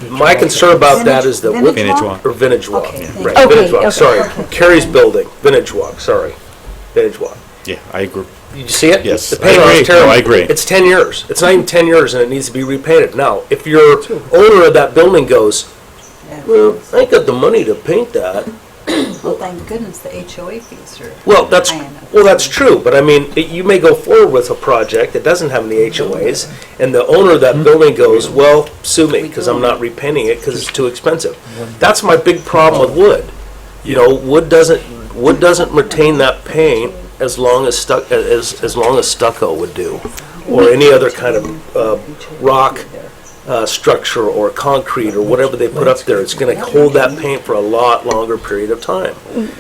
My concern about that is that wood...
Vintage Walk.
Or Vintage Walk,
Okay, thank
right,
you.
Vintage
Okay,
Walk,
okay,
sorry.
okay.
Carrie's building, Vintage Walk, sorry. Vintage Walk.
Yeah, I agree.
Did you see it?
Yes,
The
I
paint on
agree.
it's terrible.
No, I agree.
It's 10 years. It's not even 10 years, and it needs to be repainted. Now, if your owner of that building goes, well, I ain't got the money to paint that.
Well, thank goodness the HOA fees are.
Well, that's
high enough.
well, that's true. But I mean, you may go forward with a project that doesn't have any HOAs, and the owner of that building goes, well, sue me because I'm not repainting it because it's too expensive. That's my big problem with wood. You know, wood doesn't retain that paint as long as as long as stucco would do, or any other kind of rock structure or concrete or whatever they put up there. It's going to hold that paint for a lot longer period of time.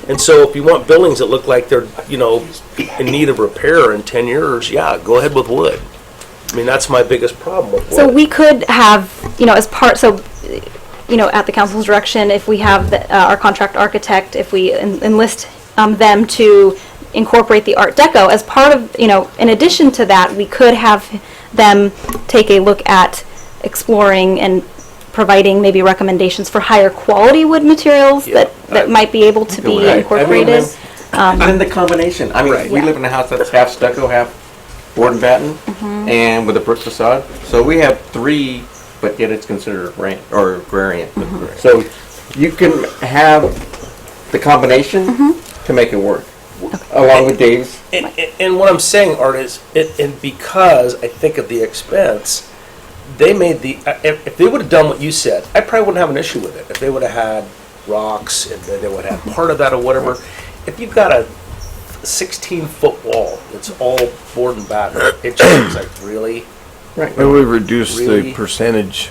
And so, if you want buildings that look like they're in need of repair in 10 years, yeah, go ahead with wood. I mean, that's my biggest problem with wood.
So we could have, as part, at the council's direction, if we have our contract architect, if we enlist them to incorporate the Art Deco as part of, in addition to that, we could have them take a look at exploring and providing maybe recommendations for higher quality wood materials that might be able to be
Right.
incorporated.
And the combination, I mean, we
Yeah.
live in a house that's half stucco, half board and batten, and with a brick facade. So we have three, but yet it's considered or agrarian. So you can have the combination to make it work, along with Dave's.
And what I'm saying, Art, is, and because I think of the expense, they made if they would have done what you said, I probably wouldn't have an issue with it. If they would have had rocks and they would have part of that or whatever. If you've got a 16-foot wall that's all board and batten, it just seems like really.
Right. Maybe we reduce
Really?
the percentage,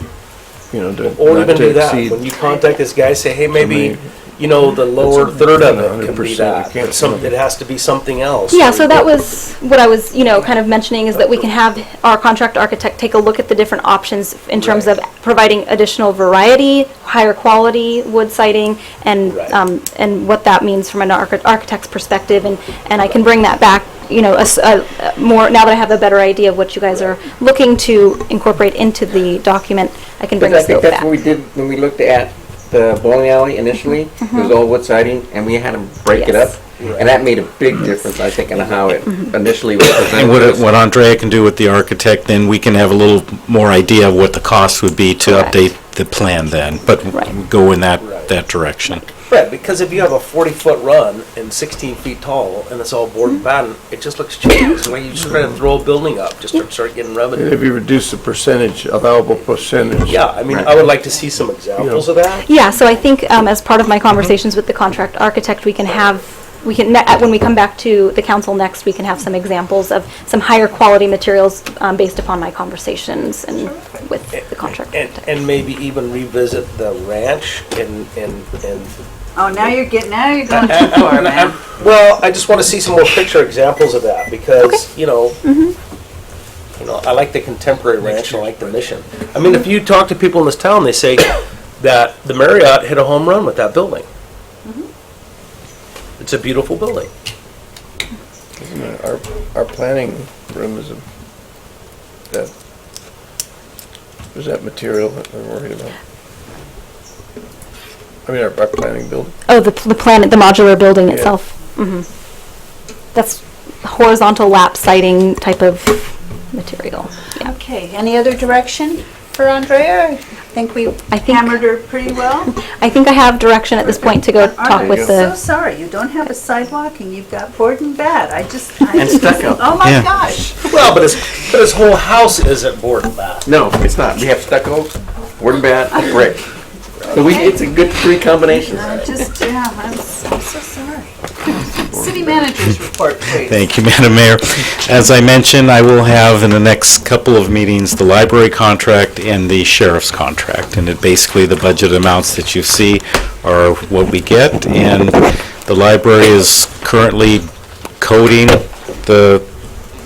to
Or
not
even
to
do that.
exceed.
When you contact this guy, say, hey, maybe, the lower third of it can be
100%,
that.
you
But it has to be something else.
Yeah, so that was what I was, kind of mentioning, is that we can have our contract architect take a look at the different options in terms of providing additional variety, higher quality wood siding, and and what that means from an architect's perspective, and I can bring that back, more, now that I have a better idea of what you guys are looking to incorporate into the document, I can bring
But I
the
think
scope
that's
back.
what we did when we looked at the bowling alley initially. It was all wood siding, and we had them break it up.
Yes.
And that made a big difference, I think, in how it initially was
And
presented.
what Andrea can do with the architect, then we can have a little more idea of what the cost would be to
Correct.
update the plan then, but go in that direction.
Right, because if you have a 40-foot run and 16 feet tall and it's all board and batten, it just looks cheap. It's the way you just try to throw a building up, just to start getting revenue.
If you reduce the percentage, allowable percentage.
Yeah, I mean, I would like to see some examples of that.
Yeah, so I think as part of my conversations with the contract architect, when we come back to the council next, we can have some examples of some higher quality materials based upon my conversations and with the contract architect.
And maybe even revisit the ranch and
Oh, now you're going too far, man.
well, I just want to see some more picture examples of that because, I like the contemporary ranch, I like the Mission. I mean, if you talk to people in this town, they say that the Marriott hit a home run with that building. It's a beautiful building.
Isn't it? Our planning room is that material that we're worried about? I mean, our planning building.
Oh, the modular building
Yeah.
itself. That's horizontal lap siding type of material. Yeah.
Okay, any other direction for Andrea? I think we hammered her pretty well.
I think I have direction at this point to go talk with
I'm so
the.
sorry, you don't have a sidewalk and you've got board and bat.
And stucco.
Oh my
Yeah.
gosh.
Well, but his whole house isn't board and batten.
No, it's not. We have stucco, board and bat, brick. So it's a good three combinations.
I'm so sorry. City manager's report, please.
Thank you, Madam Mayor. As I mentioned, I will have in the next couple of meetings the library contract and the sheriff's contract. And basically, the budget amounts that you see are what we get. And the library is currently coding the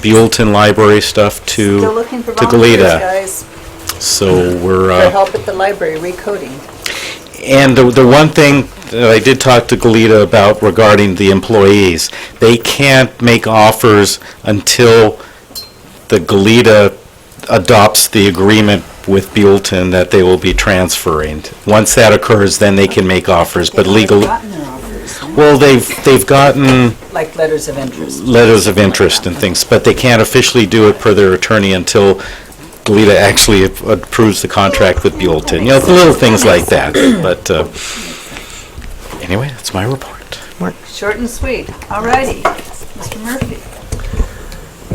Buellton Library stuff to
Still looking for volunteers,
Goleta.
guys,
So we're...
for help at the library recoding.
And the one thing that I did talk to Galita about regarding the employees, they can't make offers until the Galita adopts the agreement with Buellton that they will be transferring. Once that occurs, then they can make offers, but legally,
Gotten their offers, huh?
well, they've gotten
Like letters of interest.
letters of interest and things, but they can't officially do it per their attorney until Galita actually approves the contract with Buellton. You know, little things like that, but anyway, that's my report.
Short and sweet. All righty. Mr. Murphy.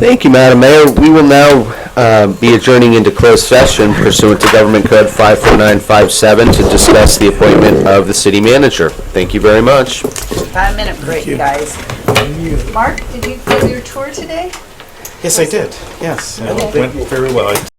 Thank you, Madam Mayor. We will now be adjourning into closed session pursuant to Government Code 54957 to discuss the appointment of the city manager. Thank you very much.
5-minute break, guys. Mark, did you get your tour today?
Yes, I did. Yes, it went very well.